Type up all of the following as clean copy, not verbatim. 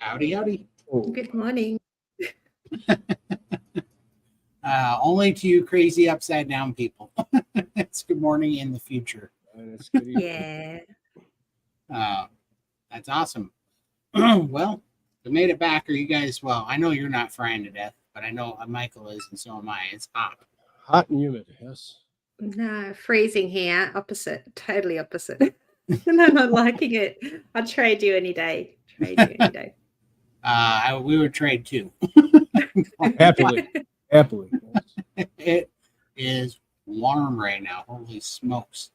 Howdy, howdy. Good morning. Only to you crazy upside down people. It's good morning in the future. That's good evening. Yeah. That's awesome. Well, we made it back. Are you guys? Well, I know you're not frying to death, but I know Michael is, and so am I. It's hot. Hot and humid, yes. No, freezing here. Opposite. Totally opposite. And I'm not liking it. I'd trade you any day. Trade you any day. We would trade too. Happily. Happily. Yes. It is warm right now. Holy smokes.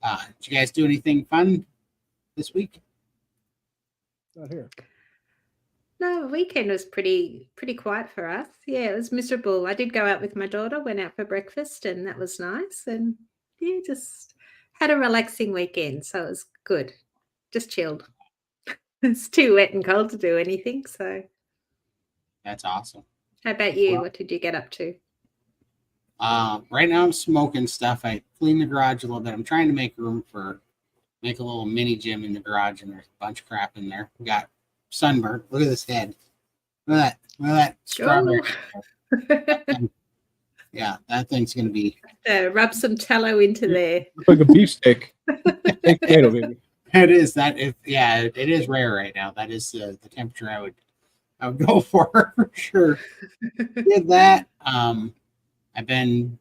Did you guys do anything fun this week? Not here. No, the weekend was pretty quiet for us. Yeah, it was miserable. I did go out with my daughter, went out for breakfast, and that was nice. And yeah, just had a relaxing weekend, so it was good. Just chilled. It's too wet and cold to do anything. So, That's awesome. how about you? Well- What did you get up to? Right now I'm smoking stuff. I cleaned the garage a little bit. I'm trying to make room make a little mini gym in the garage, and there's a bunch of crap in there. We got sunburn. Look at this head. Look at that. Look at that strawberry. Yeah, that thing's gonna be. Rub some tallow into there. Looks like a beefsteak. Baked potato, baby. It is that. It is rare right now. That is the temperature I would go for sure. Did that. I've been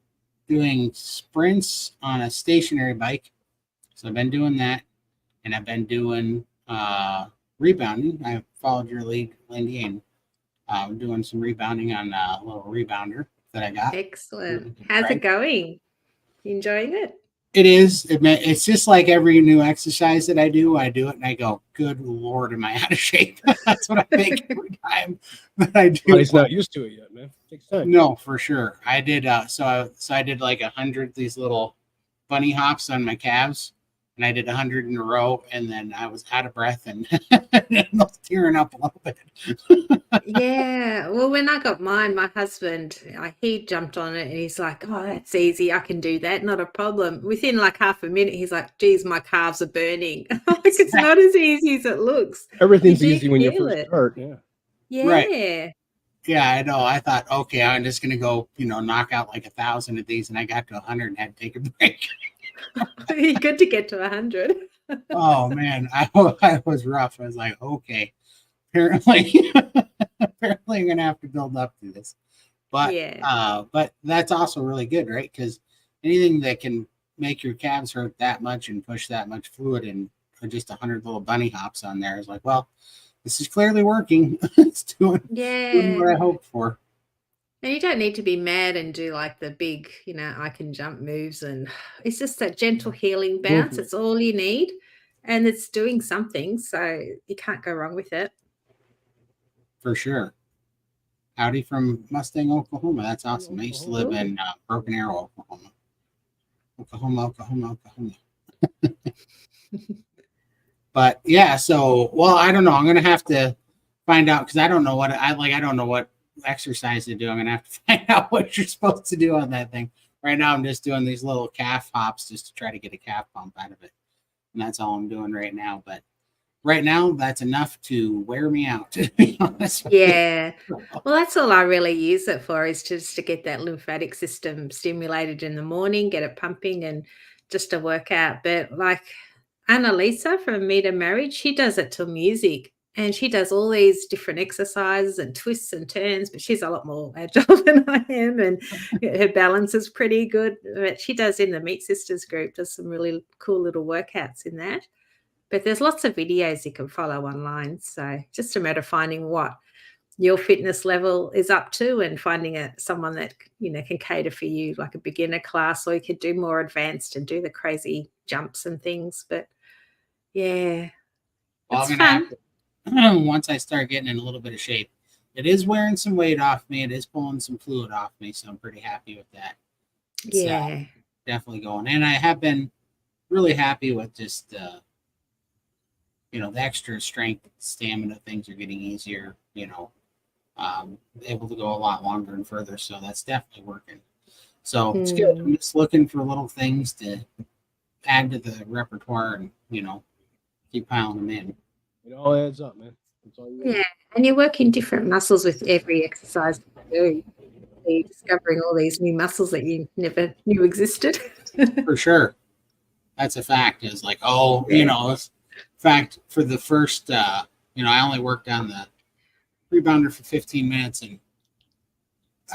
doing sprints on a stationary bike, so I've been doing that, and I've been doing rebounding. I followed your lead, Lindy, and I'm doing some rebounding on a little rebounder that I got. Excellent. How's it going? You enjoying it? It is. It's just like every new exercise that I do it and I go, good Lord, am I out of shape? That's what I think every time that I do. Body's not used to it yet, man. Takes time. No, for sure. I did. So I did like 100 these little bunny hops on my calves, and I did 100 in a row, and then I was out of breath and tearing up a little bit. Yeah. Well, when I got mine, my husband, he jumped on it and he's like, oh, that's easy. I can do that. Not a problem. Within like half a minute, he's like, geez, my calves are burning. Like, it's not as easy as it looks. Everything's You do easy when you feel first it. start. Yeah. Yeah. Right. Yeah, I know. I thought, okay, I'm just gonna go, knock out like 1,000 of these, and I got to 100 and had to take a break. Good to get to 100. Oh man, I was rough. I was like, okay, apparently I'm gonna have to build up to this. But Yeah. but that's also really good, right? Because anything that can make your calves hurt that much and push that much fluid and put just 100 little bunny hops on there is like, well, this is clearly working. It's doing what Yeah. I hoped for. And you don't need to be mad and do like the big, I can jump moves. And it's just that gentle healing bounce. Mhm. It's all you need. And it's doing something. So you can't go wrong with it. For sure. Howdy from Mustang, Oklahoma. That's awesome. I used to live in Broken Arrow, Oklahoma. But yeah, so I don't know. I'm gonna have to find out because I don't know what I don't know what exercise to do. I'm gonna have to find out what you're supposed to do on that thing. Right now, I'm just doing these little calf hops just to try to get a calf pump out of it, and that's all I'm doing right now. But right now, that's enough to wear me out. To be honest. Yeah. Well, that's all I really use it for, is just to get that lymphatic system stimulated in the morning, get it pumping, and just a workout. But like Annalisa from Meet and Marriage, she does it to music. And she does all these different exercises and twists and turns, but she's a lot more agile than I am, and her balance is pretty good. But she does, in the Meat Sisters group, does some really cool little workouts in that. But there's lots of videos you can follow online. So just a matter of finding what your fitness level is up to and finding someone that, can cater for you, like a beginner class, or you could do more advanced and do the crazy jumps and things. But yeah, Well, it's I'm gonna fun. have to, once I start getting in a little bit of shape. It is wearing some weight off me. It is pulling some fluid off me, so I'm pretty happy with that. It's, Yeah. definitely going. And I have been really happy with just the extra strength, stamina. Things are getting easier. Able to go a lot longer and further. So that's definitely working. So it's good. I'm just looking for little things to add to the repertoire and keep piling them in. It all adds up, man. That's all you Yeah. And you're working different muscles with every exercise you do. You're discovering all these new muscles that you never knew existed. For sure. That's a fact. It's like, oh, Yeah. you know, in fact, for the first, I only worked on the rebounder for 15 minutes. And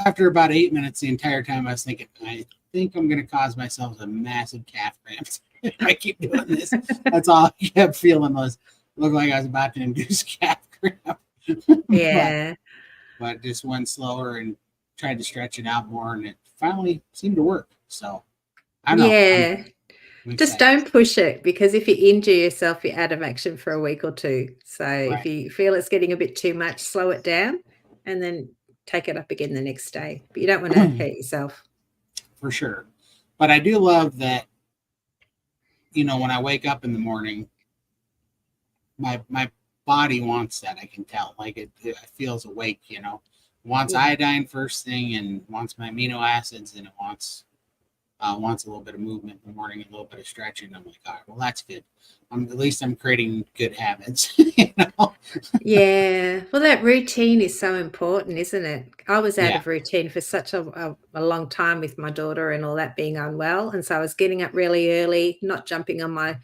after about 8 minutes, the entire time I was thinking, I think I'm going to cause myself a massive calf cramps if I keep doing this. That's all I kept feeling was, looked like I was about to induce calf cramp. Yeah. but just went slower and tried to stretch it out more, and it finally seemed to work. So I don't know. Yeah. I'm Just excited. don't push it, because if you injure yourself, you're out of action for a week or two. So Right. if you feel it's getting a bit too much, slow it down and then take it up again the next day. But you don't want to hurt yourself. For sure. But I do love that, when I wake up in the morning, my body wants that. I can tell. Like it feels awake, Wants Yeah. iodine first thing and wants my amino acids, and it wants a little bit of movement in the morning, a little bit of stretching. I'm like, all right, well, that's good. At least I'm creating good habits, Yeah. Well, that routine is so important, isn't it? I was out Yeah. of routine for such a long time with my daughter and all that being unwell. And so I was getting up really early, not jumping on my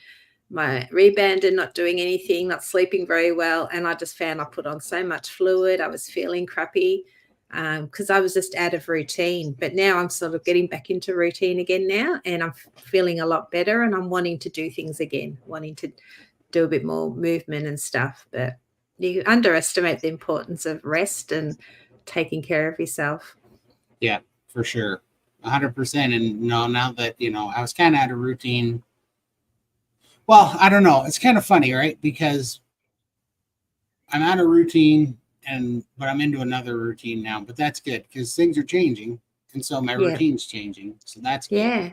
rebounder, not doing anything, not sleeping very well. And I just found I put on so much fluid. I was feeling crappy because I was just out of routine. But now I'm sort of getting back into routine again now, and I'm feeling a lot better, and I'm wanting to do things again, wanting to do a bit more movement and stuff. But you underestimate the importance of rest and taking care of yourself. Yeah, for sure. 100%. And now that, I was kind of out of routine. Well, I don't know. It's kind of funny, right? Because I'm out of routine but I'm into another routine now, but that's good because things are changing. And so my Yeah. routine's changing. So that's good. Yeah.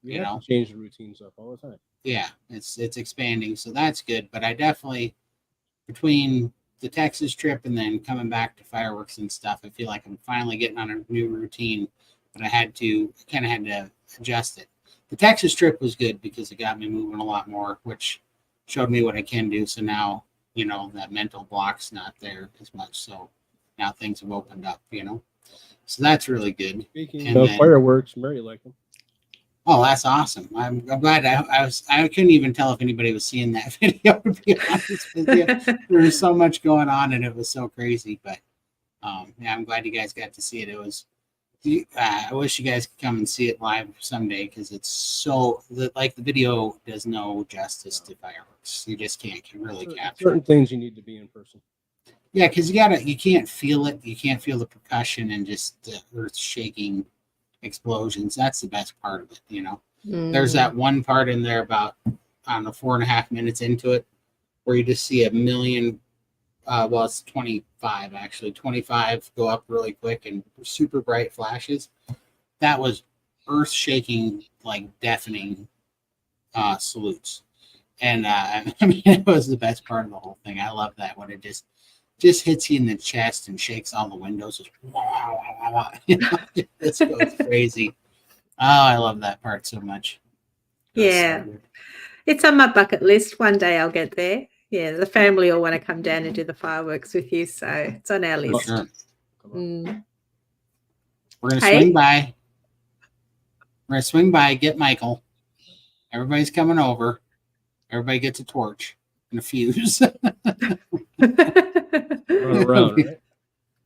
You have to change the routines up all the time. Yeah, it's expanding. So that's good. But I definitely, between the Texas trip and then coming back to fireworks and stuff, I feel like I'm finally getting on a new routine, but I kind of had to adjust it. The Texas trip was good because it got me moving a lot more, which showed me what I can do. So now, that mental block's not there as much. So now things have opened up, So that's really good. Speaking And of then- fireworks, Mary liked them. Oh, that's awesome. I'm glad I couldn't even tell if anybody was seeing that video, to be honest with you. There was so much going on and it was so crazy, but yeah, I'm glad you guys got to see it. It was, I wish you guys could come and see it live someday because it's the video does no justice to fireworks. You just can't really capture Certain things you need to be in person. Yeah, because you can't feel it. You can't feel the percussion and just the earth shaking explosions. That's the best part of it, There's that one part in there about, I don't know, 4.5 minutes into it where you just see a million, well, it's 25 actually, 25 go up really quick and super bright flashes. That was earth shaking, like deafening salutes. And I mean, it was the best part of the whole thing. I love that when it just hits you in the chest and shakes all the windows. It just goes crazy. Oh, I love that part so much. Yeah. It's on my bucket list. One day I'll get there. Yeah, the family all want to come down and do the fireworks with you, so it's on our list. Sure. Mm. We're going to swing by. We're going to swing by, get Michael. Everybody's coming over. Everybody gets a torch and a fuse. Run around, right?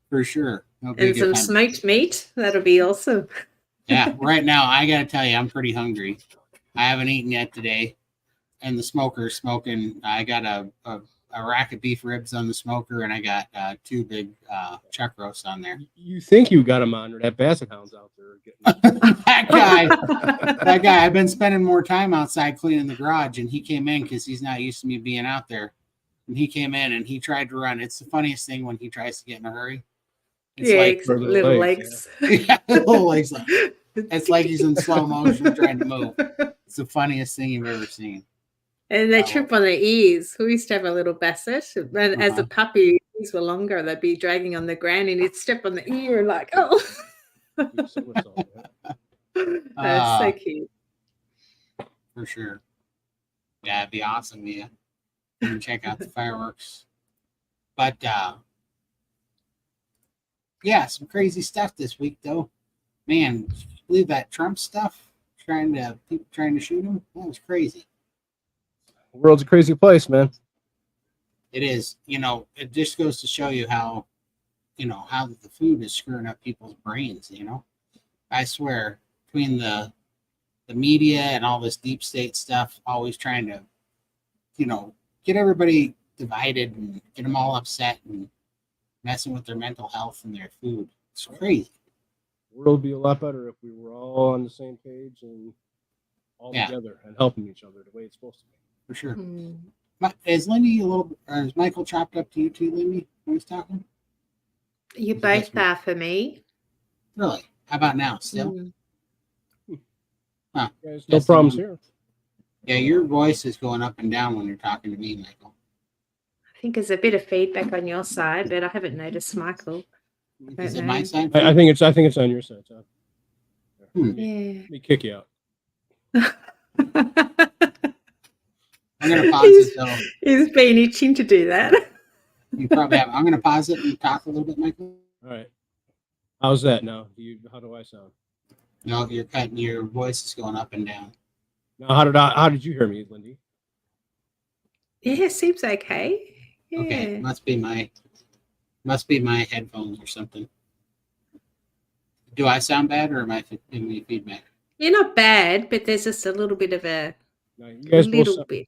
For sure. And some smoked meat. That'll be awesome. Yeah, right now, I got to tell you, I'm pretty hungry. I haven't eaten yet today. And the smoker's smoking. I got a rack of beef ribs on the smoker, and I got 2 big chuck roasts on there. You think you got him on, or that basset hound's out there getting that guy, I've been spending more time outside cleaning the garage, and he came in because he's not used to me being out there. And he came in and he tried to run. It's the funniest thing when he tries to get in a hurry. It's like little legs. Yeah, little legs. It's like he's in slow motion trying to move. It's the funniest thing you've ever seen. And they trip on their ears. We used to have a little basset, and as a puppy, his ears were longer. They'd be dragging on the ground, and he'd step on the ear, and like, oh. That's so cute. For sure. Yeah, it'd be awesome. Yeah, you can check out the fireworks. But Yeah, some crazy stuff this week though. Man, believe that Trump stuff? People trying to shoot him? That was crazy. The world's a crazy place, man. It is. It just goes to show you how the food is screwing up people's brains, I swear, between the media and all this deep state stuff, always trying to, get everybody divided and get them all upset and messing with their mental health and their food. It's crazy. The world would be a lot better if we were all on the same page and all together and helping each other the way it's supposed to be. For sure. Is Lindy or is Michael chopped up to you too, Lindy, when he's talking? You both are for me. Really? How about now? Still? Huh. No problems here. Yeah, your voice is going up and down when you're talking to me, Michael. I think there's a bit of feedback on your side, but I haven't noticed Michael. Is it my side? I think it's on your side, Todd. Yeah. Let me kick you out. I'm gonna pause it though. He's been itching to do that. You probably have. I'm gonna pause it and talk a little bit, Michael. All right. How's that now? How do I sound? No, you're cutting. Your voice is going up and down. Now, how did you hear me, Lindy? Yeah, seems okay. Yeah. Okay, must be my headphones or something. Do I sound bad, or am I giving me feedback? You're not bad, but there's just a little bit of a little bit.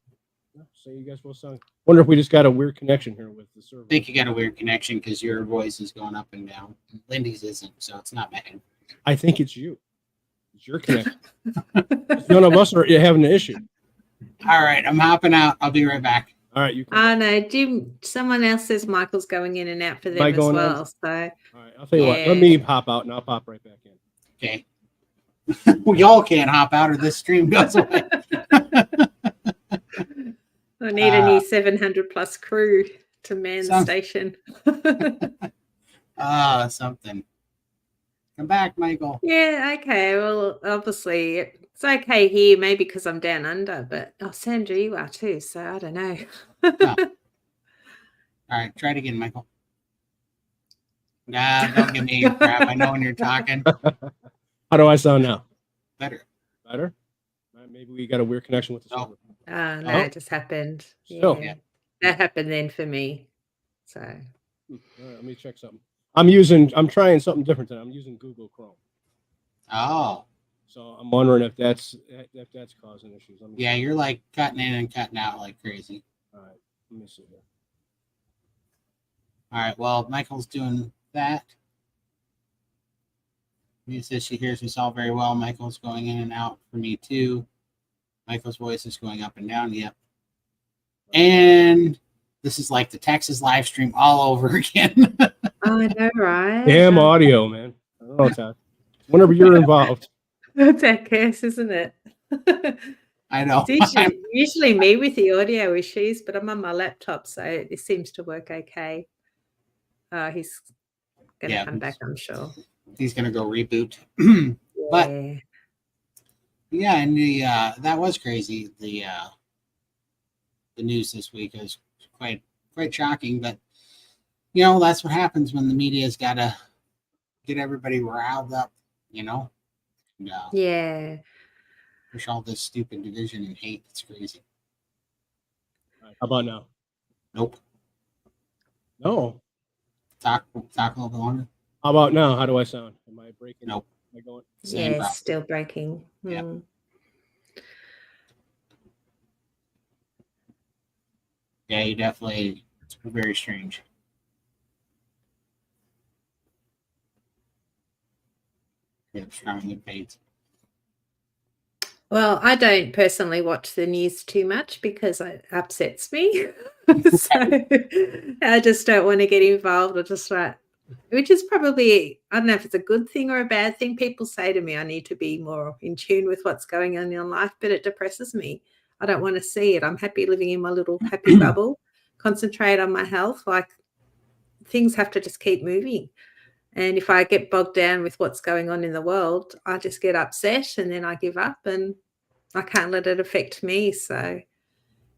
So you guys both sound. Wonder if we just got a weird connection here with the server. I think you got a weird connection because your voice is going up and down. Lindy's isn't, so it's not bad. I think it's you. It's your connection. None of us are having an issue. All right, I'm hopping out. I'll be right back. All right, you can. Oh no, Jim. Someone else says Michael's going in and out for them as well. So. All right, I'll tell you what. Let me hop out and I'll pop right back in. Okay. We all can't hop out, or this stream goes away. I need a new 700 plus crew to man the station. Something. Come back, Michael. Yeah, okay. Well, obviously, it's okay here, maybe because I'm down under, but Sandra, you are too, so I don't know. All right, try it again, Michael. Nah, don't give me crap. I know when you're talking. How do I sound now? Better. Better? Maybe we got a weird connection with the server. No, it just happened. Still. Yeah. That happened then for me. So. All right, let me check something. I'm trying something different today. I'm using Google Chrome. Oh. So I'm wondering if that's causing issues. Yeah, you're like cutting in and cutting out like crazy. All right, let me see here. All right, well, Michael's doing that. He says she hears us all very well. Michael's going in and out for me too. Michael's voice is going up and down. Yep. And this is like the Texas live stream all over again. I know, right? Damn audio, man. I don't know, Todd. Whenever you're involved. That's our curse, isn't it? I know. It's usually me with the audio issues, but I'm on my laptop, so it seems to work okay. He's going to come back, I'm sure. He's going to go reboot. But yeah, and that was crazy. The news this week is quite shocking, but that's what happens when the media's got to get everybody riled up, and, yeah. Push all this stupid division and hate. It's crazy. Right, how about now? Nope. No. Talk a little bit longer. How about now? How do I sound? Am I breaking? Nope. Am I going? Yeah, still breaking. Yeah. Yeah, you definitely. It's very strange. Yeah, strong and fades. Well, I don't personally watch the news too much because it upsets me. So I just don't want to get involved or just which is probably, I don't know if it's a good thing or a bad thing. People say to me, I need to be more in tune with what's going on in life, but it depresses me. I don't want to see it. I'm happy living in my little happy bubble, concentrate on my health. Like things have to just keep moving. And if I get bogged down with what's going on in the world, I just get upset and then I give up and I can't let it affect me. So,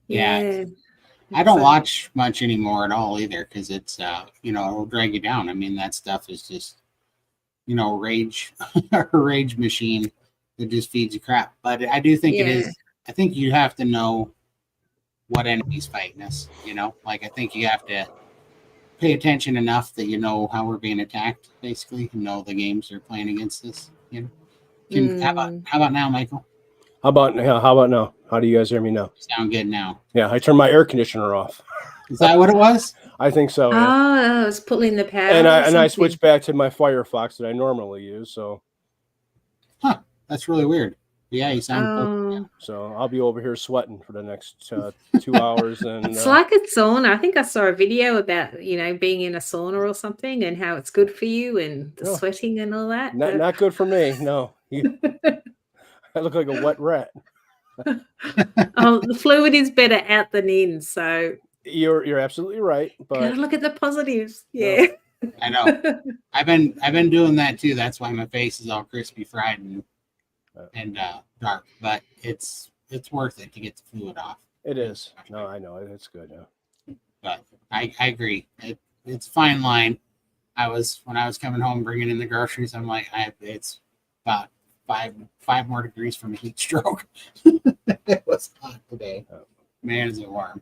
yeah. I don't So, watch much anymore at all either because it's it'll drag you down. I mean, that stuff is just rage a rage machine that just feeds you crap. But I do think it yeah. is. I think you have to know what enemy's fighting us. Like I think you have to pay attention enough that you know how we're being attacked. Basically, you know the games they're playing against us. How about now, Michael? How about now? How do you guys hear me now? Sound good now? Yeah, I turned my air conditioner off. Is that what it was? I think so. Yeah. Oh, I was pulling the power. And I something. switched back to my Firefox that I normally use. So. Huh? That's really weird. Yeah, you sound. Oh, So I'll be over here sweating for the next 2 hours, and it's like a sauna. I think I saw a video about being in a sauna or something and how it's good for you and the sweating and all that. not good for me. No, I look like a wet rat. The fluid is better out than in, so You're absolutely right. But gotta look at the positives. Yeah, I know. I've been doing that too. That's why my face is all crispy fried and dark. But it's worth it to get the fluid off. It is. No, I know it's good. Yeah. But I agree. It's a fine line. When I was coming home bringing in the groceries, I'm like, it's about five more degrees from a heat stroke. It was hot today. Man, is it warm.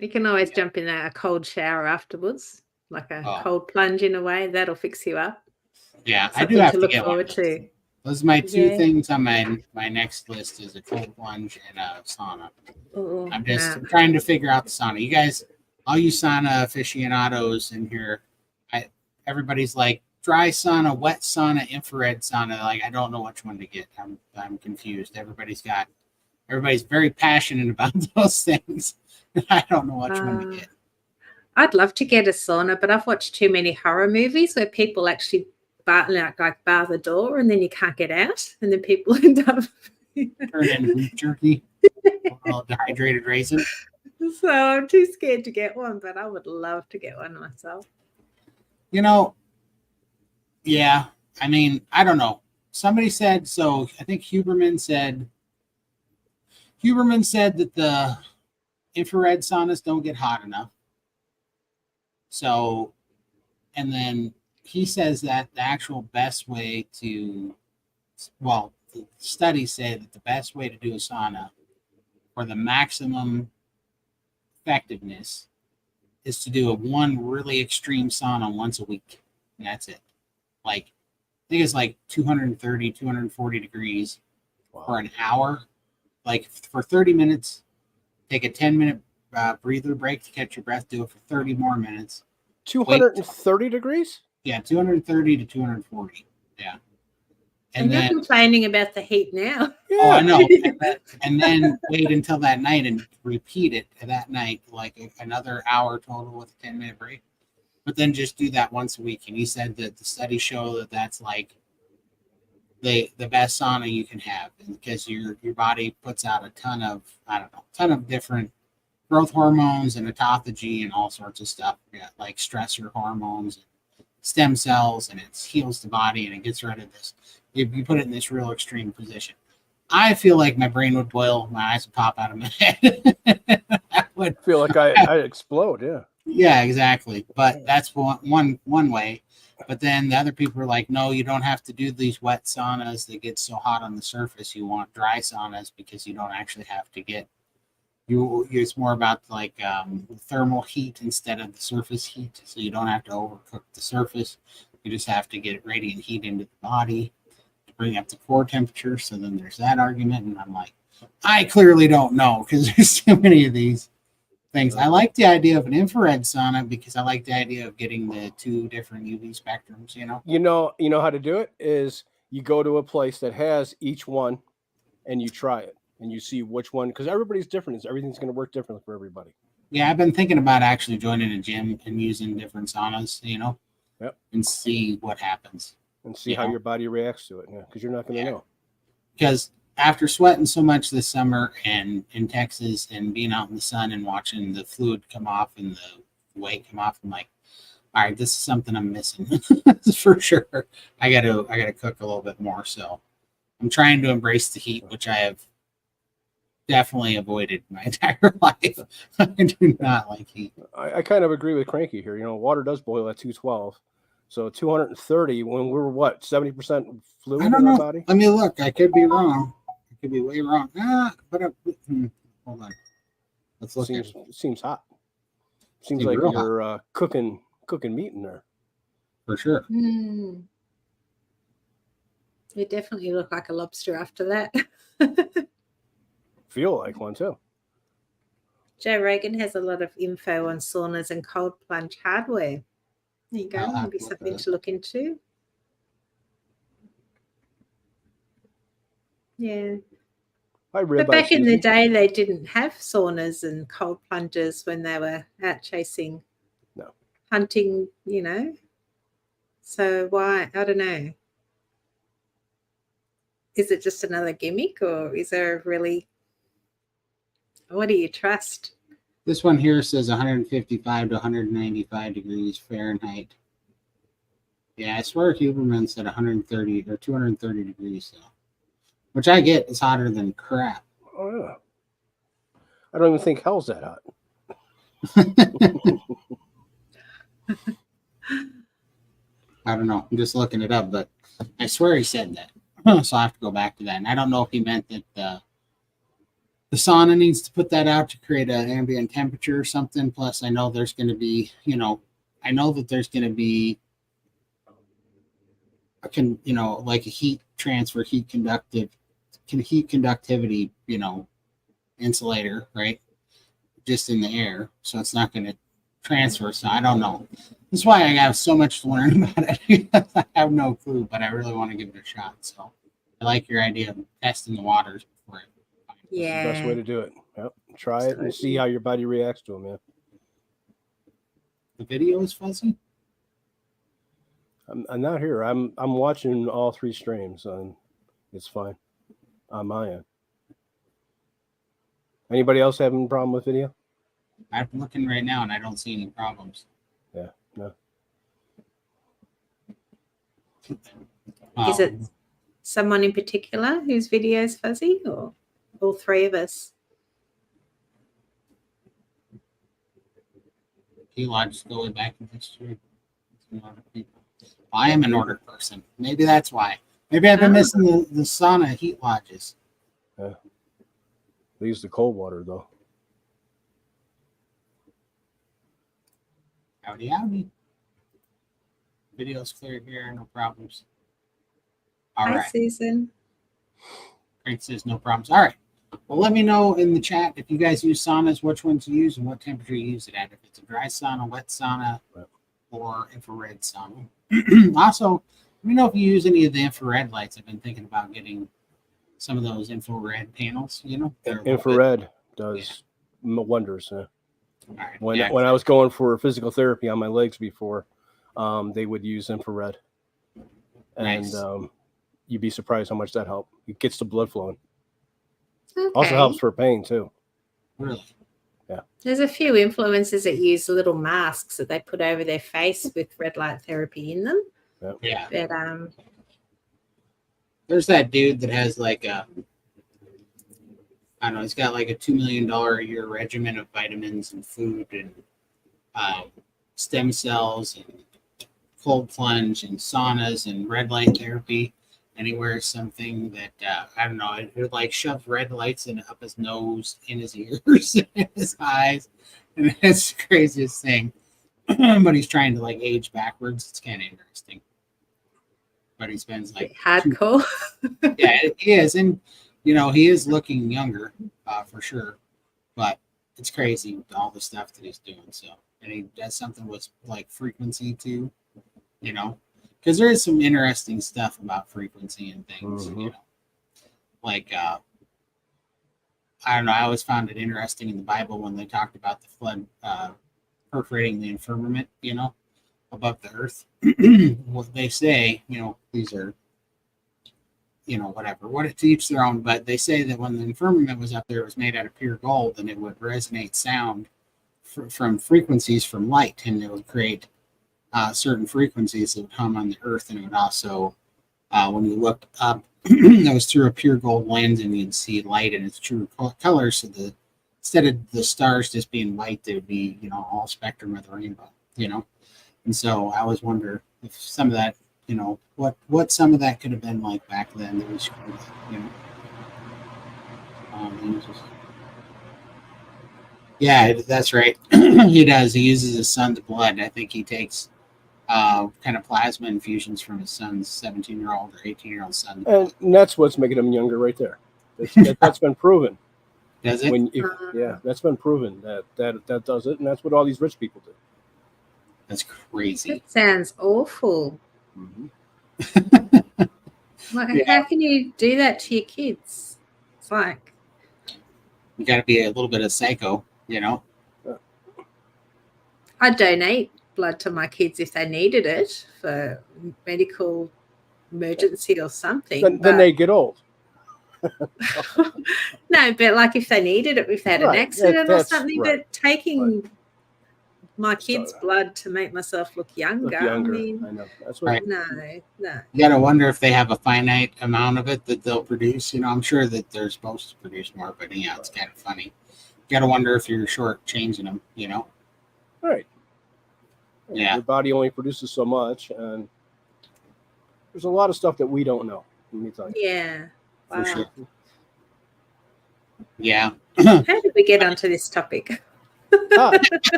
you can always jump in a cold shower afterwards, like a cold plunge in a way. That'll fix you up. Yeah, Something I do have to look get forward one. to. Those are my two things on my next list is a cold plunge and a sauna. Ooh, I'm trying to figure out the sauna. You guys, all you sauna aficionados in here, everybody's like dry sauna, wet sauna, infrared sauna. Like I don't know which one to get. I'm confused. Everybody's very passionate about those things. I don't know which one to get. I'd love to get a sauna, but I've watched too many horror movies where people actually bar the door and then you can't get out, and then people end up turn into beef jerky, all dehydrated raisin. So I'm too scared to get one, but I would love to get one myself. Yeah. I mean, I don't know. Somebody said so. I think Huberman said that the infrared saunas don't get hot enough. So, and then he says that the actual best way the studies say that the best way to do a sauna for the maximum effectiveness is to do one really extreme sauna once a week. And that's it. Like, I think it's like 230, 240 degrees for an hour. Like for 30 minutes, take a 10-minute breather break to catch your breath. Do it for 30 more minutes. 230 degrees? Yeah, 230 to 240. Yeah. And you're complaining about the heat now. Yeah. Oh, I know. And then wait until that night and repeat it that night, like another hour total with a 10-minute break. But then just do that once a week. And he said that the studies show that that's like the best sauna you can have, because your body puts out a ton of different growth hormones and autophagy and all sorts of stuff. Yeah, like stressor hormones, stem cells, and it heals the body and it gets rid of this. You put it in this real extreme position. I feel like my brain would boil, my eyes would pop out of my head. I would feel like I'd explode. Yeah. Yeah, exactly. But that's one way. But then the other people are like, no, you don't have to do these wet saunas that get so hot on the surface. You want dry saunas because you don't actually have to get it's more about like thermal heat instead of the surface heat. So you don't have to overcook the surface. You just have to get radiant heat into the body to bring up the core temperature. So then there's that argument. And I'm like, I clearly don't know because there's too many of these things. I like the idea of an infrared sauna because I like the idea of getting the two different UV spectrums, You know how to do it is you go to a place that has each one and you try it and you see which one, because everybody's different. Everything's going to work differently for everybody. Yeah, I've been thinking about actually joining a gym and using different saunas, Yep. And see what happens. And see how your body reacts to it, because you're not going to know. Because after sweating so much this summer and in Texas and being out in the sun and watching the fluid come off and the weight come off, I'm like, all right, this is something I'm missing for sure. I gotta cook a little bit more. So I'm trying to embrace the heat, which I have definitely avoided my entire life. I do not like heat. I kind of agree with Cranky here. You know, water does boil at 212. So 230 when we're what, 70% fluid I in don't our know. body? Let me look. I could be wrong. I could be way wrong. Hold on. Let's look. Seems hot. Seems Seems like real you're cooking meat in there. for sure. You definitely look like a lobster after that. Feel like one too. Joe Rogan has a lot of info on saunas and cold plunge hardware. There you go. I'll have Maybe to look something that up. to look into. Yeah. Hi, But Ribeye back in the Susie. day, they didn't have saunas and cold plunges when they were out chasing, No. hunting, you know. So why? I don't know. Is it just another gimmick, or is there really? What do you trust? This one here says 155 to 195 degrees Fahrenheit. Yeah, I swear Huberman said 130 or 230 degrees, though. Which I get is hotter than crap. Oh yeah. I don't even think hell's that hot. I don't know. I'm just looking it up, but I swear he said that. So I have to go back to that. And I don't know if he meant that the sauna needs to put that out to create an ambient temperature or something. Plus, I know there's going to be, I know that there's going to be like a heat transfer, heat conductivity, insulator, right? Just in the air. So it's not going to transfer. So I don't know. That's why I have so much to learn about it. I have no clue, but I really want to give it a shot. So I like your idea of testing the waters before it. Yeah. That's the best way to do it. Yep. Try it and see how your body reacts to them, man. The video is fuzzy? I'm not here. I'm watching all three streams and it's fine on my end. Anybody else having a problem with video? I'm looking right now and I don't see any problems. Yeah, no. Is it someone in particular whose video is fuzzy, or all three of us? Just go way back in history. I am an ordered person. Maybe that's why. Maybe I've been missing the sauna heat lodges. Yeah. They use the cold water though. Howdy, howdy. Video's clear here, no problems. All Hi, right. Susan. Great says no problems. All right. Well, let me know in the chat if you guys use saunas, which ones you use and what temperature you use it at. If it's a dry sauna, wet sauna, or infrared sauna. Also, let me know if you use any of the infrared lights. I've been thinking about getting some of those infrared panels, Infrared does wonders. All right. When I was going for physical therapy on my legs before, they would use infrared. And Nice. You'd be surprised how much that helps. It gets the blood flowing. Okay. Also helps for pain too. Really? Yeah. There's a few influencers that use little masks that they put over their face with red light therapy in them. Yeah. But there's that dude that has like I don't know, he's got like a $2 million a year regimen of vitamins and food and stem cells and cold plunge and saunas and red light therapy. And he wears something that, I don't know, it like shoves red lights up his nose, in his ears, in his eyes. And it's the craziest thing. But he's trying to like age backwards. It's kind of interesting. But he spends like hardcore. Yeah, he is. And, he is looking younger for sure. But it's crazy with all the stuff that he's doing. So, and he does something with like frequency too, because there is some interesting stuff about frequency and things, like I don't know. I always found it interesting in the Bible when they talked about the flood perforating the firmament, above the earth. What they say, these are, whatever, what to each their own. But they say that when the firmament was up there, it was made out of pure gold, and it would resonate sound from frequencies from light, and it would create certain frequencies that would hum on the earth, and it would also, when you looked up that was through a pure gold lens, and you'd see light in its true color. So instead of the stars just being white, they would be, all spectrum of the rainbow, And so I always wonder if some of that, what some of that could have been like back then that we screwed up, Yeah, that's right. He does. He uses his son's blood. I think he takes kind of plasma infusions from his son's 17-year-old or 18-year-old son. And that's what's making him younger right there. That's been proven. Does it? Yeah, that's been proven that does it, and that's what all these rich people do. That's crazy. That sounds awful. Mm-hmm. How can you do that to your kids? It's like you got to be a little bit of psycho, I donate blood to my kids if they needed it for medical emergency or something. Then they get old. No, but like if they needed it, if they had an accident or something, right. But taking my kids' blood to make myself look younger. I mean, I know. That's what. No. You gotta wonder if they have a finite amount of it that they'll produce. I'm sure that they're supposed to produce more, but it's kind of funny. You gotta wonder if you're short changing them. Right. Yeah. Your body only produces so much, and there's a lot of stuff that we don't know. Let me tell you. Yeah. Wow. For sure. Yeah. How did we get onto this topic?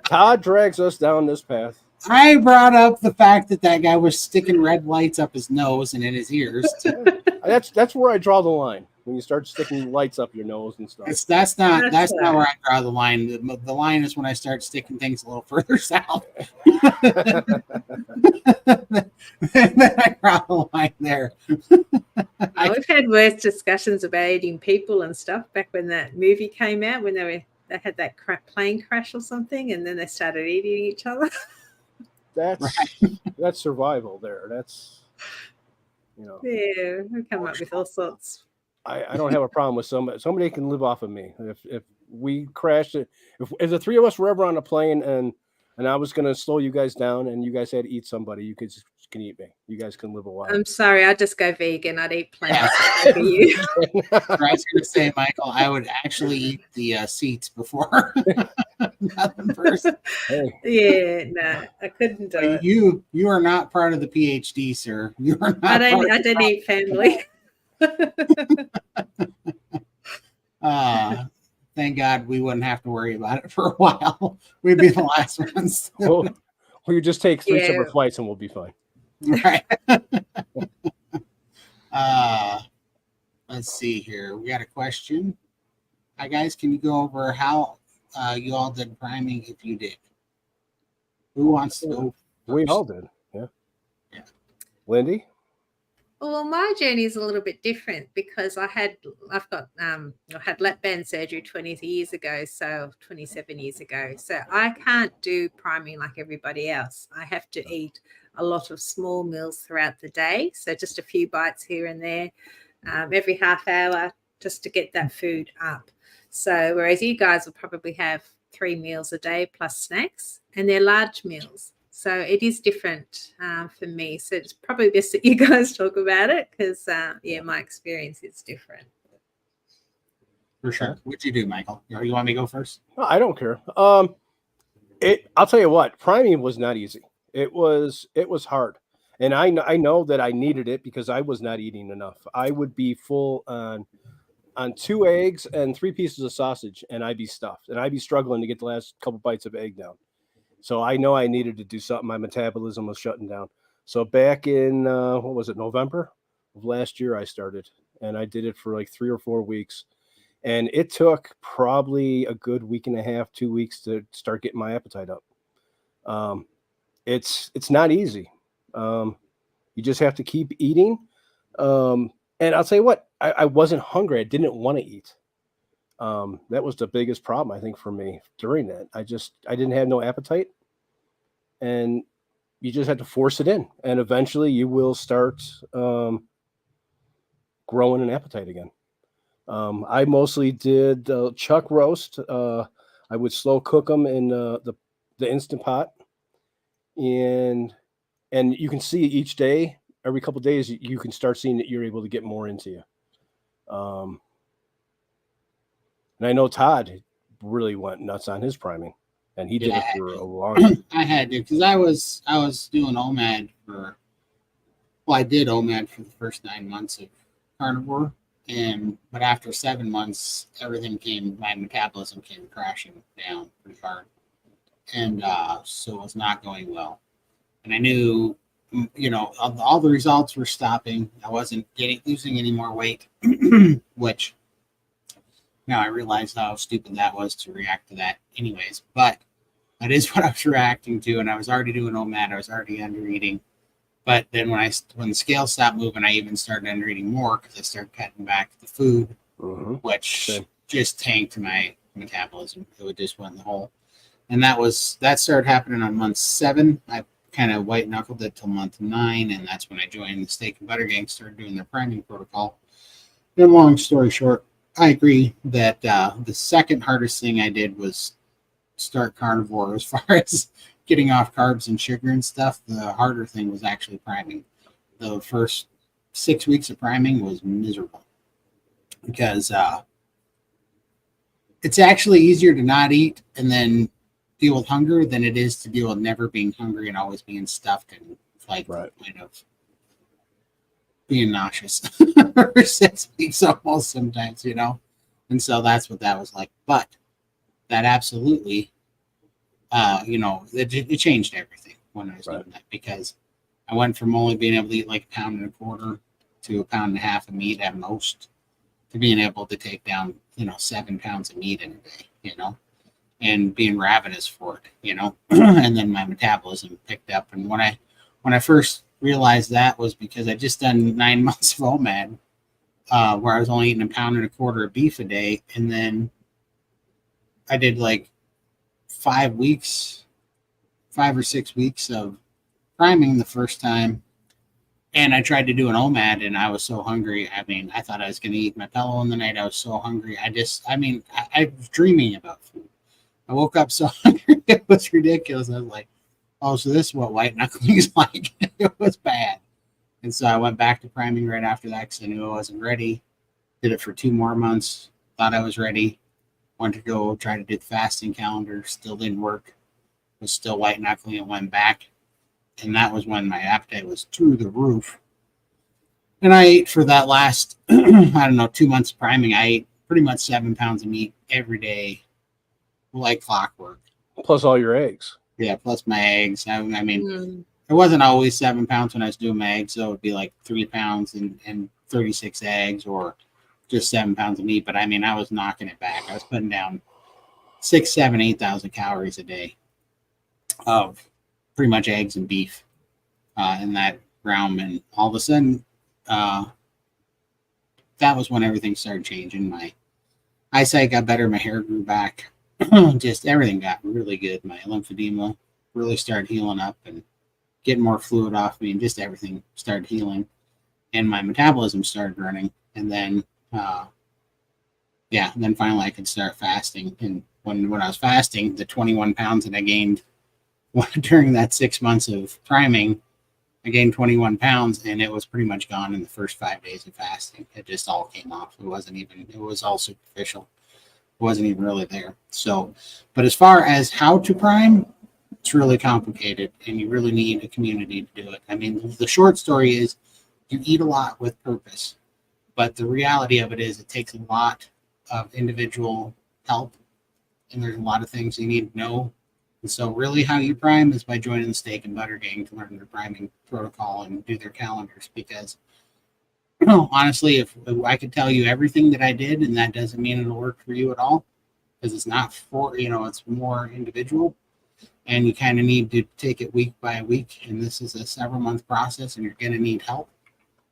Todd drags us down this path. I brought up the fact that guy was sticking red lights up his nose and in his ears. That's where I draw the line. When you start sticking lights up your nose and stuff. That's not where I draw the line. The line is when I start sticking things a little further south. I draw the line there. We've had worse discussions about eating people and stuff back when that movie came out, when they had that plane crash or something, and then they started eating each other. That's survival there. That's Yeah, we come up with all sorts. I don't have a problem with somebody can live off of me. If we crashed it, if the three of us were ever on a plane and I was going to slow you guys down and you guys had to eat somebody, you can eat me. You guys can live a while. I'm sorry, I'd just go vegan. I'd eat plants over you. I was going to say, Michael, I would actually eat the seats before. Nothing first. Hey. Yeah, no, I couldn't do it. You are not part of the PhD, sir. You are not. I don't eat family. Thank God we wouldn't have to worry about it for a while. We'd be the last ones. Well, you just take 3 separate flights and we'll be fine. Right. Let's see here. We got a question. Hi guys, can you go over how you all did priming if you did? Who wants to go first? We all did. Yeah. Lindy? Well, my journey is a little bit different because I had lap band surgery 20 years ago, so 27 years ago. So I can't do priming like everybody else. I have to eat a lot of small meals throughout the day. So just a few bites here and there, every half hour, just to get that food up. So whereas you guys will probably have 3 meals a day plus snacks, and they're large meals. So it is different for me. So it's probably best that you guys talk about it because, my experience is different. For sure. What'd you do, Michael? You want me to go first? No, I don't care. I'll tell you what, priming was not easy. It was hard. And I know that I needed it because I was not eating enough. I would be full on 2 eggs and 3 pieces of sausage, and I'd be stuffed. And I'd be struggling to get the last couple bites of egg down. So I know I needed to do something. My metabolism was shutting down. So back in, November of last year, I started. And I did it for like 3 or 4 weeks. And it took probably a good week and a half, 2 weeks to start getting my appetite up. It's not easy. You just have to keep eating. And I'll tell you what, I wasn't hungry. I didn't want to eat. That was the biggest problem, I think, for me during that. I didn't have no appetite, and you just had to force it in. And eventually you will start growing an appetite again. I mostly did chuck roast. I would slow cook them in the Instant Pot. And you can see each day every couple of days, you can start seeing that you're able to get more into you. And I know Todd really went nuts on his priming, and he did it for a long time. I had to, because I was doing OMAD for, well, I did OMAD for the first 9 months of Carnivore, but after 7 months, my metabolism came crashing down pretty hard, and so it was not going well. And I knew, all the results were stopping. I wasn't losing any more weight, which now I realize how stupid that was to react to that anyways, but that is what I was reacting to, and I was already doing OMAD. I was already under eating. But then when the scale stopped moving, I even started under eating more because I started cutting back the food, which just tanked my metabolism. It just went in the hole. And that started happening on month 7. I kind of white knuckled it till month 9, and that's when I joined the Steak and Butter Gang, started doing their priming protocol. And long story short, I agree that the second hardest thing I did was start Carnivore. As far as getting off carbs and sugar and stuff, the harder thing was actually priming. The first 6 weeks of priming was miserable because it's actually easier to not eat and then deal with hunger than it is to deal with never being hungry and always being stuffed and like the point of being nauseous for 6 weeks almost sometimes, and so that's what that was like. But that absolutely it changed everything when I was doing that, because I went from only being able to eat like 1.25 pounds to 1.5 pounds of meat at most, to being able to take down 7 pounds of meat in a day, and being ravenous for it, and then my metabolism picked up. And when I first realized that was because I just done 9 months of OMAD, where I was only eating 1.25 pounds of beef a day, and then I did like 5 or 6 weeks of priming the first time, and I tried to do an OMAD, and I was so hungry. I mean, I thought I was going to eat my pillow in the night. I was so hungry. I was dreaming about food. I woke up so hungry, it was ridiculous. I was like, oh, so this is what white knuckling is like. It was bad. And so I went back to priming right after that because I knew I wasn't ready. Did it for 2 more months. Thought I was ready. Went to go try to do the fasting calendar. Still didn't work. Was still white knuckling and went back. And that was when my appetite was through the roof. And I ate for that last, 2 months of priming. I ate pretty much 7 pounds of meat every day, like clockwork. Plus all your eggs. Yeah, plus my eggs. I mean, it wasn't always 7 pounds when I was doing my eggs, so it would be like 3 pounds and 36 eggs, or just 7 pounds of meat. But I mean, I was knocking it back. I was putting down 6,000, 7,000, 8,000 calories a day of pretty much eggs and beef in that realm. And all of a sudden, that was when everything started changing. My eyesight got better. My hair grew back. Just everything got really good. My lymphedema really started healing up and getting more fluid off me, and just everything started healing. And my metabolism started running. And then, then finally I could start fasting. And when I was fasting, the 21 pounds that I gained during that 6 months of priming, I gained 21 pounds, and it was pretty much gone in the first 5 days of fasting. It just all came off. It was all superficial. It wasn't even really there. So, but as far as how to prime, it's really complicated, and you really need a community to do it. I mean, the short story is you eat a lot with purpose, but the reality of it is it takes a lot of individual help, and there's a lot of things you need to know. And so really how you prime is by joining the Steak and Butter Gang to learn their priming protocol and do their calendars, because honestly, if I could tell you everything that I did, and that doesn't mean it'll work for you at all, because it's not for, it's more individual, and you kind of need to take it week by week. And this is a several month process, and you're going to need help.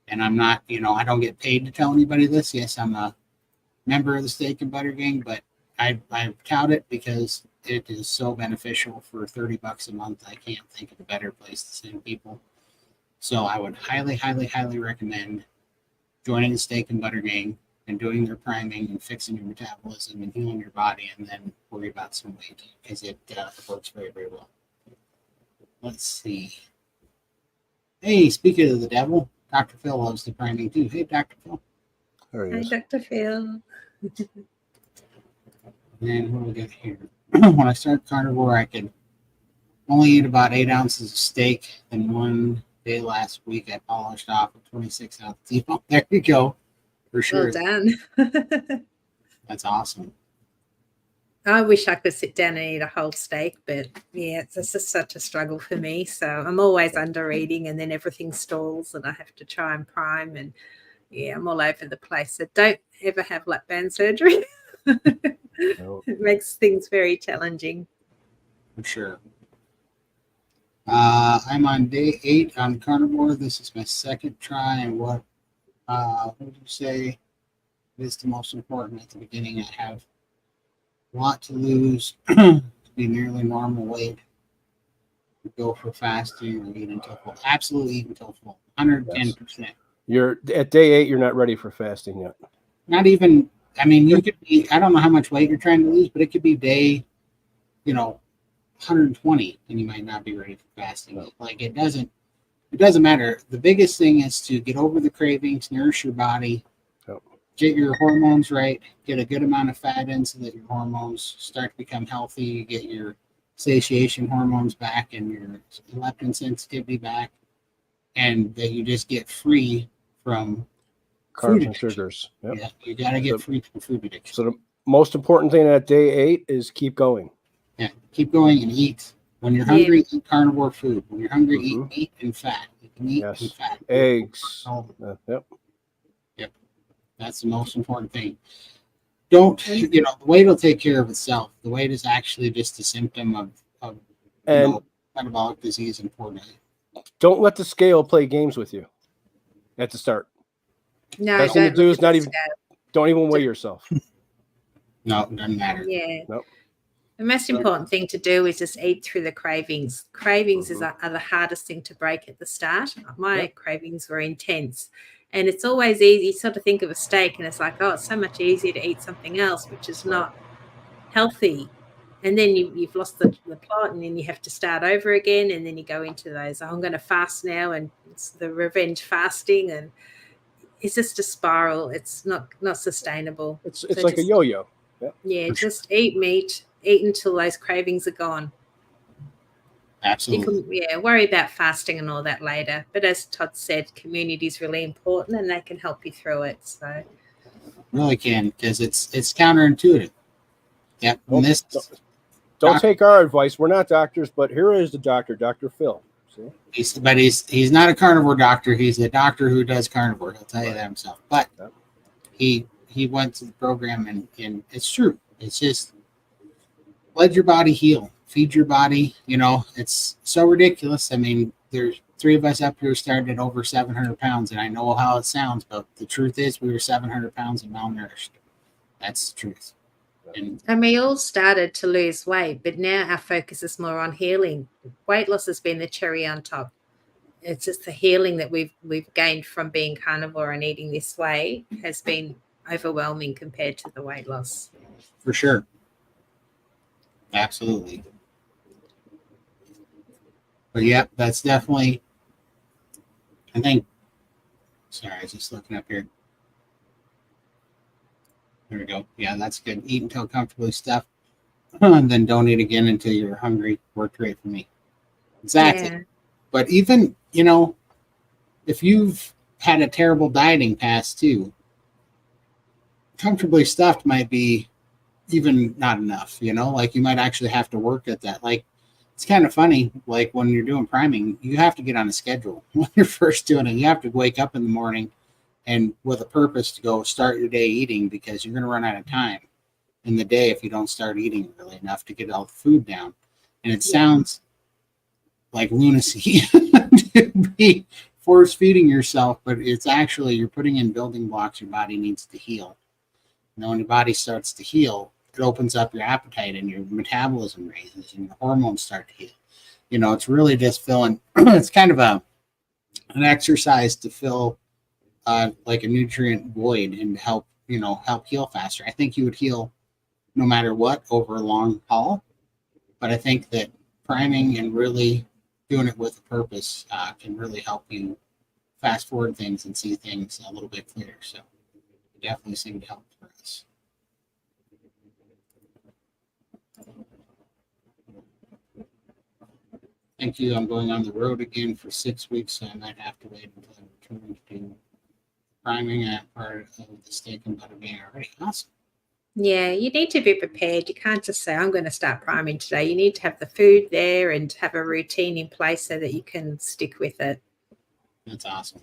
And I'm not, I don't get paid to tell anybody this. Yes, I'm a member of the Steak and Butter Gang, but I tout it because it is so beneficial. For $30 a month, I can't think of a better place to send people. So I would highly, highly, highly recommend joining the Steak and Butter Gang and doing their priming and fixing your metabolism and healing your body, and then worry about some weight, because it works very, very well. Let's see. Hey, speaking of the devil, Dr. Phil loves the priming too. Hey, Dr. Phil. There he Hi, is. Dr. Phil. And what do we got here? When I start carnivore, I could only eat about 8 ounces of steak. And one day last week, I polished off a 26-ounce T-bone. There you go. For Well sure. done. That's awesome. I wish I could sit down and eat a whole steak, but yeah, it's just such a struggle for me. So I'm always under eating, and then everything stalls, and I have to try and prime, and yeah, I'm all over the place. So don't ever have lap band surgery. No. It makes things very challenging. For sure. I'm on day 8 on carnivore. This is my second try. And what would you say is the most important at the beginning? I have a lot to lose to be nearly normal weight. Go for fasting or eat until full. Absolutely eat until full. 110%. You're at day 8. You're not ready for fasting yet. Not even, I mean, you could be, I don't know how much weight you're trying to lose, but it could be day, 120 and you might not be ready for fasting. No. Like it doesn't matter. The biggest thing is to get over the cravings, nourish your body, get your hormones right, get a good amount of fat in so that your hormones start to become healthy, you get your satiation hormones back and your leptin sensitivity back, and that you just get free from Carbs and sugars. Yep. Yeah, you got to get free from food addiction. So the most important thing at day 8 is keep going. Yeah, keep going and eat. When you're hungry, eat carnivore food. When you're hungry, eat meat and fat. You can eat and fat. Eggs. Yep. That's the most important thing. Don't, the weight will take care of itself. The weight is actually just a symptom of metabolic disease and poor diet. Don't let the scale play games with you at the start. No, best thing to do is don't even weigh yourself. No, it doesn't matter. Yeah. Nope. The most important thing to do is just eat through the cravings. Cravings are the hardest thing to break at the start. My cravings were intense. And it's always easy. You sort of think of a steak and it's like, oh, it's so much easier to eat something else, which is not healthy. And then you've lost the plot, and then you have to start over again. And then you go into those, I'm going to fast now, and it's the revenge fasting. And it's just a spiral. It's not sustainable. It's like a yo-yo. Yeah, just eat meat. Eat until those cravings are gone. Absolutely. You can, worry about fasting and all that later. But as Todd said, community is really important, and they can help you through it. So really can, because it's counterintuitive. Yep. Don't take our advice. We're not doctors, but here is the doctor, Dr. Phil. See? He's not a carnivore doctor. He's a doctor who does carnivore. He'll tell you that himself. But he went to the program, and it's true. It's just let your body heal. Feed your body. It's so ridiculous. I mean, there's 3 of us up here started at over 700 pounds, and I know how it sounds, but the truth is we were 700 pounds and malnourished. That's the truth. And we all started to lose weight, but now our focus is more on healing. Weight loss has been the cherry on top. It's just the healing that we've gained from being carnivore and eating this way has been overwhelming compared to the weight loss. For sure. Absolutely. But yeah, that's definitely, I think, sorry, I was just looking up here. There we go. Yeah, that's good. Eat until comfortably stuffed, and then don't eat again until you're hungry. Worked great for me. Exactly. Yeah. But even, if you've had a terrible dieting past too, comfortably stuffed might be even not enough, like you might actually have to work at that. Like, it's kind of funny, like when you're doing priming, you have to get on a schedule. When you're first doing it, you have to wake up in the morning and with a purpose to go start your day eating, because you're going to run out of time in the day if you don't start eating early enough to get all the food down. And it sounds like lunacy to be force feeding yourself, but it's actually, you're putting in building blocks your body needs to heal. When your body starts to heal, it opens up your appetite and your metabolism raises and your hormones start to heal. It's really just filling. It's kind of an exercise to fill like a nutrient void and help heal faster. I think you would heal no matter what over a long haul, but I think that priming and really doing it with a purpose can really help you fast forward things and see things a little bit clearer. So it definitely seemed to help for us. Thank you. I'm going on the road again for 6 weeks, so I might have to wait until I return to do priming at part of the steak and butter being already. Awesome. Yeah, you need to be prepared. You can't just say, I'm going to start priming today. You need to have the food there and have a routine in place so that you can stick with it. That's awesome.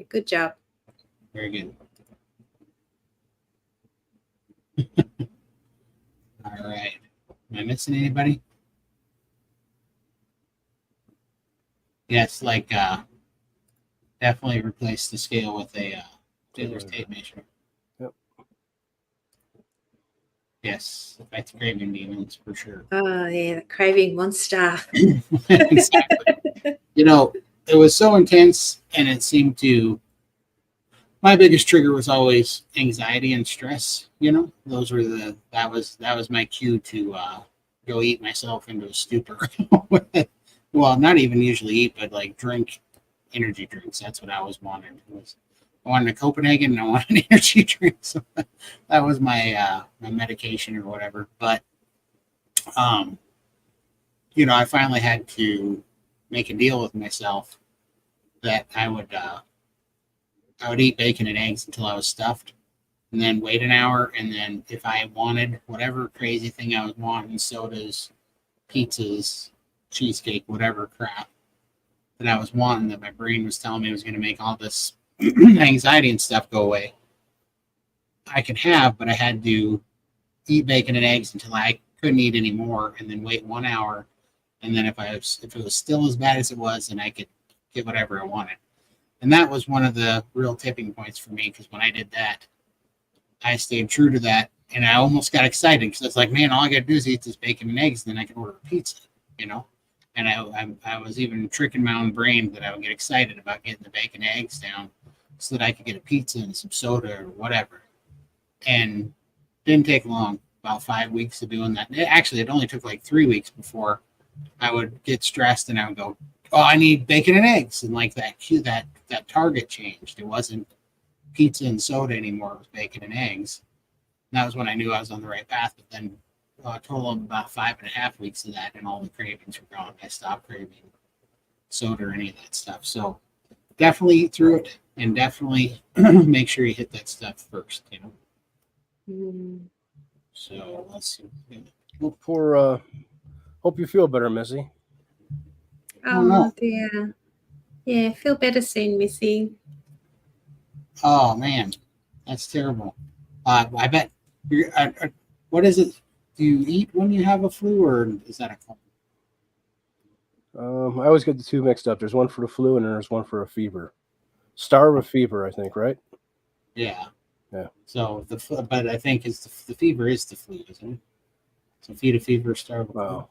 Good job. Very good. All right. Am I missing anybody? Yes, like definitely replace the scale with a Taylor's tape measure. Yep. Yes, fight the craving demons for sure. Oh, yeah, the craving monster. Exactly. You know, it was so intense, and it seemed to. My biggest trigger was always anxiety and stress. You know, those were that was my cue to go eat myself into a stupor. Well, not even usually eat, but like drink energy drinks. That's what I always wanted. I wanted a Copenhagen and I wanted an energy drink. So that was my my medication or whatever. But you know, I finally had to make a deal with myself that I would eat bacon and eggs until I was stuffed, and then wait an hour, and then if I wanted whatever crazy thing I was wanting, sodas, pizzas, cheesecake, whatever crap that I was wanting, that my brain was telling me was going to make all this anxiety and stuff go away, I could have, but I had to eat bacon and eggs until I couldn't eat anymore, and then wait 1 hour, and then if it was still as bad as it was, then I could get whatever I wanted. And that was one of the real tipping points for me, because when I did that, I stayed true to that, and I almost got excited because I was like, man, all I got to do is eat this bacon and eggs, and then I can order a pizza, you know? And I was even tricking my own brain that I would get excited about getting the bacon and eggs down so that I could get a pizza and some soda or whatever. And didn't take long, about 5 weeks of doing that. Actually, it only took like 3 weeks before I would get stressed and I would go, oh, I need bacon and eggs. And like that target changed. It wasn't pizza and soda anymore. It was bacon and eggs. And that was when I knew I was on the right path. But then a total of about 5.5 weeks of that, and all the cravings were gone. I stopped craving soda or any of that stuff. So definitely eat through it, and definitely make sure you hit that stuff first, you know. So let's see. Hope you feel better, Missy. Oh, dear. Yeah, feel better soon, Missy. Oh man, that's terrible. I bet. What is it? Do you eat when you have a flu, or is that a cold? I always get the two mixed up. There's one for the flu and there's one for a fever. Starve a fever, I think, right? Yeah. Yeah. So but I think the fever is the flu, isn't it? So feed a fever, starve a Wow.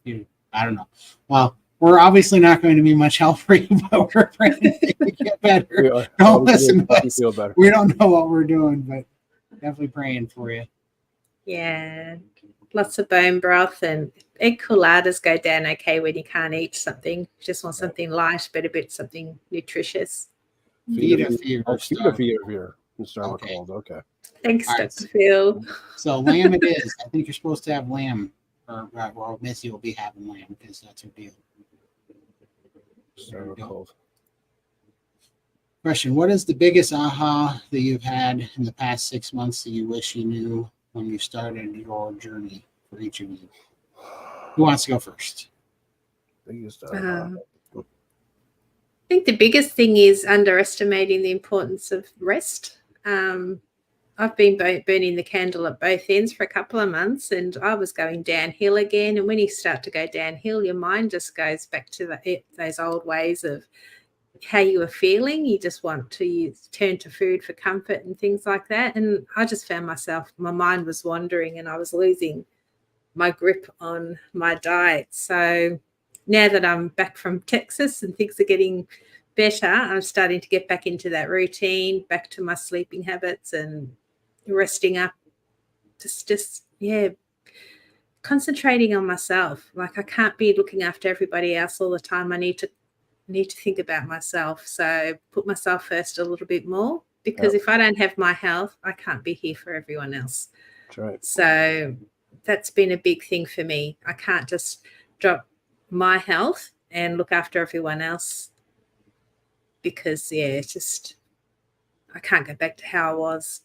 flu. I don't know. Well, we're obviously not going to be much help for you, but we're praying that you get better. Don't listen to us. Feel better. We don't know what we're doing, but definitely praying for you. Yeah, lots of bone broth and egg cooladas go down okay when you can't eat something. You just want something light, but a bit something nutritious. Feed a fever, starve a fever, and starve a Okay. cold. Okay. Thanks, All Dr. right. Phil. So lamb it is. I think you're supposed to have lamb, or well, Missy will be having lamb because that's her deal. Starve a cold. Question: what is the biggest aha that you've had in the past 6 months that you wish you knew when you started your journey for each of you? Who wants to go first? Biggest I think the biggest thing is underestimating the importance of rest. I've been burning the candle at both ends for a couple of months, and I was going downhill again. And when you start to go downhill, your mind just goes back to those old ways of how you were feeling. You just want to turn to food for comfort and things like that. And I just found my mind was wandering, and I was losing my grip on my diet. So now that I'm back from Texas and things are getting better, I'm starting to get back into that routine, back to my sleeping habits and resting up. Just concentrating on myself. Like, I can't be looking after everybody else all the time. I need to think about myself. So put myself first a little bit more, because if I don't have my health, I can't be here for everyone else. That's right. So that's been a big thing for me. I can't just drop my health and look after everyone else, because it's just, I can't go back to how I was.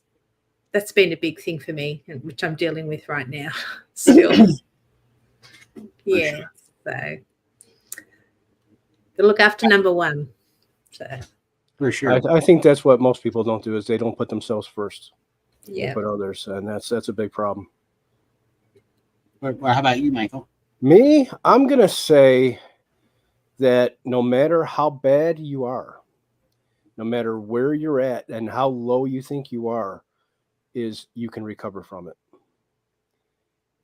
That's been a big thing for me, which I'm dealing with right now still. Yeah. So look after number one. So For sure. I think that's what most people don't do, is they don't put themselves first. Yeah. They put others, and that's a big problem. Well, how about you, Michael? Me, I'm going to say that no matter how bad you are, no matter where you're at and how low you think you are, is you can recover from it.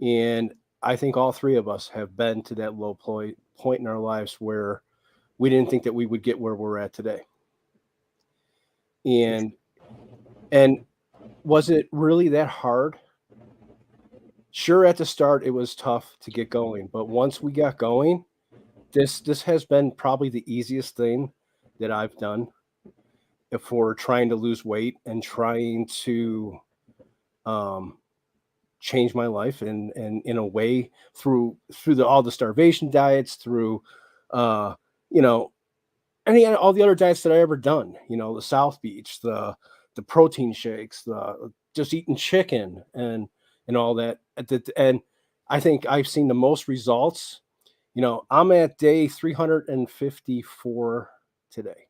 And I think all three of us have been to that low point in our lives where we didn't think that we would get where we're at today. And was it really that hard? Sure, at the start it was tough to get going, but once we got going, this has been probably the easiest thing that I've done for trying to lose weight and trying to change my life and in a way through all the starvation diets, through all the other diets that I ever done, the South Beach, the protein shakes, the just eating chicken and all that. And I think I've seen the most results. I'm at day 354 today.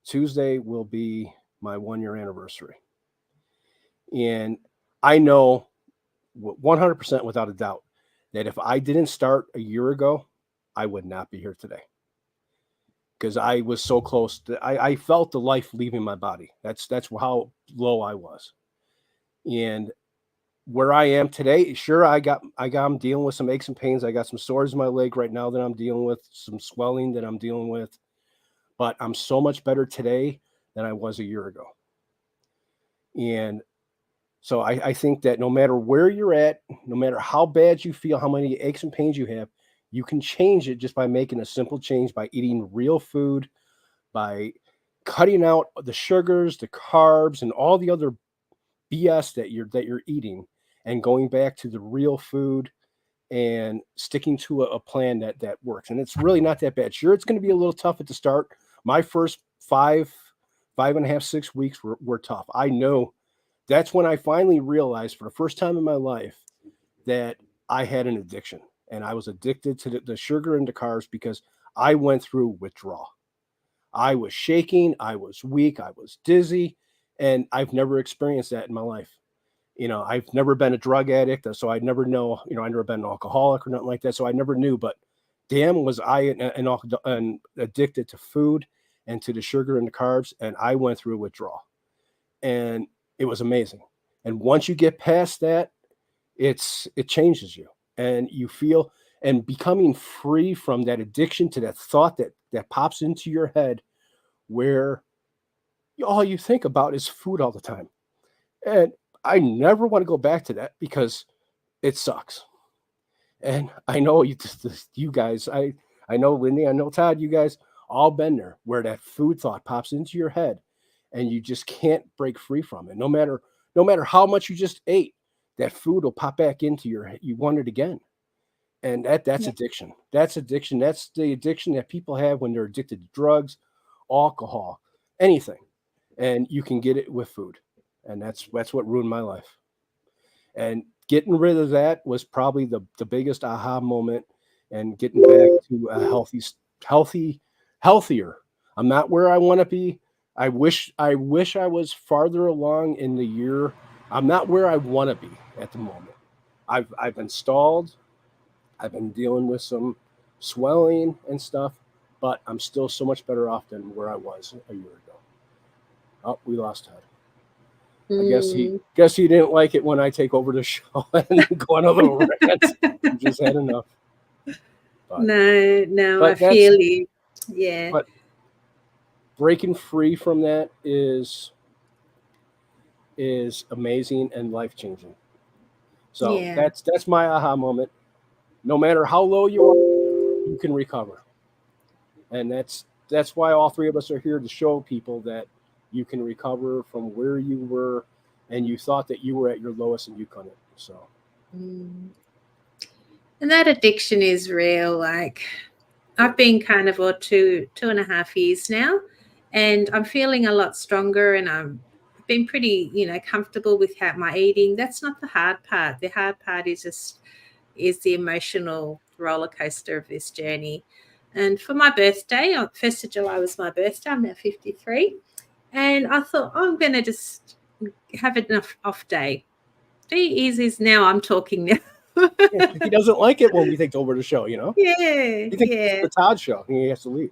Tuesday will be my 1-year anniversary. And I know 100% without a doubt that if I didn't start a year ago, I would not be here today. Because I was so close to, I felt the life leaving my body. That's how low I was. And where I am today, sure, I'm dealing with some aches and pains. I got some sores in my leg right now that I'm dealing with, some swelling that I'm dealing with, but I'm so much better today than I was a year ago. And so I think that no matter where you're at, no matter how bad you feel, how many aches and pains you have, you can change it just by making a simple change, by eating real food, by cutting out the sugars, the carbs, and all the other BS that you're eating, and going back to the real food and sticking to a plan that works. And it's really not that bad. Sure, it's going to be a little tough at the start. My first 5.5, 6 weeks were tough. I know. That's when I finally realized for the first time in my life that I had an addiction, and I was addicted to the sugar and the carbs because I went through withdrawal. I was shaking, I was weak, I was dizzy, and I've never experienced that in my life. I've never been a drug addict, so I'd never know, I've never been an alcoholic or nothing like that. So I never knew, but damn, was I an addicted to food and to the sugar and the carbs. And I went through withdrawal, and it was amazing. And once you get past that, it changes you, and you feel, and becoming free from that addiction to that thought that pops into your head where all you think about is food all the time. And I never want to go back to that because it sucks. And I know you guys, I know Lindy, I know Todd, you guys all been there where that food thought pops into your head and you just can't break free from it. No matter how much you just ate, that food will pop back into your head. You want it again. And that's addiction. That's addiction. That's the addiction that people have when they're addicted to drugs, alcohol, anything. And you can get it with food. And that's what ruined my life. And getting rid of that was probably the biggest aha moment, and getting back to a healthier. I'm not where I want to be. I wish I was farther along in the year. I'm not where I want to be at the moment. I've been stalled. I've been dealing with some swelling and stuff, but I'm still so much better off than where I was a year ago. Oh, we lost Todd. I guess he didn't like it when I take over the show and go on a little rant. He just had enough. But, no, I feel you. Yeah. But breaking free from that is amazing and life-changing. So that's my aha moment. no matter how low you are, you can recover. And that's why all three of us are here, to show people that you can recover from where you were and you thought that you were at your lowest and you couldn't. So. And that addiction is real. Like, I've been carnivore 2.5 years now, and I'm feeling a lot stronger, and I've been pretty, comfortable with my eating. That's not the hard part. The hard part is the emotional roller coaster of this journey. And for my birthday, 1st of July was my birthday. I'm now 53. And I thought, I'm going to just have an off day. 3 years is now, I'm talking now. He doesn't like it when we take over the show, Yeah. He thinks it's the Todd show. He has to leave.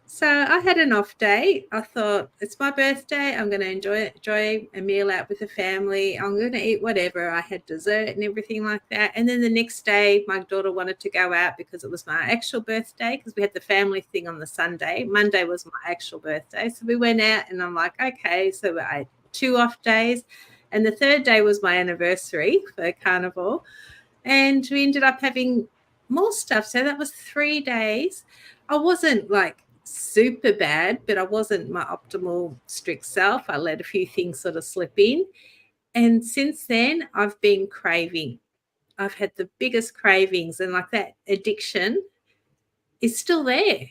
So I had an off day. I thought, it's my birthday. I'm going to enjoy a meal out with the family. I'm going to eat whatever. I had dessert and everything like that. And then the next day, my daughter wanted to go out because it was my actual birthday, because we had the family thing on the Sunday. Monday was my actual birthday. So we went out, and I'm like, okay. So I had 2 off days. And the 3rd day was my anniversary for Carnivore. And we ended up having more stuff. So that was 3 days. I wasn't like super bad, but I wasn't my optimal strict self. I let a few things sort of slip in. And since then, I've been craving. I've had the biggest cravings, and like that addiction is still there.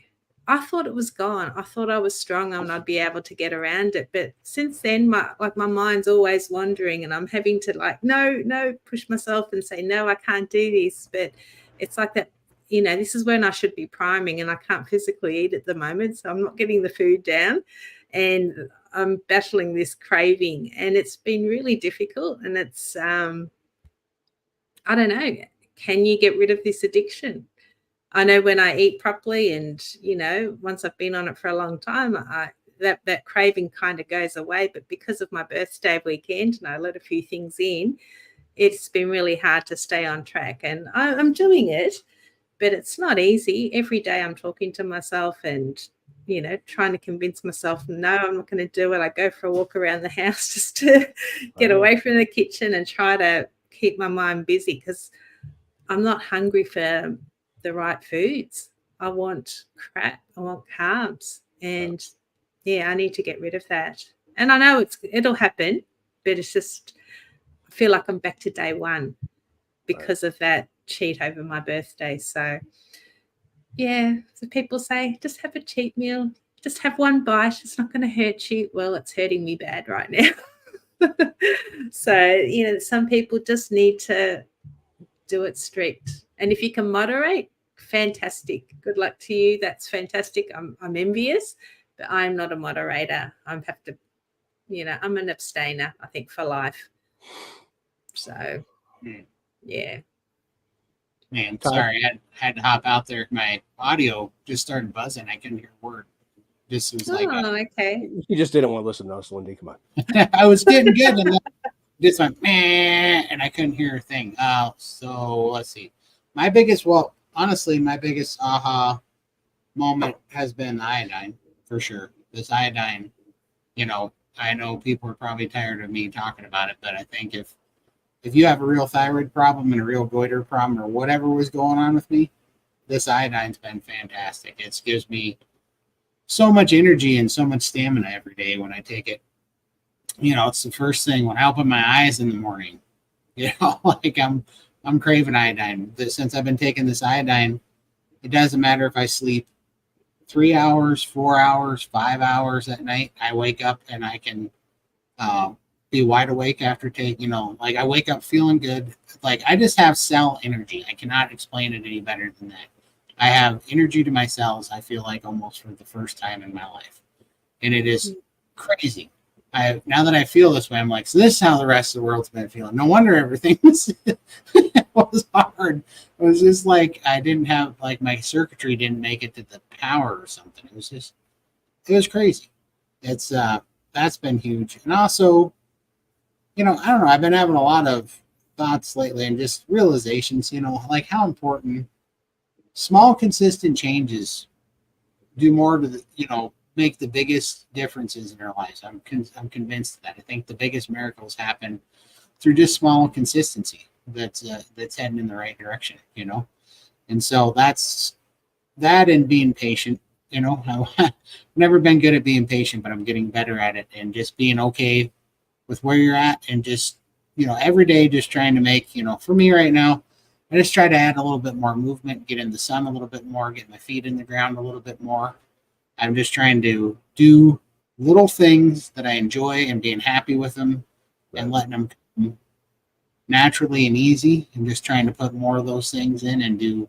I thought it was gone. I thought I was strong and I'd be able to get around it. But since then, my mind's always wandering, and I'm having to no, push myself and say, no, I can't do this. But it's like that, this is when I should be priming, and I can't physically eat at the moment. So I'm not getting the food down, and I'm battling this craving, and it's been really difficult. And it's, I don't know, can you get rid of this addiction? I know when I eat properly, and, once I've been on it for a long time, that craving kind of goes away. But because of my birthday weekend, and I let a few things in, it's been really hard to stay on track. And I'm doing it, but it's not easy. Every day I'm talking to myself and, trying to convince myself, no, I'm not going to do it. I go for a walk around the house just to get away from the kitchen and try to keep my mind busy, because I'm not hungry for the right foods. I want crap. I want carbs. And I need to get rid of that. And I know it'll happen, but it's just, I feel like I'm back to day one because of that cheat over my birthday. So so people say, just have a cheat meal, just have one bite, it's not going to hurt you. Well, it's hurting me bad right now. So, some people just need to do it strict. And if you can moderate, fantastic. Good luck to you. That's fantastic. I'm envious, but I'm not a moderator. I have to, I'm an abstainer, I think, for life. So, yeah. Man, sorry, I had to hop out there. My audio just started buzzing. I couldn't hear a word. Just was okay. You just didn't want to listen to us, Lindy. Come on. I was getting good, and then just went, and I couldn't hear a thing. So let's see. My biggest aha moment has been iodine, for sure. This iodine, I know people are probably tired of me talking about it, but I think if you have a real thyroid problem and a real goiter problem or whatever was going on with me, this iodine's been fantastic. It gives me so much energy and so much stamina every day when I take it. It's the first thing when I open my eyes in the morning. Like I'm craving iodine. Since I've been taking this iodine, it doesn't matter if I sleep 3 hours, 4 hours, 5 hours at night. I wake up and I can be wide awake after taking, I wake up feeling good. Like I just have cell energy. I cannot explain it any better than that. I have energy to my cells, I feel like, almost for the first time in my life. And it is crazy. Now that I feel this way, I'm like, so this is how the rest of the world's been feeling. No wonder everything was hard. It was just like I didn't have, like, my circuitry didn't make it to the power or something. It was crazy. It's that's been huge. And also, I don't know, I've been having a lot of thoughts lately and just realizations, like how important small consistent changes do more to make the biggest differences in our lives. I'm convinced of that. I think the biggest miracles happen through just small consistency that's heading in the right direction, And so that's that, and being patient. I've never been good at being patient, but I'm getting better at it, and just being okay with where you're at, and just, every day just trying to make, for me right now, I just try to add a little bit more movement, get in the sun a little bit more, get my feet in the ground a little bit more. I'm just trying to do little things that I enjoy and being happy with them, and letting them come naturally and easy, and just trying to put more of those things in and do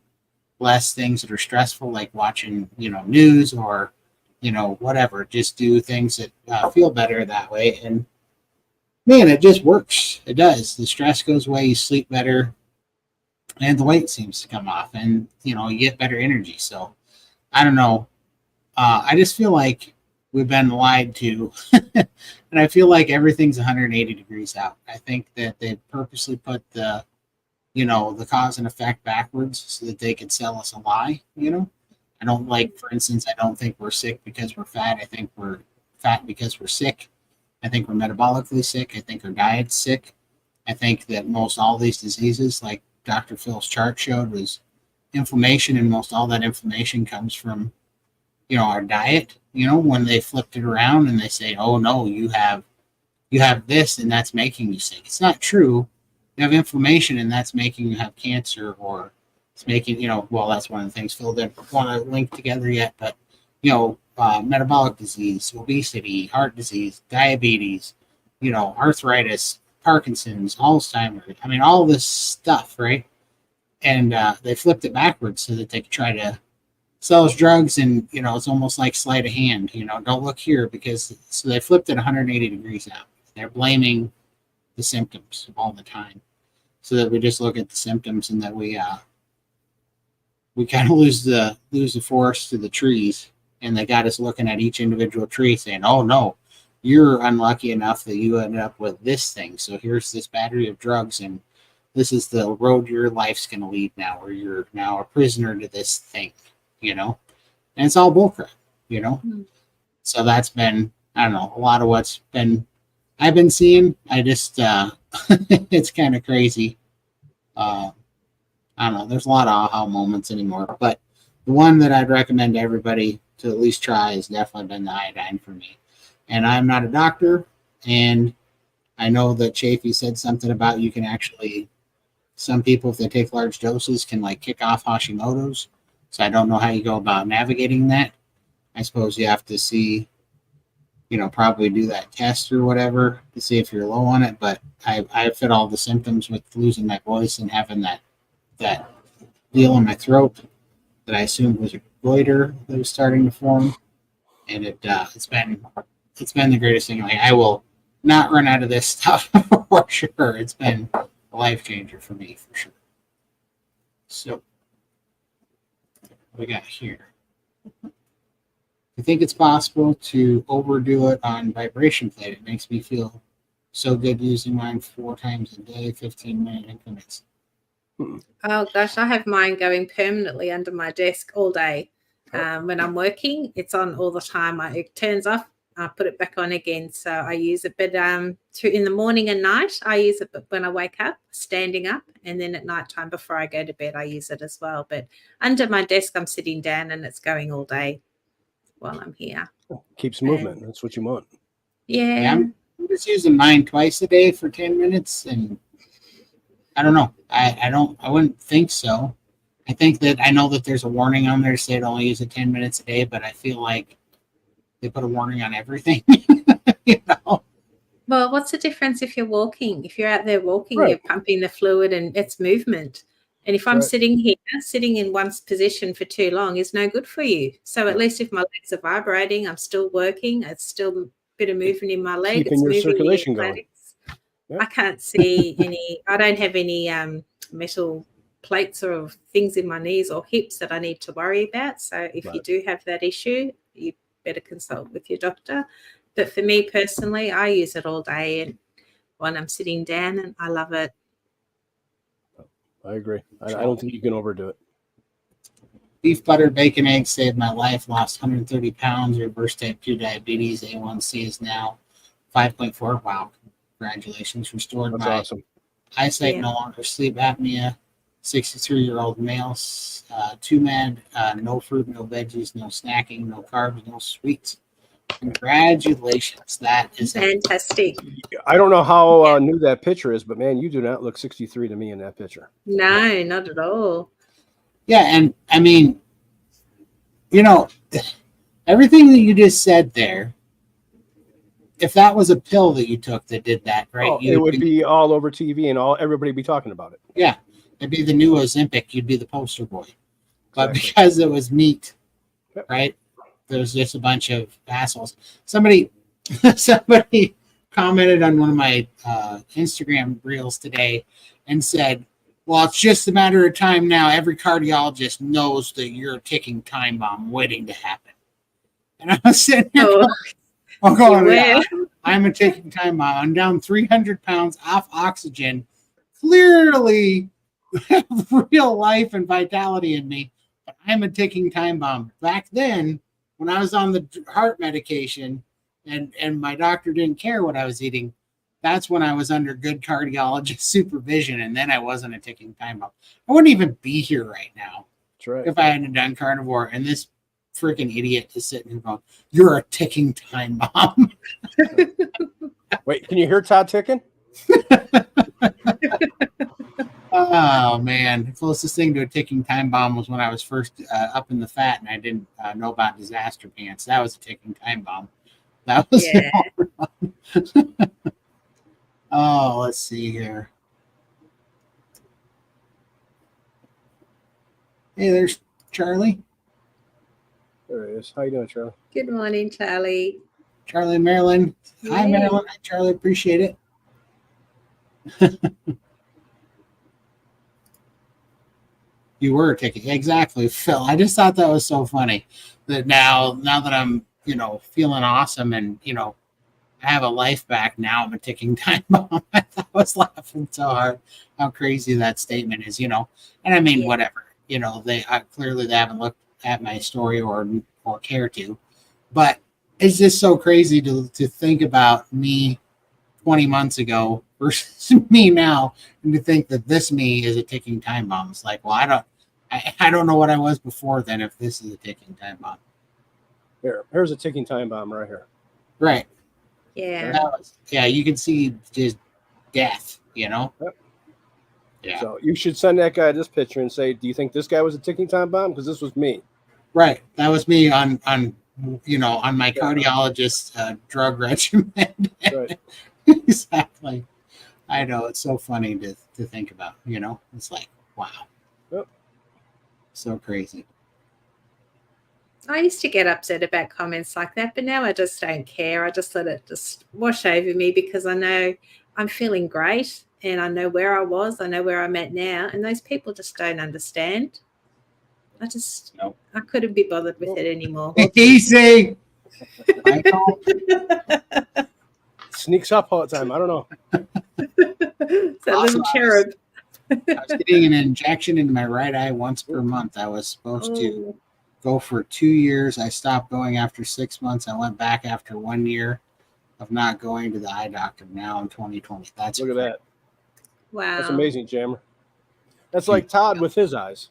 less things that are stressful, like watching, news, or, whatever. Just do things that feel better that way. And man, it just works. It does. The stress goes away, you sleep better, and the weight seems to come off, and, you get better energy. So I don't know. I just feel like we've been lied to. And I feel like everything's 180 degrees out. I think that they purposely put the cause and effect backwards so that they could sell us a lie. I don't like, for instance, I don't think we're sick because we're fat. I think we're fat because we're sick. I think we're metabolically sick. I think our diet's sick. I think that most all these diseases, like Dr. Phil's chart showed, was inflammation, and most all that inflammation comes from, our diet. When they flipped it around and they say, oh no, you have this and that's making you sick. It's not true. You have inflammation and that's making you have cancer, or it's making, well, that's one of the things Phil didn't want to link together yet, but, metabolic disease, obesity, heart disease, diabetes, arthritis, Parkinson's, Alzheimer's. I mean, all this stuff, right? And they flipped it backwards so that they could try to sell us drugs, and, it's almost like sleight of hand, don't look here, because, so they flipped it 180 degrees out. They're blaming the symptoms all the time, so that we just look at the symptoms, and that we kind of lose the forest to the trees. And they got us looking at each individual tree saying, oh no, you're unlucky enough that you ended up with this thing, so here's this battery of drugs, and this is the road your life's going to lead now, or you're now a prisoner to this thing, and it's all bullcrap, Mm. So that's been, I don't know, a lot of what's been I've been seeing. I just it's kind of crazy. I don't know, there's a lot of aha moments anymore, but the one that I'd recommend to everybody to at least try has definitely been the iodine for me. And I'm not a doctor, and I know that Chafee said something about you can actually, some people, if they take large doses, can like kick off Hashimoto's. So I don't know how you go about navigating that. I suppose you have to see, probably do that test or whatever to see if you're low on it. But I fit all the symptoms with losing my voice and having that deal in my throat that I assumed was a goiter that was starting to form. And it's been the greatest thing. Like, I will not run out of this stuff for sure. It's been a life changer for me for sure. So what we got here. I think it's possible to overdo it on vibration plate. It makes me feel so good using mine 4 times a day, 15-minute increments. Oh gosh, I have mine going permanently under my desk all day. When I'm working, it's on all the time. It turns off, I put it back on again. So I use it, but in the morning and night, I use it when I wake up, standing up, and then at night time before I go to bed, I use it as well. But under my desk, I'm sitting down, and it's going all day while I'm here. Keeps movement. That's what you want. Yeah. I'm just using mine twice a day for 10 minutes, and I don't know. I wouldn't think so. I think that I know that there's a warning on there to say to only use it 10 minutes a day, but I feel like they put a warning on everything. Well, what's the difference if you're walking? If you're out there walking, Right. You're pumping the fluid and it's movement. And if I'm Right. sitting here, sitting in one position for too long is no good for you. So at least if my legs are vibrating, I'm still working. It's still a bit of movement in my leg. Keeping It's your moving circulation in your going. latics. Yeah. I can't see I don't have any metal plates or things in my knees or hips that I need to worry about. So if you Right. do have that issue, you better consult with your doctor. But for me personally, I use it all day and when I'm sitting down, and I love it. I agree. I don't think you can overdo it. Beef, butter, bacon, eggs saved my life. Lost 130 pounds. Reversed type 2 diabetes. A1C is now 5.4. Wow. Congratulations. Restored That's my awesome. eyesight. Yeah. No longer sleep apnea. 63-year-old male, 2 med, no fruit, no veggies, no snacking, no carbs, no sweets. Congratulations. That is Fantastic. I don't know how new that picture is, but man, you do not look 63 to me in that picture. No, not at all. Yeah, and I mean, everything that you just said there, if that was a pill that you took that did that, right? Oh, it would be all over TV and everybody be talking about it. Yeah, it'd be the new Ozempic. You'd be the poster boy. But Exactly. because it was meat, Yep. right? There's just a bunch of assholes. Somebody commented on one of my Instagram reels today and said, well, it's just a matter of time now. Every cardiologist knows that you're a ticking time bomb waiting to happen. And I was sitting there going, yeah, I'm a ticking time bomb. I'm down 300 pounds off oxygen. Clearly have real life and vitality in me, but I'm a ticking time bomb. Back then, when I was on the heart medication and my doctor didn't care what I was eating, that's when I was under good cardiologist supervision, and then I wasn't a ticking time bomb. I wouldn't even be here right now. That's right. If I hadn't done carnivore, and this freaking idiot is sitting here going, you're a ticking time bomb. Wait, can you hear Todd ticking? Oh man, the closest thing to a ticking time bomb was when I was first up in the fat and I didn't know about disaster pants. That was a ticking time bomb. That was Oh, let's see here. Hey, there's Charlie. There it is. How you doing, Charlie? Good morning, Charlie. Charlie, Marilyn. Hi, Yay. Marilyn. Hi, Charlie. Appreciate it. You were taking exactly, Phil. I just thought that was so funny that now that I'm, feeling awesome and I have a life back now, I'm a ticking time bomb. I was laughing so hard how crazy that statement is, and I mean whatever, they clearly they haven't looked at my story or care to, but it's just so crazy to think about me 20 months ago versus me now, and to think that this me is a ticking time bomb. It's like, well, I don't know what I was before then if this is a ticking time bomb. Here's a ticking time bomb right here. Right. Yeah. You can see just death, Yep. Yeah. So you should send that guy this picture and say, do you think this guy was a ticking time bomb? Because this was me. Right. That was me on my cardiologist drug regimen. Right. Exactly. I know, it's so funny to think about, it's like, wow. Yep. So crazy. I used to get upset about comments like that, but now I just don't care. I just let it just wash over me because I know I'm feeling great and I know where I was, I know where I'm at now, and those people just don't understand. I couldn't be bothered with it anymore. Easy. Sneaks up all the time. I don't know. That little cherub. I was getting an injection into my right eye once per month. I was supposed to go for 2 years. I stopped going after 6 months. I went back after 1 year of not going to the eye doctor now in 2020. Look at that. Wow. That's amazing, Jammer. That's like Todd with his eyes.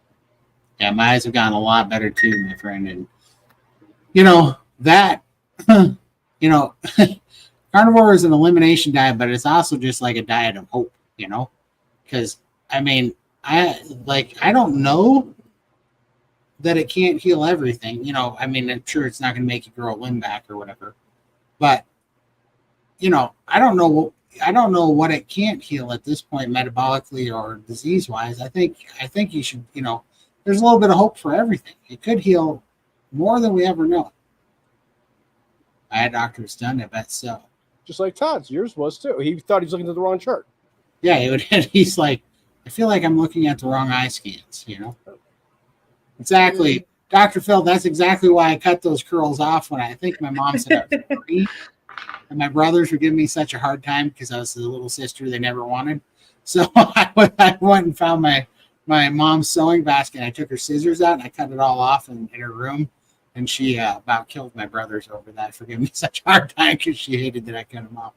Yeah, my eyes have gotten a lot better too, my friend. And that carnivore is an elimination diet, but it's also just like a diet of hope, because I mean, I don't know that it can't heal everything. I mean, I'm sure it's not going to make you grow a limb back or whatever, but I don't know what it can't heal at this point, metabolically or disease wise. I think you should, there's a little bit of hope for everything. It could heal more than we ever know. I had doctors done it, but so. Just like Todd's, yours was too. He thought he was looking at the wrong chart. Yeah, he's like, I feel like I'm looking at the wrong eye scans, Exactly. Dr. Phil, that's exactly why I cut those curls off when I think my mom said I was 3. And my brothers were giving me such a hard time because I was the little sister they never wanted. So I went and found my mom's sewing basket. And I took her scissors out and I cut it all off in her room. And she about killed my brothers over that for giving me such a hard time because she hated that I cut them off.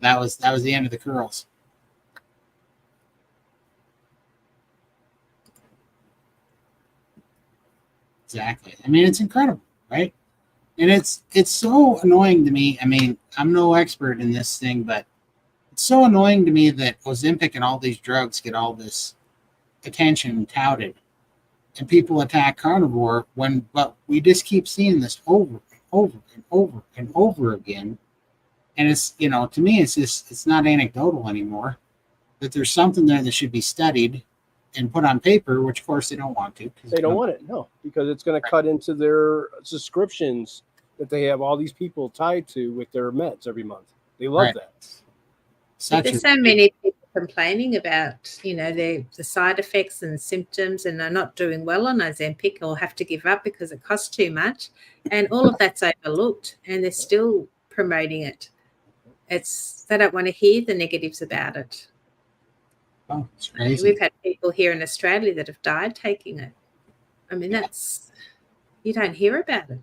That was the end of the curls. exactly. I mean, it's incredible, right? And it's so annoying to me. I mean, I'm no expert in this thing, but it's so annoying to me that Ozempic and all these drugs get all this attention touted, and people attack carnivore but we just keep seeing this over and over and over and over again. And it's, to me, it's not anecdotal anymore, that there's something there that should be studied and put on paper, which of course they don't want to. They don't want it, no, because it's going to cut into their subscriptions that they have all these people tied to with their meds every month. They love that. There's so many people complaining about, the side effects and symptoms, and they're not doing well on Ozempic or have to give up because it costs too much. And all of that's overlooked, and they're still promoting it. They don't want to hear the negatives about it. Oh, it's crazy. We've had people here in Australia that have died taking it. I mean, you don't hear about it.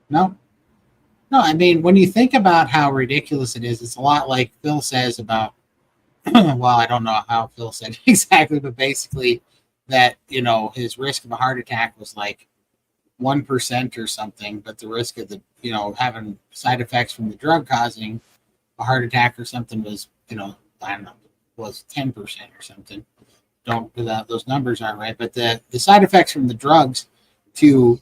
No, I mean, when you think about how ridiculous it is, it's a lot like Phil says about, well, I don't know how Phil said exactly, but basically that, his risk of a heart attack was like 1% or something, but the risk of having side effects from the drug causing a heart attack or something was, I don't know, was 10% or something. Those numbers aren't right, but the side effects from the drugs to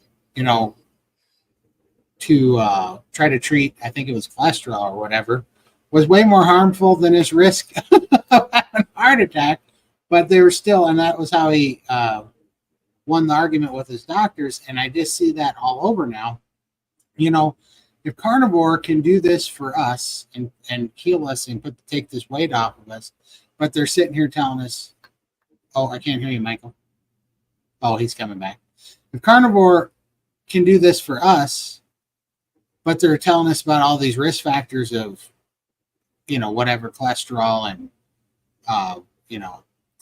try to treat, I think it was cholesterol or whatever, was way more harmful than his risk of having a heart attack. But they were still, and that was how he won the argument with his doctors. And I just see that all over now. If carnivore can do this for us and heal us and take this weight off of us, but they're sitting here telling us, oh, I can't hear you, Michael. Oh, he's coming back. If carnivore can do this for us, but they're telling us about all these risk factors of, whatever, cholesterol and,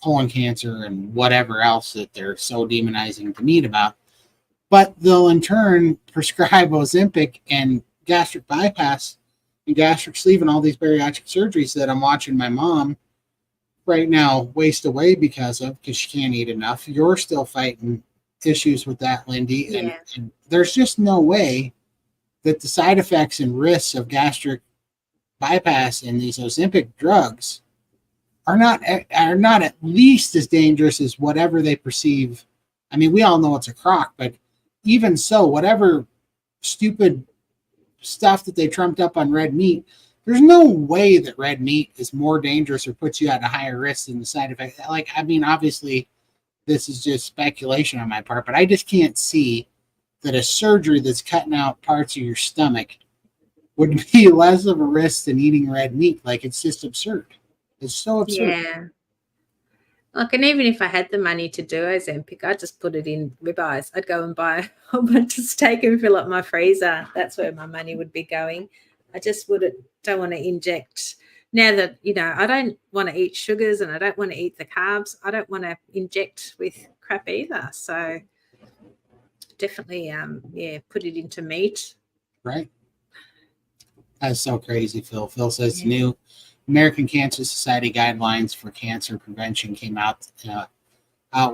colon cancer and whatever else that they're so demonizing the meat about, but they'll in turn prescribe Ozempic and gastric bypass and gastric sleeve and all these bariatric surgeries that I'm watching my mom right now waste away because she can't eat enough. You're still fighting issues with that, Lindy. Yeah. And there's just no way that the side effects and risks of gastric bypass and these Ozempic drugs are not at least as dangerous as whatever they perceive. I mean, we all know it's a crock, but even so, whatever stupid stuff that they trumped up on red meat, there's no way that red meat is more dangerous or puts you at a higher risk than the side effect. Obviously, this is just speculation on my part, but I just can't see that a surgery that's cutting out parts of your stomach would be less of a risk than eating red meat. It's just absurd. It's so absurd. Yeah. And even if I had the money to do Ozempic, I'd just put it in ribeyes. I'd go and buy a whole bunch of steak and fill up my freezer. That's where my money would be going. I just don't want to inject. Now that, I don't want to eat sugars and I don't want to eat the carbs. I don't want to inject with crap either. So definitely, put it into meat. Right. That's so crazy, Phil. Phil says new American Cancer Society guidelines for cancer prevention came out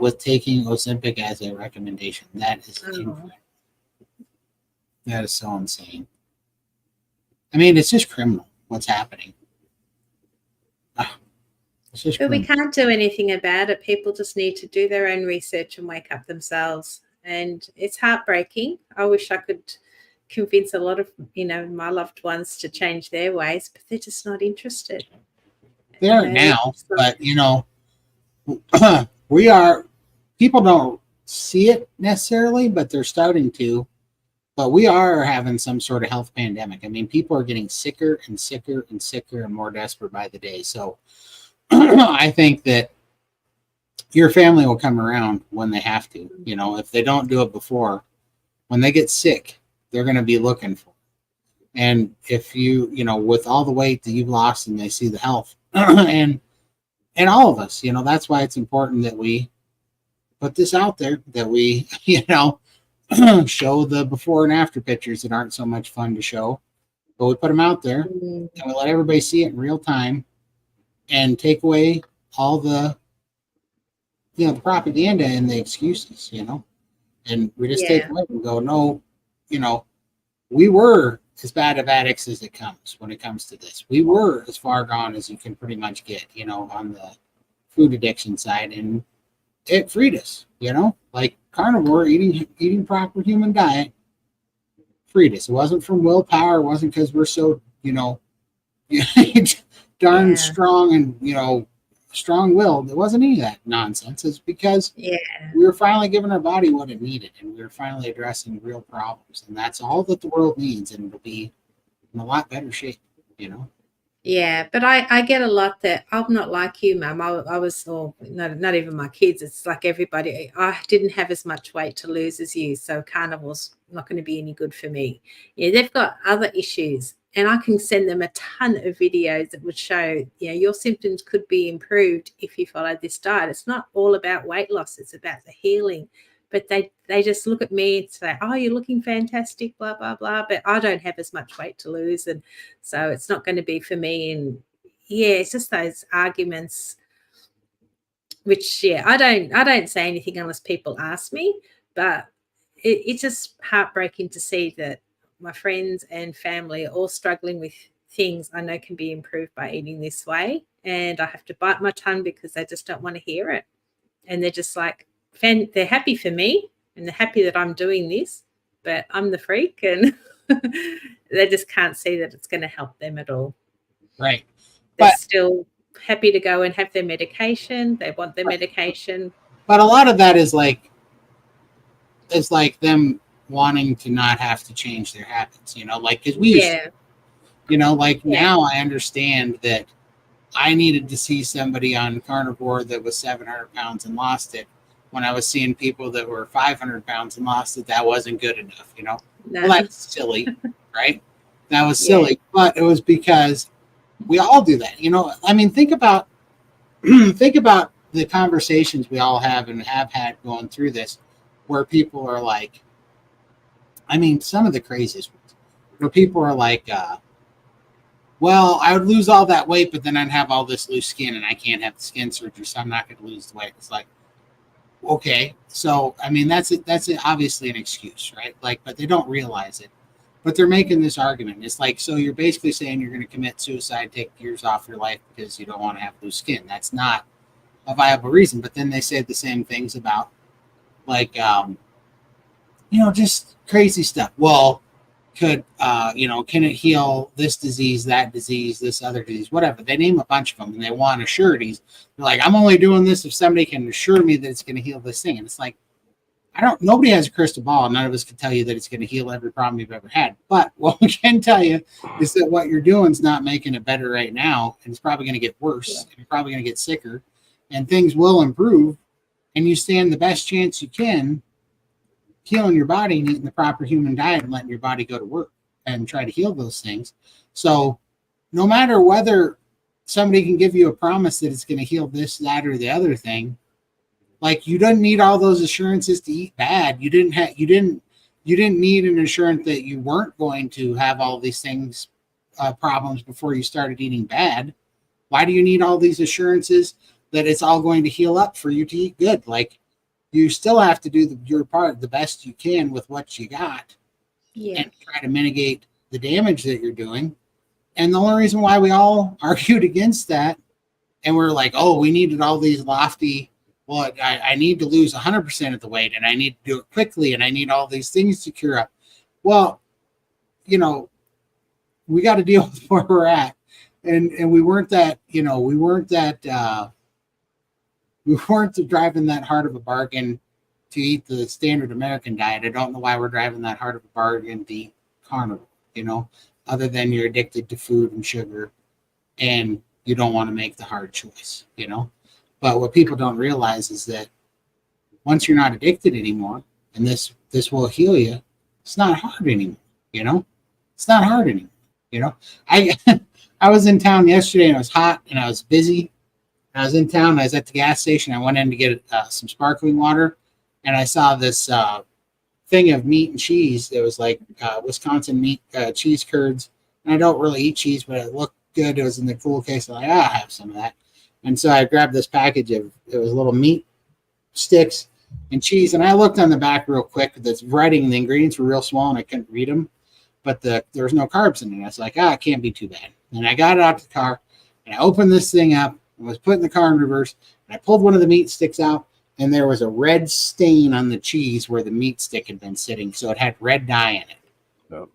with taking Ozempic as a recommendation. That is incredible. That is so insane. I mean, it's just criminal what's happening. But we can't do anything about it. People just need to do their own research and wake up themselves. And it's heartbreaking. I wish I could convince a lot of, my loved ones to change their ways, but they're just not interested. They are now, but, we are, people don't see it necessarily, but they're starting to. But we are having some sort of health pandemic. I mean, people are getting sicker and sicker and sicker and more desperate by the day. So I think that your family will come around when they have to. If they don't do it before, when they get sick, they're going to be looking for it. And if you, with all the weight that you've lost and they see the health and all of us, that's why it's important that we put this out there, that we, show the before and after pictures that aren't so much fun to show, but we put them out there and we let everybody see it in real time and take away all the, the propaganda and the excuses, And we just take Yeah. away and go, no, you know, we were as bad of addicts as it comes when it comes to this. We were as far gone as you can pretty much get, you know, on the food addiction side, and it freed us, you know, like carnivore, eating proper human diet freed us. It wasn't from willpower. It wasn't because we're so, you know, darn Yeah. strong and, you know, strong-willed. It wasn't any of that nonsense. It's because Yeah. we were finally giving our body what it needed, and we were finally addressing real problems, and that's all that the world needs, and it'll be in a lot better shape, you know. Yeah, but I get a lot that I'm not like you, Mum. I was, or not even my kids. It's like everybody. I didn't have as much weight to lose as you, so carnivore's not going to be any good for me. Yeah, they've got other issues, and I can send them a ton of videos that would show, you know, your symptoms could be improved if you followed this diet. It's not all about weight loss; it's about the healing. But they just look at me and say, "Oh, you're looking fantastic," blah blah blah. But I don't have as much weight to lose, and so it's not going to be for me. And yeah, it's just those arguments, which yeah, I don't say anything unless people ask me. But it's just heartbreaking to see that my friends and family are all struggling with things I know can be improved by eating this way, and I have to bite my tongue because they just don't want to hear it. And they're just like, they're happy for me and they're happy that I'm doing this, but I'm the freak, and they just can't see that it's going to help them at all. Right. They're But still happy to go and have their medication. They want their medication. but a lot of that is like them wanting to not have to change their habits, you know, like because we used, Yeah, you know, like yeah, now I understand that I needed to see somebody on carnivore that was 700 pounds and lost it. When I was seeing people that were 500 pounds and lost it, that wasn't good enough, you know. Well, no, that's silly, right? That was yeah, silly, but it was because we all do that, you know. I mean, think about think about the conversations we all have and have had going through this, where people are like, I mean, some of the craziest ones, where people are like, well, I would lose all that weight, but then I'd have all this loose skin, and I can't have the skin surgery, so I'm not going to lose the weight. It's like, okay, so I mean, that's obviously an excuse, right? Like, but they don't realize it. But they're making this argument. It's like, so you're basically saying you're going to commit suicide, take years off your life because you don't want to have loose skin. That's not a viable reason. But then they say the same things about, like, you know, just crazy stuff. Well, you know, can it heal this disease, that disease, this other disease, whatever? They name a bunch of them, and they want assurities. They're like, I'm only doing this if somebody can assure me that it's going to heal this thing. And it's like, nobody has a crystal ball. None of us can tell you that it's going to heal every problem you've ever had. But what we can tell you is that what you're doing is not making it better right now, and it's probably going to get worse. And you're probably going to get sicker, and things will improve, and you stand the best chance you can healing your body and eating the proper human diet and letting your body go to work and try to heal those things. So no matter whether somebody can give you a promise that it's going to heal this, that, or the other thing, like, you didn't need all those assurances to eat bad. You didn't need an assurance that you weren't going to have all these things, problems before you started eating bad. Why do you need all these assurances that it's all going to heal up for you to eat good? Like, you still have to do your part the best you can with what you got yeah, and try to mitigate the damage that you're doing. And the only reason why we all argued against that, and we're like, oh, we needed all these lofty, well, I need to lose 100% of the weight, and I need to do it quickly, and I need all these things to cure up. Well, you know, we got to deal with where we're at. And we weren't that, you know, we weren't driving that hard of a bargain to eat the standard American diet. I don't know why we're driving that hard of a bargain to eat carnivore, you know, other than you're addicted to food and sugar and you don't want to make the hard choice, you know. But what people don't realize is that once you're not addicted anymore, and this will heal you, it's not hard anymore, you know. It's not hard anymore, you know. I I was in town yesterday and it was hot and I was busy. I was in town. I was at the gas station. I went in to get some sparkling water, and I saw this thing of meat and cheese. It was like Wisconsin meat cheese curds. And I don't really eat cheese, but it looked good. It was in the cool case. I'm like, I'll have some of that. And so I grabbed this package of, it was little meat sticks, and cheese. And I looked on the back real quick. The writing, the ingredients were real small, and I couldn't read them. But there was no carbs in it. I was like, it can't be too bad. And I got it out the car, and I opened this thing up, and was putting the car in reverse, and I pulled one of the meat sticks out, and there was a red stain on the cheese where the meat stick had been sitting, so it had red dye in it. Yep.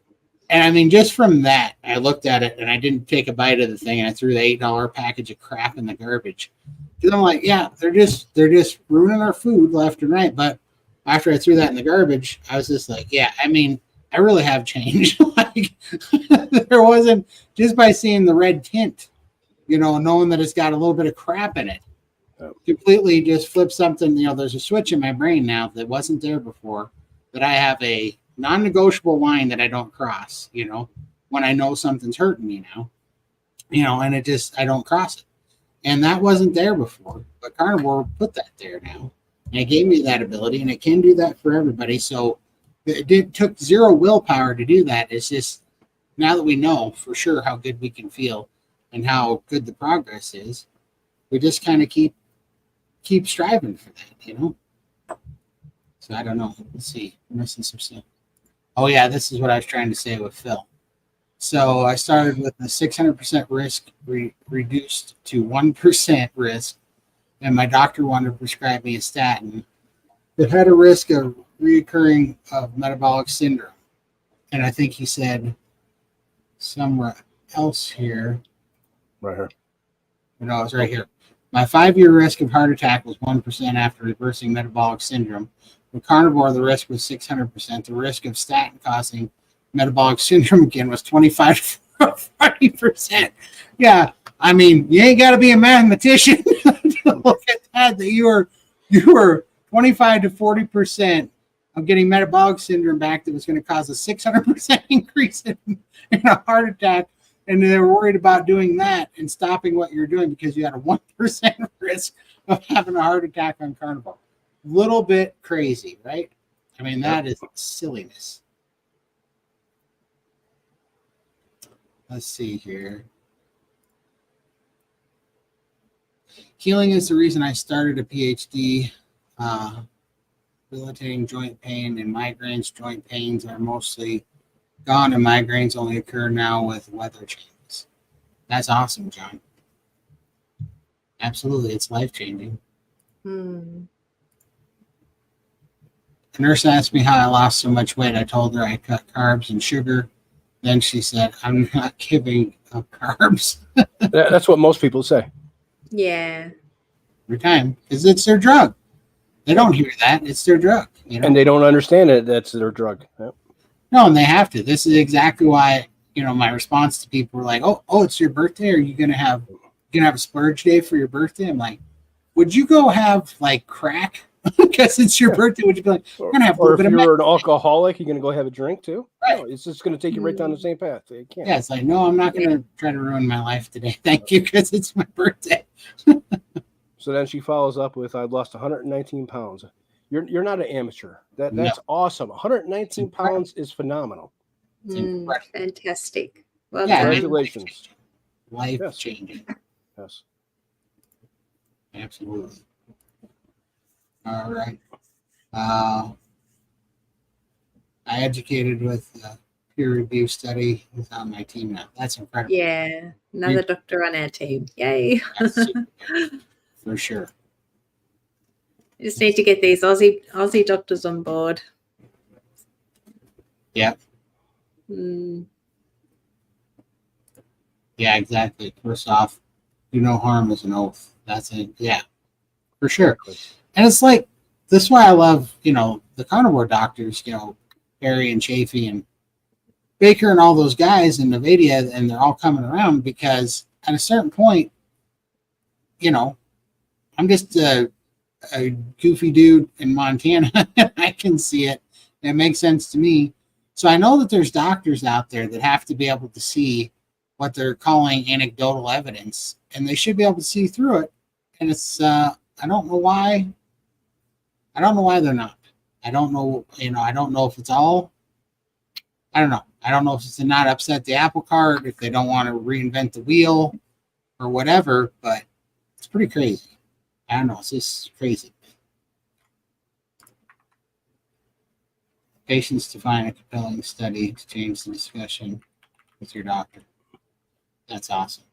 And I mean, just from that, I looked at it, and I didn't take a bite of the thing, and I threw the $8 package of crap in the garbage. Because I'm like, yeah, they're just ruining our food left and right. But after I threw that in the garbage, I was just like, yeah, I mean, I really have changed. Like, there wasn't, just by seeing the red tint, knowing that it's got a little bit of crap in it, completely just flip something. There's a switch in my brain now that wasn't there before, that I have a non-negotiable line that I don't cross, when I know something's hurting me now, and I don't cross it. And that wasn't there before, but Carnivore put that there now. And it gave me that ability, and it can do that for everybody. So it took zero willpower to do that. It's just, now that we know for sure how good we can feel and how good the progress is, we just kind of keep striving for that, So I don't know. Let's see. I'm missing some stuff. Oh yeah, this is what I was trying to say with Phil. So I started with the 600% risk reduced to 1% risk, and my doctor wanted to prescribe me a statin that had a risk of reoccurring of metabolic syndrome. And I think he said somewhere else here. Right here. No, it's right here. My 5-year risk of heart attack was 1% after reversing metabolic syndrome. With Carnivore, the risk was 600%. The risk of statin causing metabolic syndrome again was 25 to 40%. Yeah, I mean, you ain't got to be a mathematician to look at that you were 25 to 40% of getting metabolic syndrome back that was going to cause a 600% increase in a heart attack. And they were worried about doing that and stopping what you're doing because you had a 1% risk of having a heart attack on Carnivore. Little bit crazy, right? I mean, that is silliness. Let's see here. Healing is the reason I started a PhD. Debilitating joint pain and migraines. Joint pains are mostly gone, and migraines only occur now with weather changes. That's awesome, John. Absolutely, it's life-changing. The nurse asked me how I lost so much weight. I told her I cut carbs and sugar. Then she said, I'm not giving up carbs. That's what most people say. Yeah. Every time, because it's their drug. They don't hear that. It's their drug. And they don't understand it. That's their drug. Yep. No, and they have to. This is exactly why, my response to people were like, oh, it's your birthday. Are you going to have a splurge day for your birthday? I'm like, would you go have like crack? Because it's your birthday. Would you be like, I'm going to have a little bit of if you're an alcoholic, you're going to go have a drink too? Right. No, it's just going to take you right down the same path. You can't. Yeah, it's like, no, I'm not going to try to ruin my life today. Thank you, because it's my birthday. So then she follows up with, I've lost 119 pounds. You're not an amateur. That's awesome. 119 pounds is phenomenal. Fantastic. Well, congratulations. Life changing. Yes. Absolutely. All right. I educated with peer review study. Is on my team now. That's incredible. Yeah, another doctor on our team. Yay. For sure. You just need to get these Aussie doctors on board. Yeah. Mm. Yeah, exactly. First off, do no harm is an oath. That's it. Yeah, for sure. And it's like, this is why I love, the carnivore doctors, Barry and Chafee and Baker and all those guys and Navadia, and they're all coming around because at a certain point, I'm just a goofy dude in Montana. I can see it. It makes sense to me. So I know that there's doctors out there that have to be able to see what they're calling anecdotal evidence, and they should be able to see through it. And it's, I don't know why they're not. I don't know, I don't know if it's all, I don't know. I don't know if it's to not upset the apple cart, if they don't want to reinvent the wheel or whatever, but it's pretty crazy. I don't know. It's just crazy. Patience to find a compelling study to change the discussion with your doctor. That's awesome.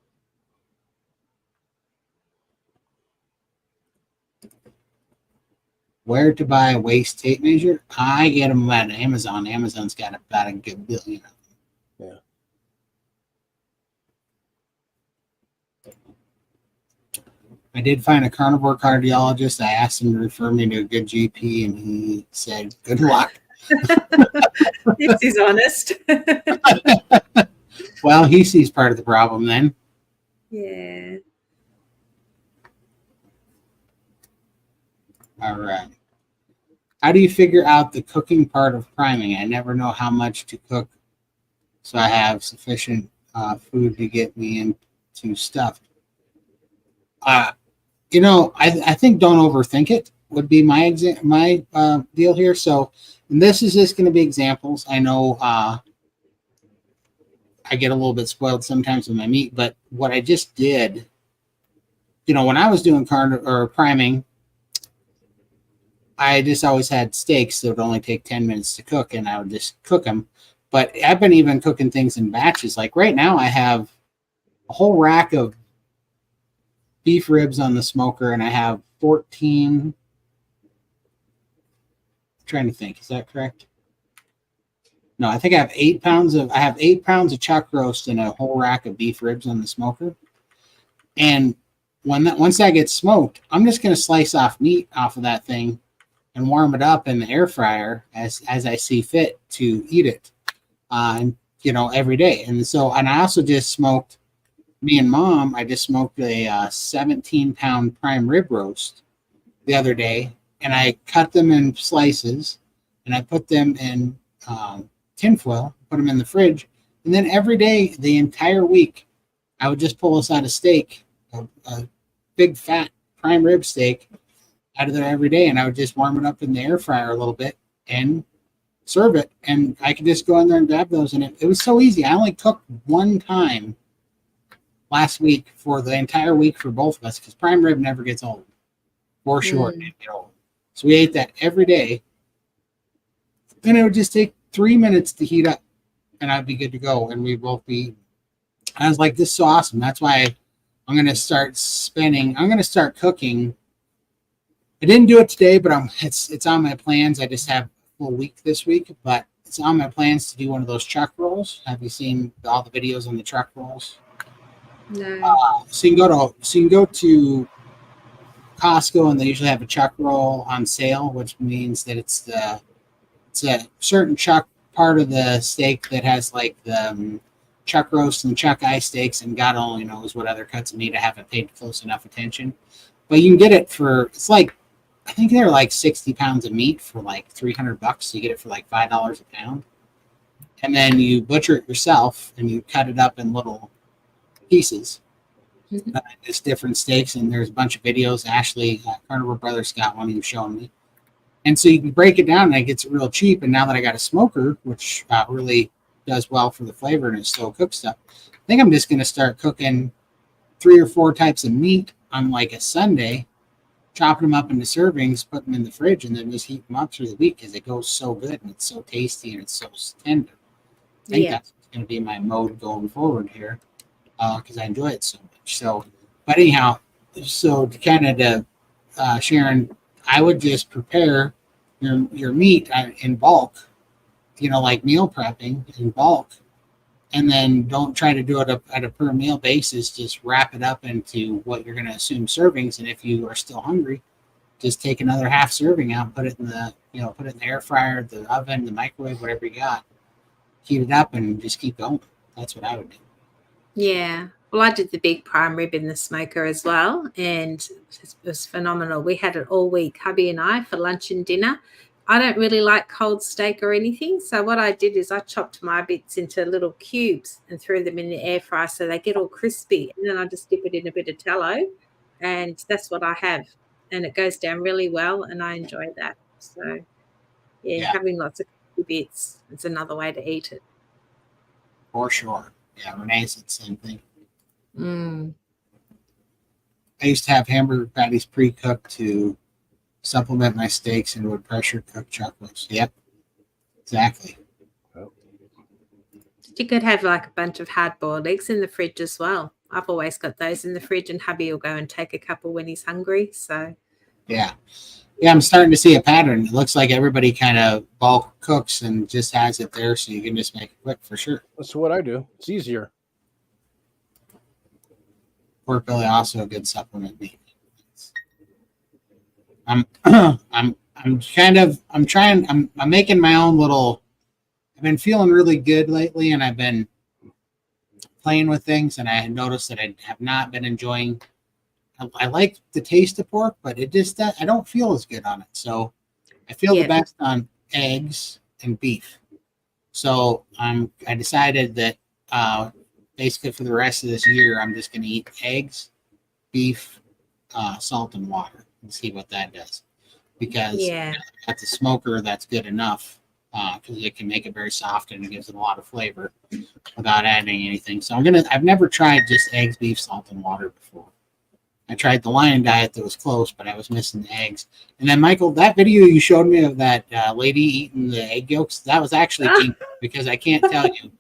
Where to buy a waist tape measure? I get them at Amazon. Amazon's got about a good billion of them. Yeah. I did find a carnivore cardiologist. I asked him to refer me to a good GP, and he said, "Good luck." This is honest. Well, he sees part of the problem then. Yeah. All right. How do you figure out the cooking part of priming? I never know how much to cook, so I have sufficient food to get me into stuff. I think don't overthink it would be my deal here. So, and this is just going to be examples. I know I get a little bit spoiled sometimes with my meat, but what I just did, when I was doing priming, I just always had steaks that would only take 10 minutes to cook, and I would just cook them. But I've been even cooking things in batches. Like right now, I have a whole rack of beef ribs on the smoker, and I have 14. I'm trying to think, is that correct? No, I think I have 8 pounds of chuck roast and a whole rack of beef ribs on the smoker. And once that gets smoked, I'm just going to slice off meat off of that thing and warm it up in the air fryer as I see fit to eat it, every day. And I also just smoked, me and Mom, I just smoked a 17-pound prime rib roast the other day, and I cut them in slices, and I put them in tinfoil, put them in the fridge, and then every day, the entire week, I would just pull us out a steak, a big fat prime rib steak, out of there every day, and I would just warm it up in the air fryer a little bit and serve it, and I could just go in there and grab those, and it was so easy. I only cooked one time last week for the entire week for both of us, because prime rib never gets old, for sure. So we ate that every day, and it would just take 3 minutes to heat up, and I'd be good to go, and we'd both be. I was like, this is so awesome. That's why I'm going to start cooking. I didn't do it today, but it's on my plans. I just have a full week this week, but it's on my plans to do one of those chuck rolls. Have you seen all the videos on the chuck rolls? No. So you can go to Costco, and they usually have a chuck roll on sale, which means that it's a certain chuck part of the steak that has like the chuck roast and chuck eye steaks, and God only knows what other cuts of meat. I haven't paid close enough attention, but you can get it it's like, I think they're like 60 pounds of meat for like $300. You get it for like $5 a pound, and then you butcher it yourself, and you cut it up in little pieces. Just different steaks, and there's a bunch of videos. Ashley, Carnivore Brothers, got one he was showing me, and so you can break it down, and it gets real cheap. And now that I got a smoker, which really does well for the flavor and it's slow cook stuff, I think I'm just going to start cooking 3 or 4 types of meat on like a Sunday, chopping them up into servings, put them in the fridge, and then just heat them up through the week, because it goes so good and it's so tasty and it's so tender. I think that's going to be my mode going forward here, because I enjoy it so much. So, but anyhow, so to kind of Sharon, I would just prepare your meat in bulk, like meal prepping in bulk, and then don't try to do it at a per meal basis. Just wrap it up into what you're going to assume servings, and if you are still hungry, just take another half serving out, put it in the air fryer, the oven, the microwave, whatever you got, heat it up, and just keep going. That's what I would do. Yeah. Well, I did the big prime rib in the smoker as well, and it was phenomenal. We had it all week, hubby and I, for lunch and dinner. I don't really like cold steak or anything, so what I did is I chopped my bits into little cubes and threw them in the air fryer so they get all crispy, and then I just dip it in a bit of tallow, and that's what I have, and it goes down really well, and I enjoy that. So, yeah. Having lots of crispy bits, it's another way to eat it. For sure. Yeah, Renee said the same thing. I used to have hamburger patties pre-cooked to supplement my steaks, and would pressure cook chuck roast. Yep. Exactly. You could have like a bunch of hard-boiled eggs in the fridge as well. I've always got those in the fridge, and hubby will go and take a couple when he's hungry. So Yeah. Yeah, I'm starting to see a pattern. It looks like everybody kind of bulk cooks and just has it there so you can just make it quick for sure. That's what I do. It's easier. Pork belly also a good supplement meat. I'm making my own little. I've been feeling really good lately, and I've been playing with things, and I had noticed that I have not been enjoying. I like the taste of pork, but it just I don't feel as good on it. So I feel the best on eggs and beef. So I decided that basically for the rest of this year, I'm just going to eat eggs, beef, salt, and water, and see what that does. Because at the smoker, that's good enough because it can make it very soft and it gives it a lot of flavor without adding anything. So I've never tried just eggs, beef, salt, and water before. I tried the lion diet that was close, but I was missing the eggs. And then, Michael, that video you showed me of that lady eating the egg yolks, that was actually genius because I can't tell you.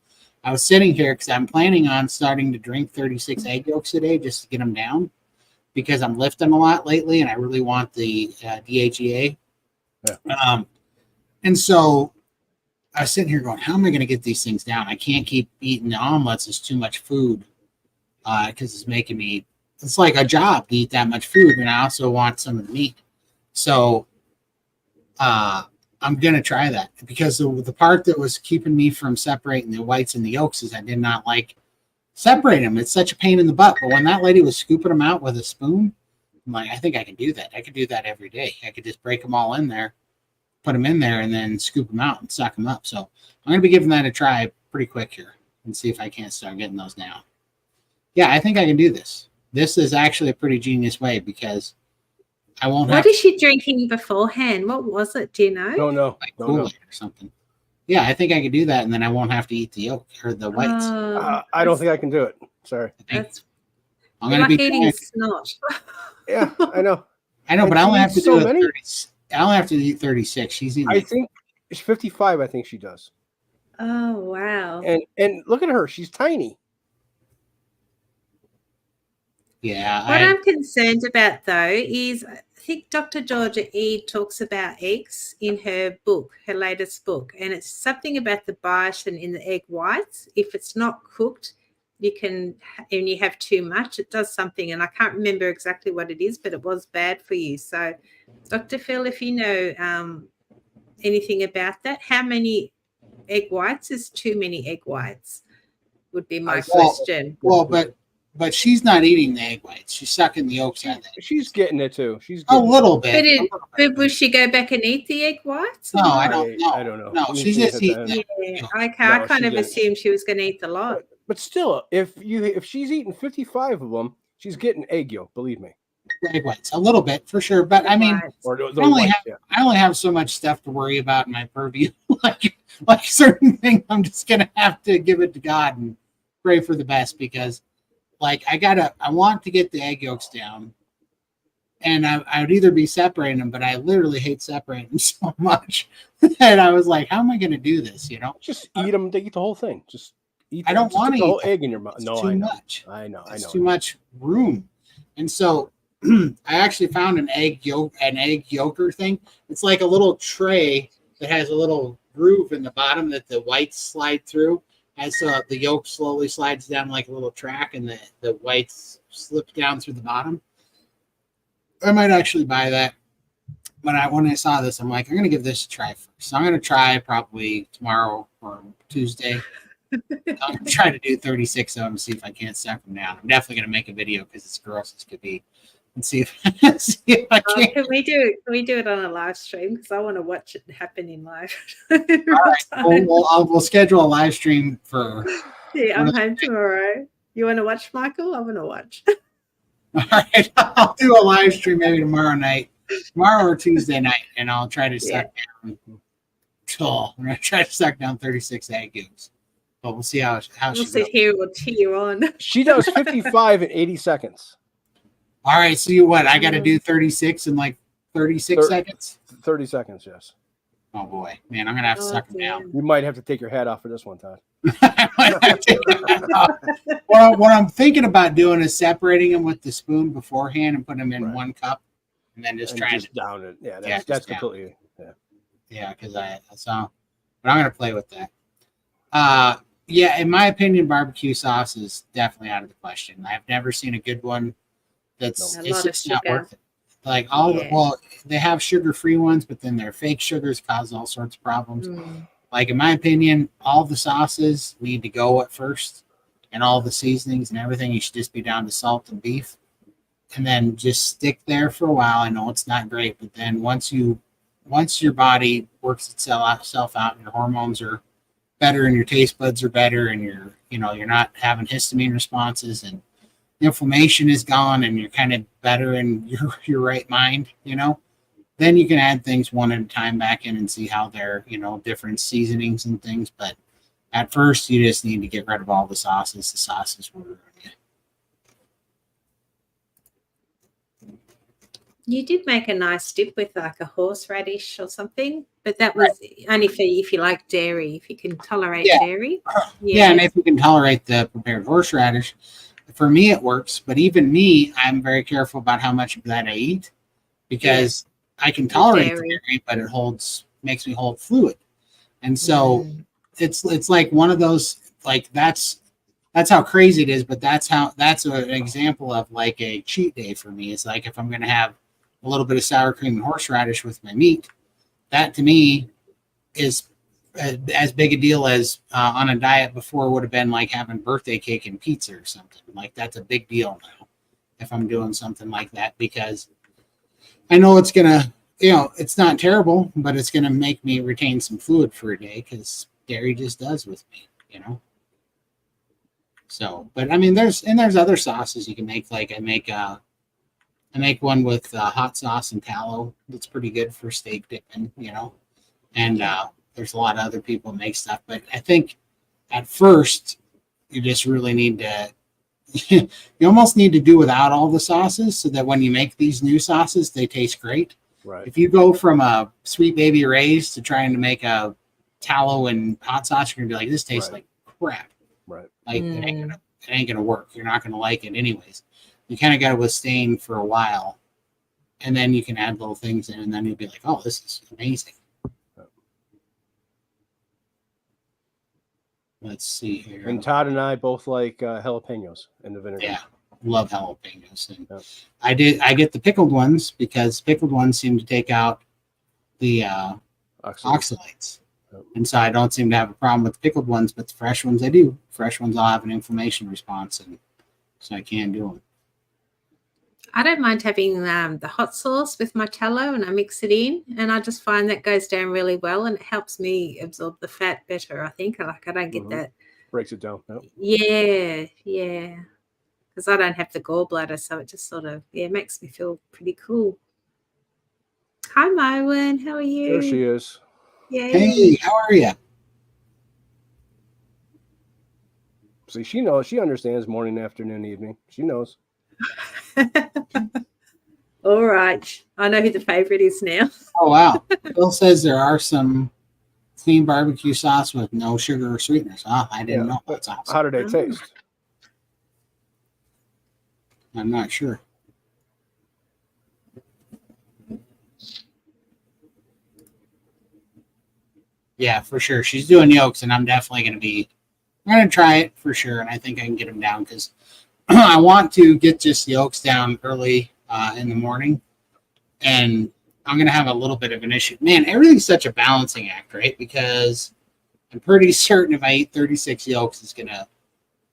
I was sitting here because I'm planning on starting to drink 36 egg yolks a day just to get them down because I'm lifting a lot lately and I really want the DHEA. Yeah. And so I was sitting here going, how am I going to get these things down? I can't keep eating the omelets. It's too much food because it's making me... It's like a job to eat that much food, and I also want some of the meat. So I'm going to try that because the part that was keeping me from separating the whites and the yolks is I did not like separating them. It's such a pain in the butt. But when that lady was scooping them out with a spoon, I'm like, I think I can do that. I could do that every day. I could just break them all in there, put them in there, and then scoop them out and suck them up. So I'm going to be giving that a try pretty quick here and see if I can't start getting those down. Yeah, I think I can do this. This is actually a pretty genius way because I won't have... What is she drinking beforehand? What was it? Do you know? Don't know. Like Kool-Aid or something. Yeah, I think I could do that, and then I won't have to eat the yolk or the whites. I don't think I can do it. Sorry. I'm going to be eating snot. Yeah, I know. I know, but I only have to do 30. I only have to eat 36. She's eating. I think it's 55. I think she does. Oh wow! And look at her. She's tiny. Yeah. What I'm concerned about, though, is I think Dr. Georgia E. talks about eggs in her book, her latest book, and it's something about the biotin in the egg whites. If it's not cooked, and you have too much, it does something, and I can't remember exactly what it is, but it was bad for you. So, Dr. Phil, if you know anything about that, how many egg whites is too many egg whites? Would be my question. Well, but she's not eating the egg whites. She's sucking the yolks out of it. She's getting it too. She's a little bit. But will she go back and eat the egg whites? No, I don't know. I don't know. No, she's just eating it. Yeah, I kind of assumed she was going to eat the lot. But still, if she's eating 55 of them, she's getting egg yolk. Believe me. Egg whites, a little bit for sure. But I mean, I only have so much stuff to worry about in my purview. like certain things, I'm just gonna have to give it to God and pray for the best because. Like I want to get the egg yolks down, and I would either be separating them, but I literally hate separating them so much that I was like, how am I going to do this? You know, just eat them. Eat the whole thing. Just eat. I don't want to eat the whole egg in your mouth. It's no, too I know. much. I know. Too much room, and so I actually found an egg yolker thing. It's like a little tray that has a little groove in the bottom that the whites slide through. As the yolk slowly slides down like a little track and the whites slip down through the bottom. I might actually buy that. But when I saw this, I'm like, I'm going to give this a try first. So I'm going to try probably tomorrow or Tuesday. I'm going to try to do 36 of them and see if I can't suck them down. I'm definitely going to make a video because it's gross as could be. And see if I can. Can we do it on a live stream? Because I want to watch it happening live. All right, we'll schedule a live stream for. Yeah, I'm home tomorrow. You want to watch, Michael? I want to watch. All right, I'll do a live stream maybe tomorrow or Tuesday night, and I'll try to suck down. I'm gonna try to suck down 36 egg yolks, but we'll see how we'll she sit goes. here. We'll cheer on. She does 55 in 80 seconds. All right, so I got to do 36 in like 36 seconds? 30 seconds, yes. Oh boy, man, I'm gonna have to suck them down. You might have to take your hat off for this one, Todd. Well, what I'm thinking about doing is separating them with the spoon beforehand and putting them in one cup, and then just trying to down it. Yeah, Yeah, that's just down. completely. Yeah, because I saw, but I'm gonna play with that. Yeah, in my opinion, barbecue sauce is definitely out of the question. I've never seen a good one that's A it's lot of just not sugar. worth it. Like all the, Yeah. well, they have sugar-free ones, but then their fake sugars cause all sorts of problems. Mm. Like in my opinion, all the sauces need to go at first, and all the seasonings and everything. You should just be down to salt and beef, and then just stick there for a while. I know it's not great, but then once your body works itself out, and your hormones are better, and your taste buds are better, and you're not having histamine responses, and inflammation is gone, and you're kind of better in your right mind, then you can add things one at a time back in and see how they're, different seasonings and things. But at first, you just need to get rid of all the sauces. The sauces will ruin you. You did make a nice dip with like a horseradish or something, but that was only for if you like dairy, if you can tolerate dairy. Yeah, and if you can tolerate the prepared horseradish, for me it works. But even me, I'm very careful about how much of that I eat, because I can tolerate the dairy, but it makes me hold fluid, and so it's like one of those, like that's how crazy it is. But that's an example of like a cheat day for me. It's like if I'm going to have a little bit of sour cream and horseradish with my meat, that to me is as big a deal as on a diet before would have been like having birthday cake and pizza or something. Like that's a big deal now if I'm doing something like that, because I know it's gonna, it's not terrible, but it's gonna make me retain some fluid for a day, because dairy just does with me, So, but I mean, there's other sauces you can make. Like I make one with hot sauce and tallow that's pretty good for steak dipping, and there's a lot of other people make stuff. But I think at first you just really need to, you almost need to do without all the sauces, so that when you make these new sauces, they taste great. Right. If you go from a Sweet Baby Ray's to trying to make a tallow and hot sauce, you're gonna be like, this tastes like crap. Right. Like it ain't gonna work. You're not gonna like it anyways. You kind of got to withstand for a while, and then you can add little things in, and then you'll be like, oh, this is amazing. Let's see here. And Todd and I both like jalapenos in the vinegar. Yeah, love jalapenos. And I get the pickled ones, because pickled ones seem to take out the oxalates. And so I don't seem to have a problem with the pickled ones, but the fresh ones I do. Fresh ones I'll have an inflammation response, and so I can't do them. I don't mind having the hot sauce with my tallow, and I mix it in, and I just find that goes down really well, and it helps me absorb the fat better. I think I don't get that. Breaks it down. Yeah, because I don't have the gallbladder, so it just sort of makes me feel pretty cool. Hi, Myron. How are you? There she is. Yay. Hey, how are you? See, she knows. She understands morning, afternoon, evening. She knows. All right. I know who the favorite is now. Oh, wow. Bill says there are some clean barbecue sauce with no sugar or sweeteners. Oh, I didn't know. That's awesome. How do they taste? I'm not sure. Yeah, for sure. She's doing yolks, and I'm definitely going to try it for sure, and I think I can get them down, because I want to get just yolks down early in the morning, and I'm going to have a little bit of an issue. Man, everything's such a balancing act, right? Because I'm pretty certain if I eat 36 yolks, it's going to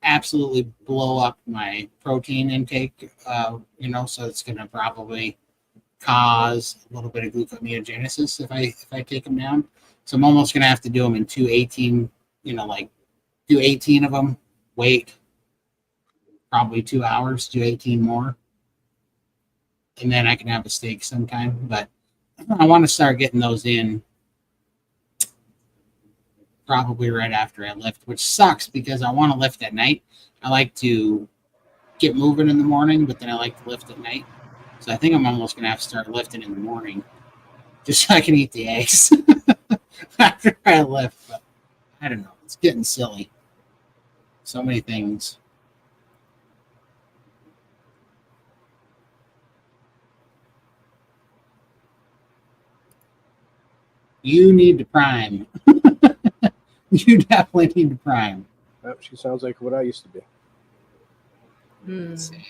absolutely blow up my protein intake, so it's going to probably cause a little bit of gluconeogenesis if I take them down. So I'm almost going to have to do them in 218, do 18 of them, wait probably 2 hours, do 18 more, and then I can have a steak sometime. But I want to start getting those in probably right after I lift, which sucks because I want to lift at night. I like to get moving in the morning, but then I like to lift at night. So I think I'm almost going to have to start lifting in the morning just so I can eat the eggs. after I left. But I don't know. It's getting silly. So many things. You need to prime. You definitely need to prime. Oh, she sounds like what I used to be. Let's see.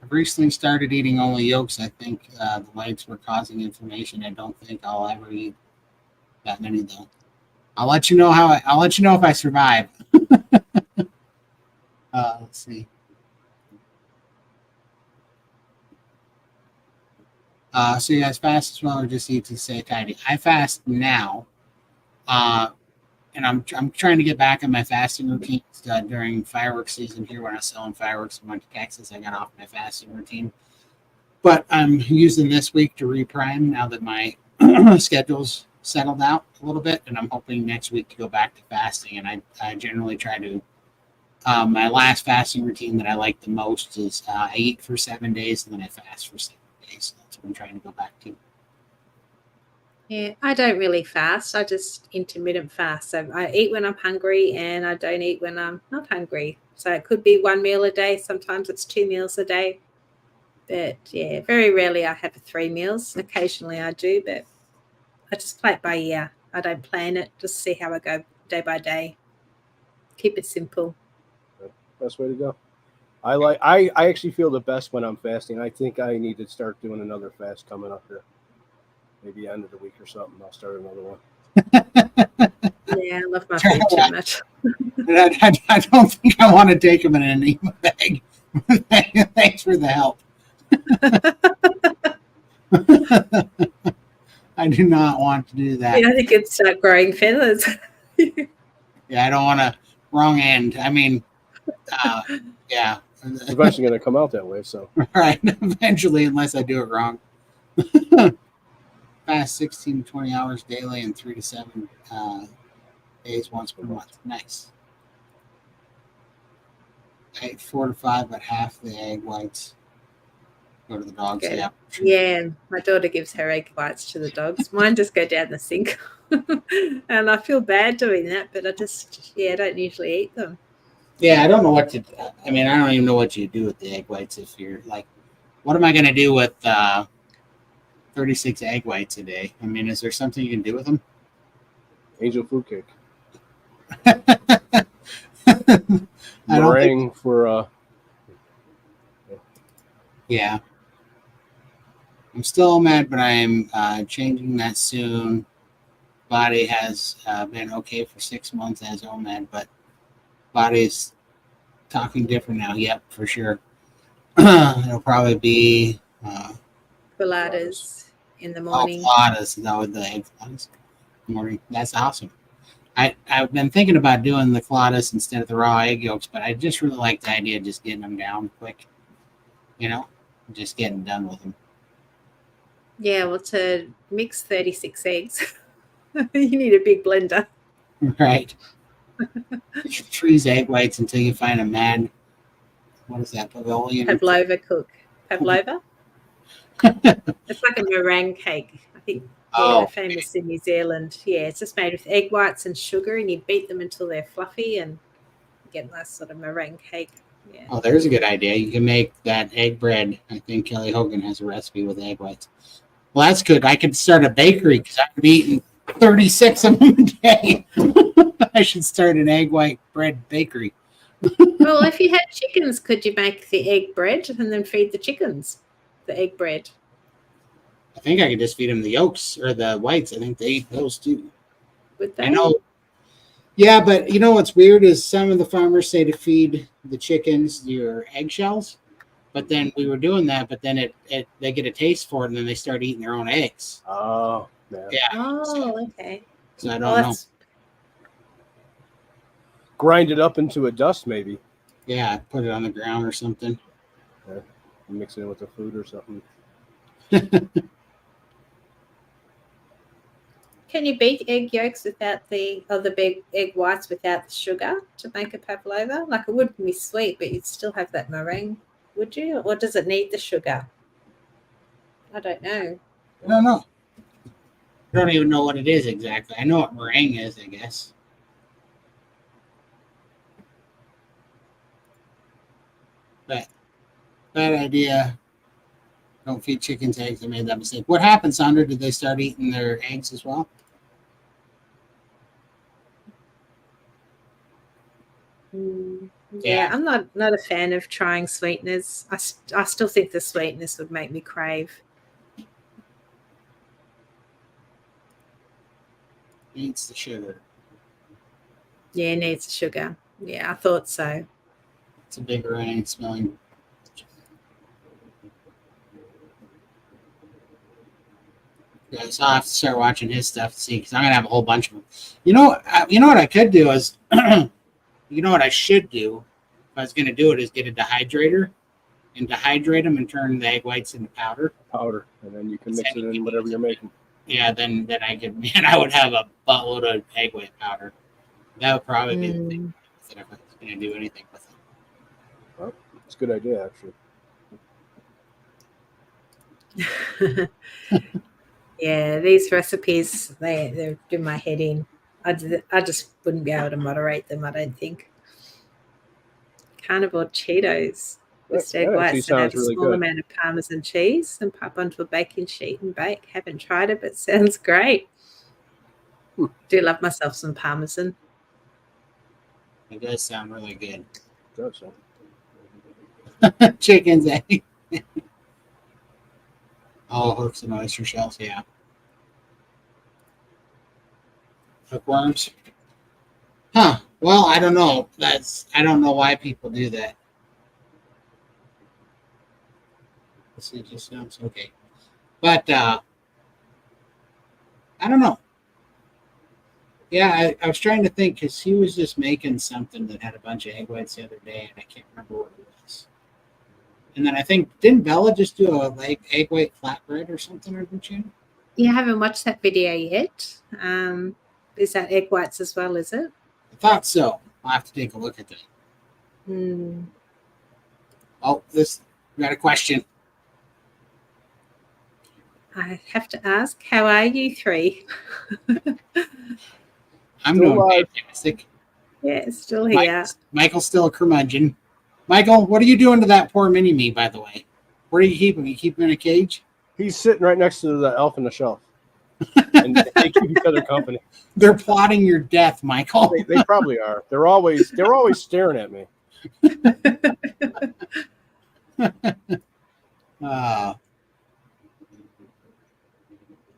I've recently started eating only yolks. I think the whites were causing inflammation. I don't think I'll ever eat that many though. I'll let you know I'll let you know if I survive. Let's see. So you guys fast as well, or just eat to stay tidy? I fast now, and I'm trying to get back on my fasting routine during fireworks season here. When I was selling fireworks in Texas, I got off my fasting routine, but I'm using this week to reprime now that my schedule's settled out a little bit, and I'm hoping next week to go back to fasting. And I generally try to. My last fasting routine that I like the most is I eat for 7 days and then I fast for 7 days. So that's what I'm trying to go back to. Yeah, I don't really fast. I just intermittent fast. So I eat when I'm hungry and I don't eat when I'm not hungry. So it could be 1 meal a day. Sometimes it's 2 meals a day. But yeah, very rarely I have 3 meals. Occasionally I do, but I just play it by ear. I don't plan it. Just see how I go day by day. Keep it simple. Best way to go. I actually feel the best when I'm fasting. I think I need to start doing another fast coming up here. Maybe end of the week or something. I'll start another one. Yeah, I love my food too much. I don't think I want to take them in an enema bag. Thanks for the help. I do not want to do that. Yeah, I think it's start growing feathers. Yeah, I don't want to. Wrong end. I mean, yeah. It's eventually going to come out that way. So Right. Eventually, unless I do it wrong. Fast 16 to 20 hours daily and 3 to 7 days once per month. Nice. I ate 4 to 5, but half the egg whites go to the dogs. Good. Yeah. Sure. Yeah, my daughter gives her egg whites to the dogs. Mine just go down the sink. And I feel bad doing that, but I don't usually eat them. Yeah, I don't know what to. I mean, I don't even know what you do with the egg whites. If you're like, what am I going to do with 36 egg whites a day? I mean, is there something you can do with them? angel food cake. I Meringue for yeah. I'm still mad, but I am changing that soon. Body has been okay for 6 months as OMAD, but body's talking different now. Yep, for sure. It'll probably be Pilates in the morning. Pilates. That would the egg Pilates morning. That's awesome. I've been thinking about doing the Pilates instead of the raw egg yolks, but I just really like the idea of just getting them down quick. You know, just getting done with them. Yeah, well, to mix 36 eggs, you need a big blender. Right. Freeze egg whites until you find a mad. What is that? Pavlova cook. Pavlova? It's like a meringue cake. I think they're famous in New Zealand. Yeah, it's just made with egg whites and sugar, and you beat them until they're fluffy and you get a nice sort of meringue cake. Yeah. Oh, there's a good idea. You can make that egg bread. I think Kelly Hogan has a recipe with egg whites. Well, that's good. I could start a bakery because I could be eating 36 of them a day. I should start an egg white bread bakery. Well, if you had chickens, could you make the egg bread and then feed the chickens the egg bread? I think I could just feed them the yolks or the whites. I think they eat those too. Would they? I know. Yeah, but you know what's weird is some of the farmers say to feed the chickens your eggshells. But then we were doing that, but then they get a taste for it, and then they start eating their own eggs. Oh, man. Yeah. Oh, okay. So I don't know. Grind it up into a dust, maybe. Yeah, put it on the ground or something. Yeah. Mix it in with the food or something. Can you beat egg yolks without the big egg whites without the sugar to make a pavlova? Like, it wouldn't be sweet, but you'd still have that meringue, would you? Or does it need the sugar? I don't know. I don't know. I don't even know what it is exactly. I know what meringue is, I guess. But bad idea. Don't feed chickens eggs. I made that mistake. What happened, Sandra? Did they start eating their eggs as well? Yeah, I'm not a fan of trying sweeteners. I still think the sweetness would make me crave. Needs the sugar. Yeah, it needs sugar. Yeah, I thought so. It's a big rain smelling. Yeah, so I'll have to start watching his stuff to see because I'm gonna have a whole bunch of them. You know what I could do is, you know what I should do if I was gonna do it is get a dehydrator and dehydrate them and turn the egg whites into powder. Powder, and then you can mix it in whatever you're making. Yeah, then I could, and I would have a buttload of egg white powder. That would probably be the thing if I was gonna do anything with it. Well, it's a good idea, actually. Yeah, these recipes, they do my head in. I just wouldn't be able to moderate them, I don't think. Carnivore Cheetos. With egg whites and add a small amount of Parmesan cheese and pop onto a baking sheet and bake. Haven't tried it, but sounds great. Do love myself some Parmesan. It does sound really good. It does sound. Chicken's egg. Oh, hooks and oyster shells, yeah. Hookworms. Huh. Well, I don't know. I don't know why people do that. It just sounds okay. But I don't know. Yeah, I was trying to think because he was just making something that had a bunch of egg whites the other day, and I can't remember what it was. And then I think, didn't Bella just do a egg white flatbread or something, or didn't you? You haven't watched that video yet. Is that egg whites as well, is it? I thought so. I'll have to take a look at that. Oh, we got a question. I have to ask, how are you three? I'm doing fantastic. Yeah, still here. Michael's still a curmudgeon. Michael, what are you doing to that poor mini-me, by the way? Where do you keep him? You keep him in a cage? He's sitting right next to the elf on the shelf. And they keep each other company. They're plotting your death, Michael. They probably are. They're always staring at me.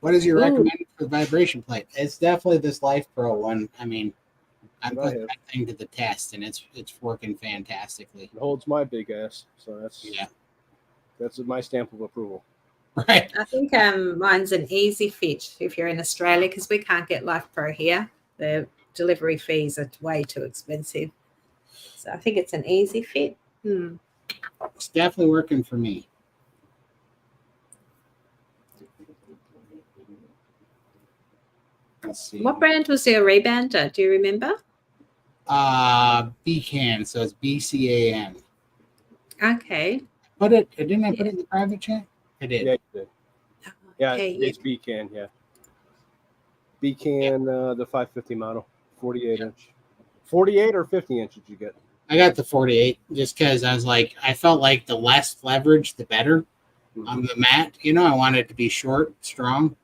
What is your recommended for the vibration plate? It's definitely this Life Pro one. I mean, I'm putting that thing to the test, and it's working fantastically. It holds my big ass, so that's my stamp of approval. Right. I think mine's an easy fit if you're in Australia because we can't get Life Pro here. The delivery fees are way too expensive. So I think it's an easy fit. It's definitely working for me. Let's see. What brand was your rebounder? Do you remember? BCAN, so it's BCAN. Okay. Didn't I put it in the private chat? I did. Yeah, you did. Yeah, Okay, it's BCAN, yeah. BCAN, the 550 model, 48 inch. 48 or 50 inch did you get? I got the 48 just because I felt like the less leverage, the better on the mat. I wanted it to be short, strong.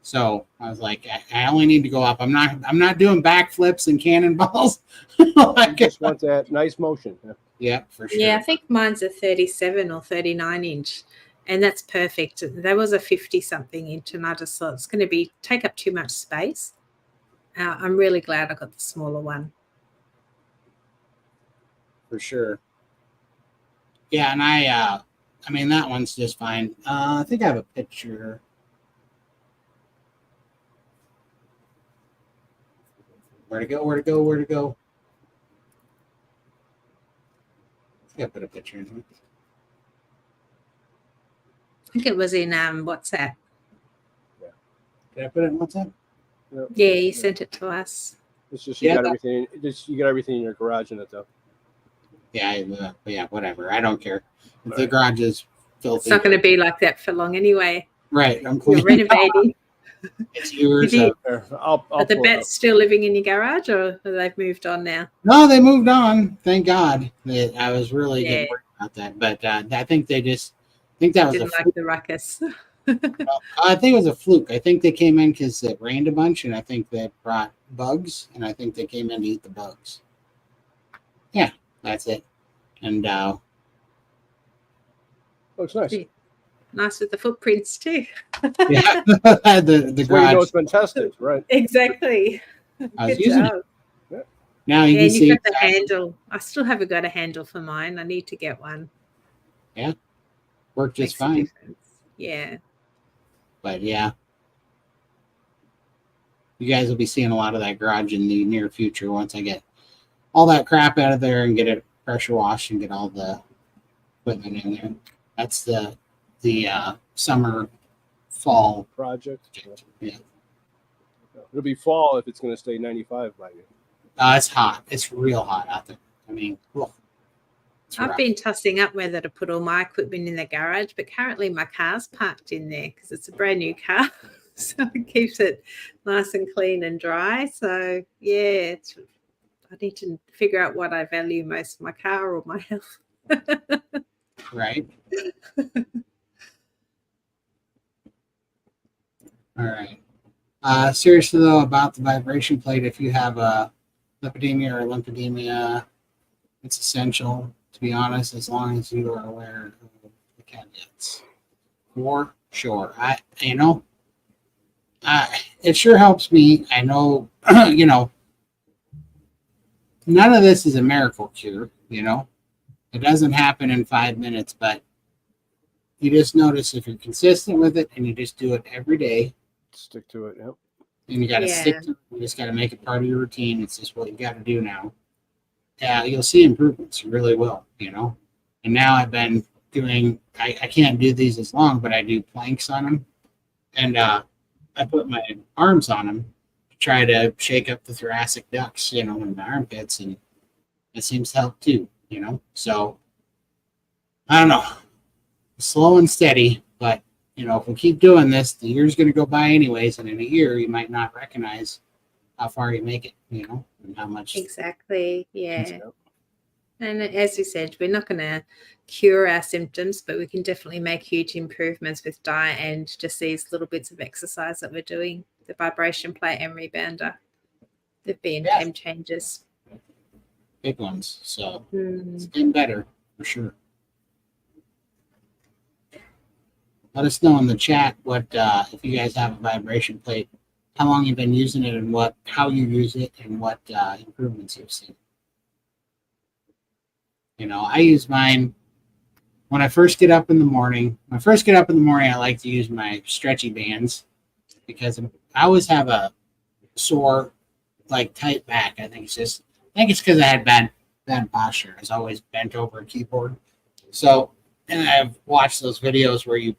So I was like, I only need to go up. I'm not doing backflips and cannonballs. I just want that nice motion. Yeah, for sure. Yeah, I think mine's a 37 or 39 inch. And that's perfect. There was a 50-something inch, and I just thought it's going to take up too much space. I'm really glad I got the smaller one. For sure. Yeah, and I mean, that one's just fine. I think I have a picture. Where to go? I gotta put a picture in here. I think it was in WhatsApp. Did I put it in WhatsApp? Yeah, you sent it to us. It's just you got everything. You got everything in your garage in it, though. Yeah, whatever. I don't care. If the garage is filthy. It's not going to be like that for long anyway. Right. I'm You're cleaning. renovating. It's yours. Did I'll Are the pull it up. bets still living in your garage, or have they moved on now? No, they moved on. Thank God. I was really Yeah. getting worried about that, but I think they just think that was Didn't a like fluke. the ruckus. I think it was a fluke. I think they came in because it rained a bunch, and I think they brought bugs, and I think they came in to eat the bugs. Yeah, that's it. And Looks nice. Yeah. Nice with the footprints too. yeah, the That's where you know garage. it's been tested, right? Exactly. I was Good using job. it. Now you Yeah, can and you've see. got the handle. I still haven't got a handle for mine. I need to get one. Worked just Makes a fine. difference. Yeah. But yeah, you guys will be seeing a lot of that garage in the near future once I get all that crap out of there and get it pressure washed and get all the equipment in there. That's the summer fall Project. Yeah. It'll be fall if it's going to stay 95 by you. It's hot. It's real hot out there. I mean, it's I've rough. been tossing up whether to put all my equipment in the garage, but currently my car's parked in there because it's a brand new car. So it keeps it nice and clean and dry. So yeah, I need to figure out what I value most, my car or my health. Right. All right. Seriously though, about the vibration plate, if you have a lipidemia or lymphedemia, it's essential, to be honest, as long as you are aware of the caveats. For sure. It sure helps me. I know, none of this is a miracle cure, It doesn't happen in 5 minutes, but you just notice if you're consistent with it and you just do it every day, Stick to it. Yep. and you got to Yeah. stick to it. You just got to make it part of your routine. It's just what you got to do now. Yeah, you'll see improvements. You really will, And now I've been doing, I can't do these as long, but I do planks on them. And I put my arms on them to try to shake up the thoracic ducts, in the armpits. And it seems to help too, So I don't know. Slow and steady, but if we keep doing this, the year's going to go by anyways, and in a year you might not recognize how far you make it, and how much. Exactly. Yeah. And as you said, we're not going to cure our symptoms, but we can definitely make huge improvements with diet and just these little bits of exercise that we're doing. The vibration plate and rebounder, they've been game changers. Big ones. So it's getting better for sure. Let us know in the chat what if you guys have a vibration plate, how long you've been using it, and how you use it, and what improvements you've seen. I use mine when I first get up in the morning. When I first get up in the morning, I like to use my stretchy bands because I always have a sore, tight back. I think it's because I had bad posture. I was always bent over a keyboard. So, and I've watched those videos where you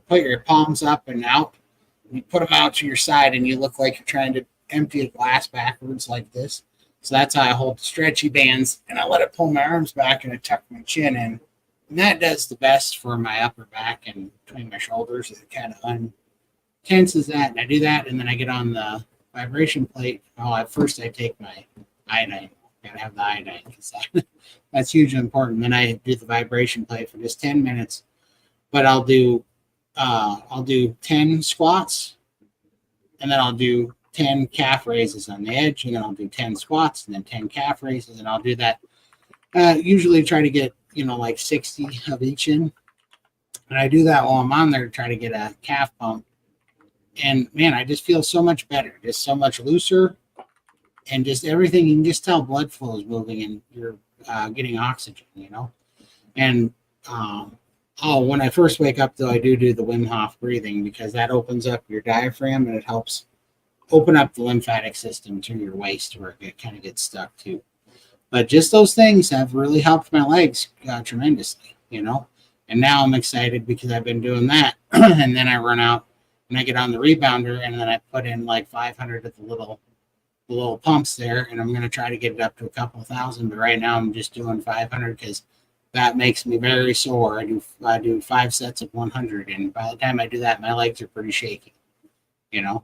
put your palms up and out, and you put them out to your side, and you look like you're trying to empty a glass backwards like this. So that's how I hold the stretchy bands, and I let it pull my arms back, and I tuck my chin in. And that does the best for my upper back and between my shoulders. It kind of untenses that, and I do that, and then I get on the vibration plate. At first I take my iodine. I gotta have the iodine because that's hugely important. Then I do the vibration plate for just 10 minutes, but I'll do 10 squats, and then I'll do 10 calf raises on the edge, and then I'll do 10 squats and then 10 calf raises, and I'll do that. Usually try to get 60 of each in, and I do that while I'm on there to try to get a calf pump. And man, I just feel so much better, just so much looser, and just everything. You can just tell blood flow is moving, and you're getting oxygen, And when I first wake up, though, I do the Wim Hof breathing because that opens up your diaphragm and it helps open up the lymphatic system to your waist where it kind of gets stuck too. But just those things have really helped my legs tremendously, And now I'm excited because I've been doing that, and then I run out and I get on the rebounder, and then I put in 500 of the little pumps there, and I'm going to try to get it up to a couple thousand. But right now I'm just doing 500 because that makes me very sore. I do 5 sets of 100, and by the time I do that, my legs are pretty shaky, you know,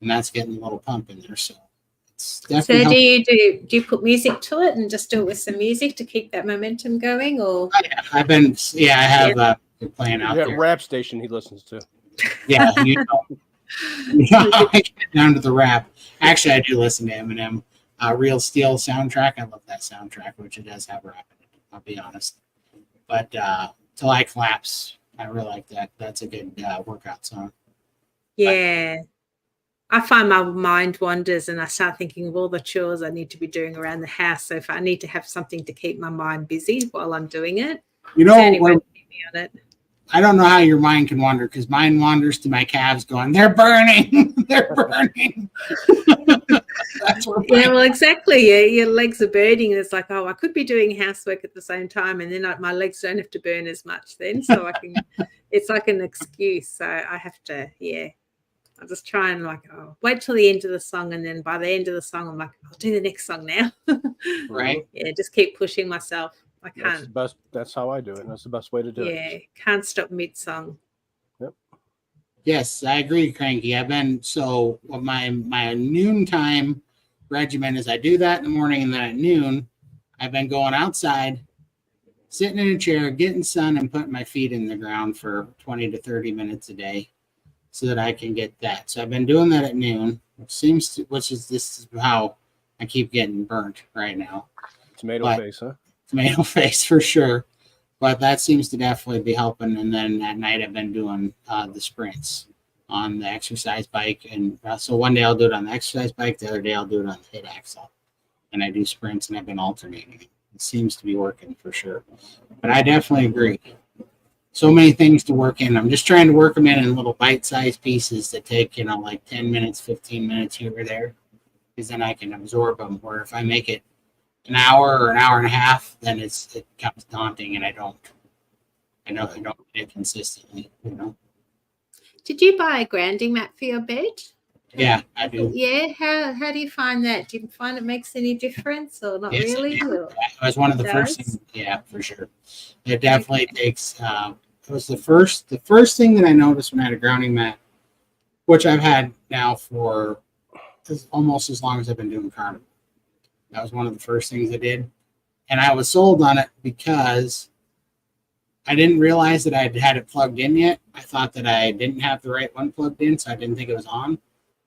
and that's getting a little pump in there. So it's definitely. So do you put music to it and just do it with some music to keep that momentum going, or? I have playing out there. Rap station he listens to. Yeah, I get down to the rap. Actually, I do listen to Eminem. Real Steel soundtrack. I love that soundtrack, which it does have rap in it. I'll be honest. But Till I Collapse, I really like that. That's a good workout song. Yeah. I find my mind wanders and I start thinking of all the chores I need to be doing around the house. So if I need to have something to keep my mind busy while I'm doing it, you know, on it. I don't know how your mind can wander, because mine wanders to my calves going, they're burning. They're burning. That's what well, exactly. Yeah, your legs are burning, and it's like, oh, I could be doing housework at the same time, and then my legs don't have to burn as much then, so I can. It's like an excuse. So I have to, I just try and wait till the end of the song, and then by the end of the song, I'm like, I'll do the next song now. Right. Yeah, just keep pushing myself. I can't. That's how I do it. That's the best way to do it. Yeah, can't stop mid-song. Yep. Yes, I agree, Cranky. I've been my noontime regimen is I do that in the morning, and then at noon, I've been going outside, sitting in a chair, getting sun, and putting my feet in the ground for 20 to 30 minutes a day, so that I can get that. So I've been doing that at noon, this is how I keep getting burnt right now. Tomato face, huh? Tomato face for sure. But that seems to definitely be helping. And then at night, I've been doing the sprints on the exercise bike. And so one day I'll do it on the exercise bike. The other day I'll do it on the hit axle. And I do sprints, and I've been alternating. It seems to be working for sure. But I definitely agree. So many things to work in. I'm just trying to work them in little bite-sized pieces that take, like 10 minutes, 15 minutes here or there. Because then I can absorb them. Or if I make it an hour or an hour and a half, then it becomes daunting, and I don't get it consistently, Did you buy a grounding mat for your bed? Yeah, I do. Yeah, how do you find that? Do you find it makes any difference, or not really? It was one of the first things. Yeah, for sure. It definitely takes. It was the first thing that I noticed when I had a grounding mat, which I've had now for almost as long as I've been doing Carnivore. That was one of the first things I did. And I was sold on it because I didn't realize that I had it plugged in yet. I thought that I didn't have the right one plugged in, so I didn't think it was on.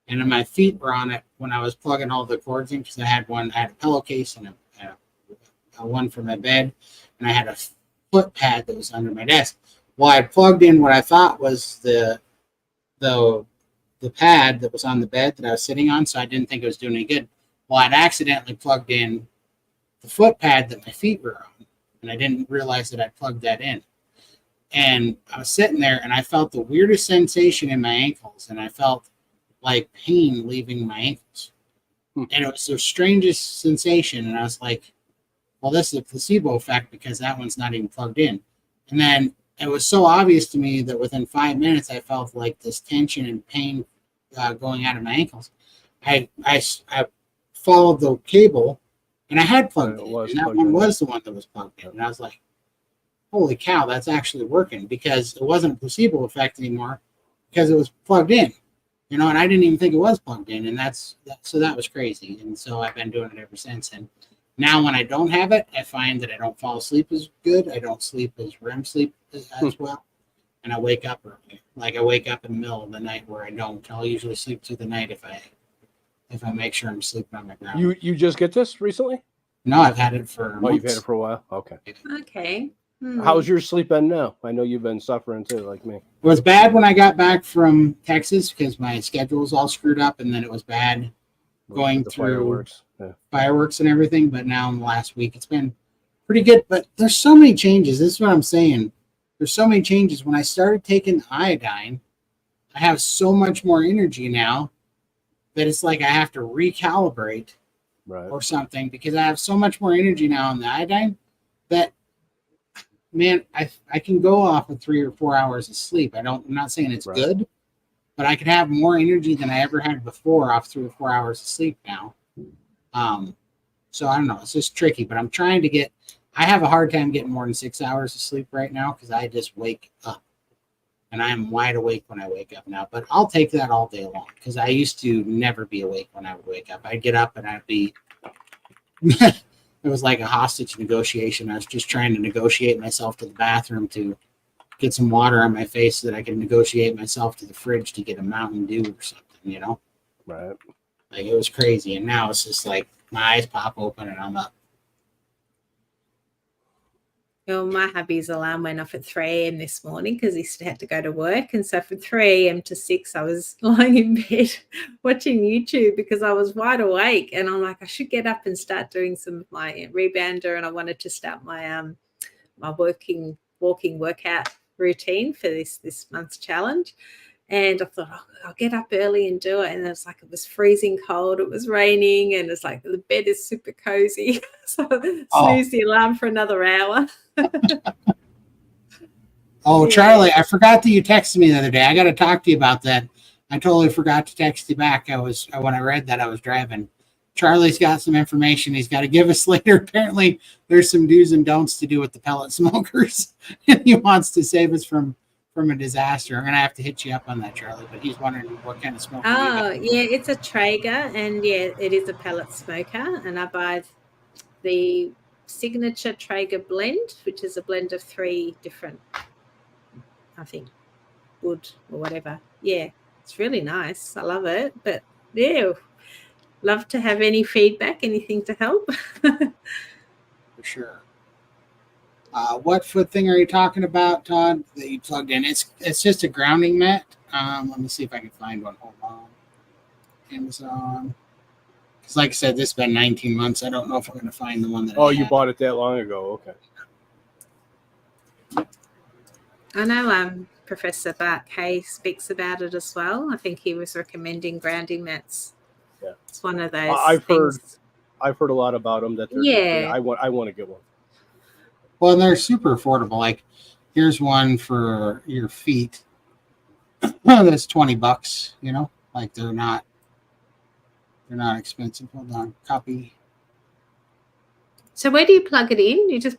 And then my feet were on it when I was plugging all the cords in, because I had a pillowcase and a one for my bed, and I had a foot pad that was under my desk. Well, I plugged in what I thought was the pad that was on the bed that I was sitting on, so I didn't think it was doing any good. Well, I'd accidentally plugged in the foot pad that my feet were on, and I didn't realize that I'd plugged that in. And I was sitting there, and I felt the weirdest sensation in my ankles, and I felt like pain leaving my ankles. And it was the strangest sensation, and I was like, well, this is a placebo effect, because that one's not even plugged in. And then it was so obvious to me that within 5 minutes, I felt like this tension and pain going out of my ankles. I followed the cable, and I had plugged it in, and that one was the one that was plugged in. And I was like, holy cow, that's actually working, because it wasn't a placebo effect anymore, because it was plugged in, and I didn't even think it was plugged in. And so that was crazy. And so I've been doing it ever since. And now when I don't have it, I find that I don't fall asleep as good. I don't sleep as REM sleep as well. And I wake up early. Like I wake up in the middle of the night where I don't. I'll usually sleep through the night if I make sure I'm sleeping on my ground. You just get this recently? No, I've had it for months. You've had it for a while? Okay. Okay. How's your sleep been now? I know you've been suffering too, like me. It was bad when I got back from Texas, because my schedule was all screwed up, and then it was bad going through fireworks and everything. But now in the last week, it's been pretty good. But there's so many changes. This is what I'm saying. There's so many changes. When I started taking iodine, I have so much more energy now that it's like I have to recalibrate or something, because I have so much more energy now on the iodine that, man, I can go off of 3 or 4 hours of sleep. I'm not saying it's good, but I could have more energy than I ever had before off 3 or 4 hours of sleep now. So I don't know. It's just tricky, but I'm trying to get I have a hard time getting more than 6 hours of sleep right now because I just wake up. And I'm wide awake when I wake up now. But I'll take that all day long because I used to never be awake when I would wake up. I'd get up and I'd be it was like a hostage negotiation. I was just trying to negotiate myself to the bathroom to get some water on my face so that I could negotiate myself to the fridge to get a Mountain Dew or something, you know? Right. Like it was crazy. And now it's just like my eyes pop open and I'm up. Well, my hubby's alarm went off at 3 a.m. this morning because he still had to go to work. And so from 3 a.m. to 6, I was lying in bed watching YouTube because I was wide awake. And I'm like, I should get up and start doing some of my rebounder. And I wanted to start my my walking workout routine for this month's challenge. And I thought, oh, I'll get up early and do it. And it was freezing cold. It was raining. And it's like the bed is super cozy. So snooze the alarm for another hour. Oh, Charlie, I forgot that you texted me the other day. I got to talk to you about that. I totally forgot to text you back. When I read that, I was driving. Charlie's got some information he's got to give us later. Apparently, there's some do's and don'ts to do with the pellet smokers. And he wants to save us from a disaster. I'm going to have to hit you up on that, Charlie, but he's wondering what kind of smoker you got. Yeah, it's a Traeger, and yeah, it is a pellet smoker, and I buy the signature Traeger blend, which is a blend of 3 different, I think, wood or whatever. Yeah, it's really nice. I love it, but yeah, love to have any feedback, anything to help. For sure. What foot thing are you talking about, Todd, that you plugged in? It's just a grounding mat. Let me see if I can find one. Hold on. Amazon. Because like I said, this has been 19 months. I don't know if I'm going to find the one that you bought it that long ago. Okay. I know Professor Bart Hay speaks about it as well. I think he was recommending grounding mats. Yeah. It's one of those I've heard a lot about them. I want to get one. Well, they're super affordable. Like, here's one for your feet. That's $20. You know, like they're not expensive. Hold on, copy. So where do you plug it in? You just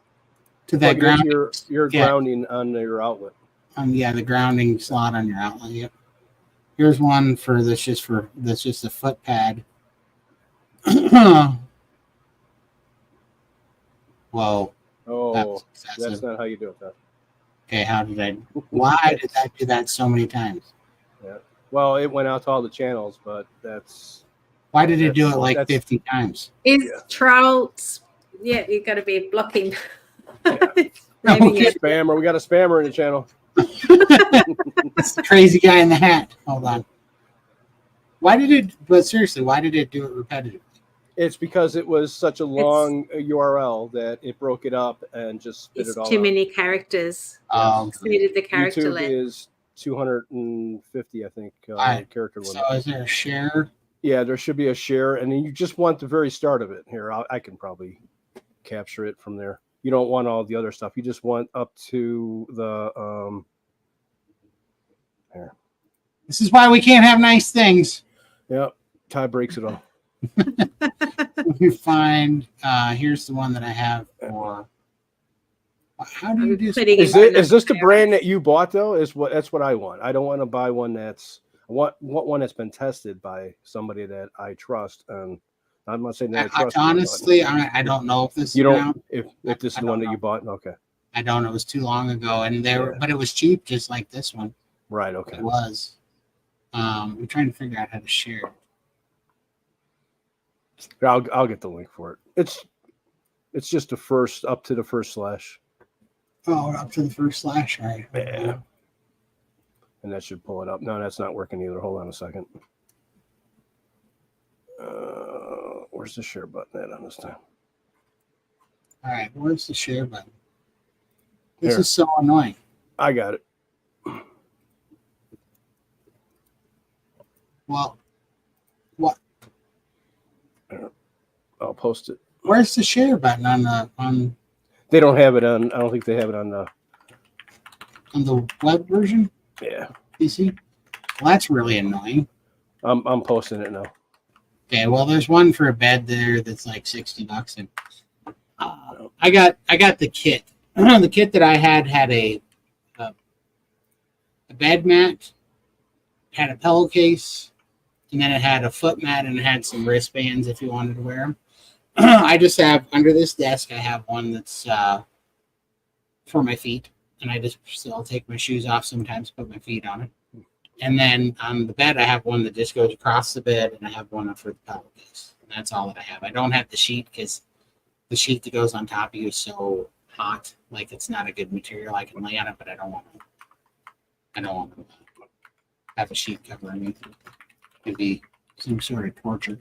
to that ground. Your grounding on your outlet. The grounding slot on your outlet. Yep. Here's one for that's just a foot pad. Whoa. Oh, that's not how you do it, though. Okay, why did I do that so many times? Yeah. Well, it went out to all the channels, but that's... Why did it do it like 50 times? Trolls. Yeah, you got to be blocking. Yeah. Spammer. We got a spammer in the channel. It's the crazy guy in the hat. Hold on. Why did it do it repetitively? It's because it was such a long URL that it broke it up and just spit it all out. Too many characters. Exceeded the character YouTube length. is 250, I think, character limit. So is there a share? Yeah, there should be a share, and then you just want the very start of it. Here, I can probably capture it from there. You don't want all the other stuff. You just want up to the here. This is why we can't have nice things. Yep, Todd breaks it all. Let me find. Here's the one that I have for. How do you do? Is this the brand that you bought though? That's what I want. I don't want to buy one that's one that's been tested by somebody that I trust. And I'm not saying that I trust. Honestly, I don't know if this. You don't. If this is the one that you bought, okay. I don't. It was too long ago, and but it was cheap, just like this one. Right. Okay. It was. I'm trying to figure out how to share. I'll get the link for it. It's just the first up to the first slash. Oh, up to the first slash, right? Yeah. And that should pull it up. No, that's not working either. Hold on a second. Where's the share button at on this time? All right, where's the share button? This is so annoying. I got it. Well, what? I'll post it. Where's the share button on? They don't have it on. I don't think they have it on the web version. Yeah. PC. Well, that's really annoying. I'm posting it now. Okay. Well, there's one for a bed there that's like $60, and I got the kit. The kit that I had a bed mat, had a pillowcase, and then it had a foot mat and it had some wristbands if you wanted to wear them. I just have under this desk. I have one that's for my feet, and I'll take my shoes off sometimes, put my feet on it. And then on the bed, I have one that just goes across the bed, and I have one for the pillowcase. And that's all that I have. I don't have the sheet because the sheet that goes on top of you is so hot, like it's not a good material. I can lay on it, but I don't want to have a sheet covering me. It'd be some sort of torture.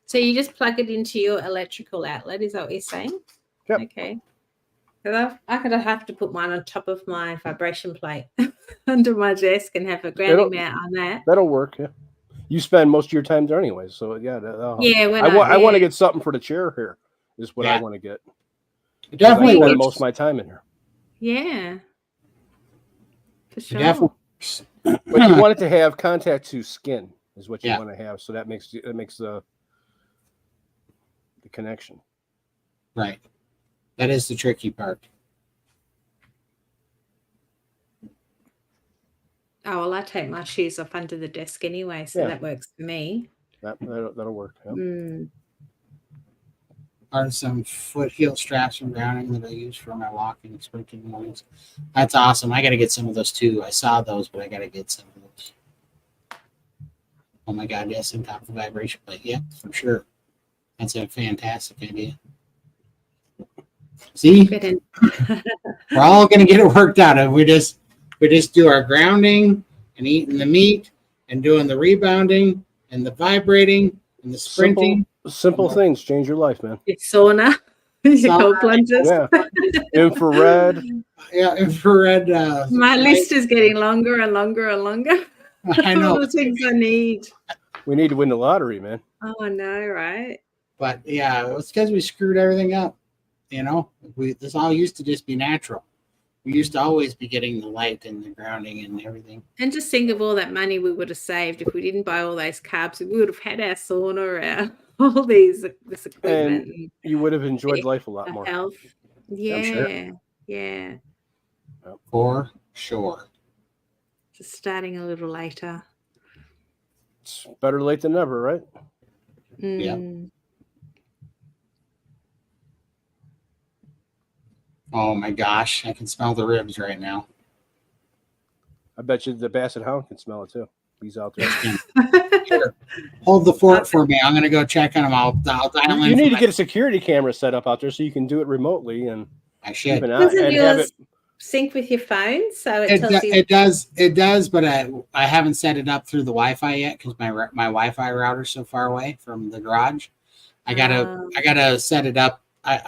So you just plug it into your electrical outlet, is that what you're saying? Yep. Okay. Because I could have to put mine on top of my vibration plate under my desk and have a grounding mat on that. That'll work, yeah. You spend most of your time there anyway, so yeah. Yeah, I want to get something for the chair here, is what I want to get. It definitely spend works. most of my time in here. Yeah. For sure. It definitely works. But you want it to have contact to skin, is what you want to have. So that makes the connection. Right. That is the tricky part. Oh, well, I take my shoes off under the desk anyway, so that works for me. That'll work. Yeah. Are some foot heel straps from grounding that I use for my walking and sprinting mornings. That's awesome. I got to get some of those too. I saw those, but I got to get some of those. Oh my God, yes, on top of the vibration plate. Yeah, for sure. That's a fantastic idea. See, we're all going to get it worked out. If we just do our grounding and eating the meat and doing the rebounding and the vibrating and the sprinting. Simple things change your life, man. It's sauna. Cold plunges. Yeah. Infrared. Yeah, infrared. My list is getting longer and longer and longer. I know. All the things I need. We need to win the lottery, man. Oh, I know, right? But yeah, it's because we screwed everything up. You know, this all used to just be natural. We used to always be getting the light and the grounding and everything. And just think of all that money we would have saved if we didn't buy all those carbs. We would have had our sauna, all this equipment. And you would have enjoyed life a lot more. Health. Yeah, sure. Yeah. For sure. Just starting a little later. It's better late than never, right? Yeah. Oh my gosh, I can smell the ribs right now. I bet you the Basset Hound can smell it too. He's out there. Here, hold the fort for me. I'm gonna go check on him. I'll dial in. You need to get a security camera set up out there so you can do it remotely, and I should. Doesn't yours sync with your phone? So it tells you. It does, but I haven't set it up through the Wi-Fi yet because my Wi-Fi router's so far away from the garage. I gotta set it up.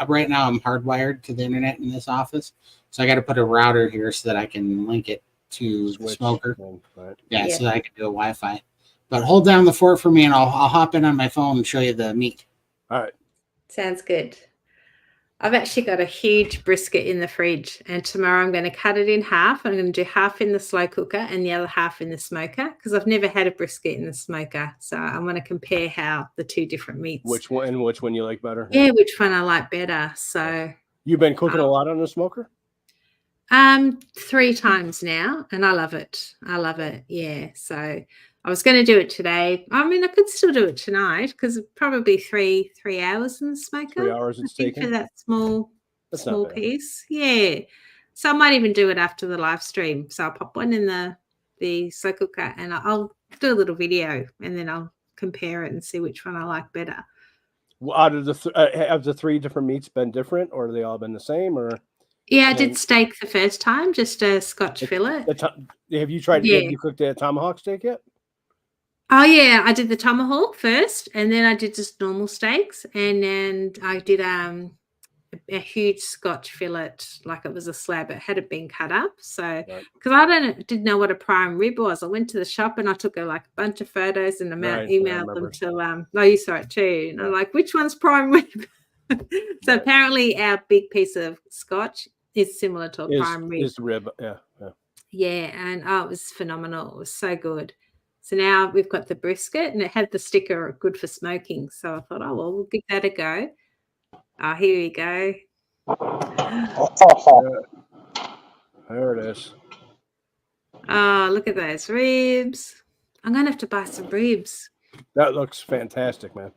Right now I'm hardwired to the internet in this office, so I got to put a router here so that I can link it to the smoker. Right. Yeah, so that I can do a Wi-Fi. But hold down the fort for me, and I'll hop in on my phone and show you the meat. All right. Sounds good. I've actually got a huge brisket in the fridge, and tomorrow I'm going to cut it in half. I'm going to do half in the slow cooker and the other half in the smoker because I've never had a brisket in the smoker. So I want to compare how the two different meats. Which one you like better? Yeah, which one I like better. So you've been cooking a lot on the smoker? 3 times now, and I love it. Yeah. So I was going to do it today. I mean, I could still do it tonight because probably 3 hours in the smoker. 3 hours it's taking for that small piece. Yeah. So I might even do it after the live stream. So I'll pop one in the slow cooker and I'll do a little video and then I'll compare it and see which one I like better. Well, out of have the 3 different meats been different, or have they all been the same? Or yeah, I did steak the first time, just a Scotch fillet. Have you tried? Yeah. Have you cooked a tomahawk steak yet? Oh yeah, I did the tomahawk first, and then I did just normal steaks, and then I did a huge Scotch fillet, like it was a slab. It hadn't been cut up, so because I didn't know what a prime rib was, I went to the shop and I took a bunch of photos and emailed them to. No, you saw it too, and I'm like, which one's prime rib? So apparently, our big piece of Scotch is similar to a prime rib. Is rib, yeah, and it was phenomenal. It was so good. So now we've got the brisket, and it had the sticker good for smoking. So I thought, oh, well, we'll give that a go. Oh, here we go. There it is. Oh, look at those ribs. I'm going to have to buy some ribs. That looks fantastic, man.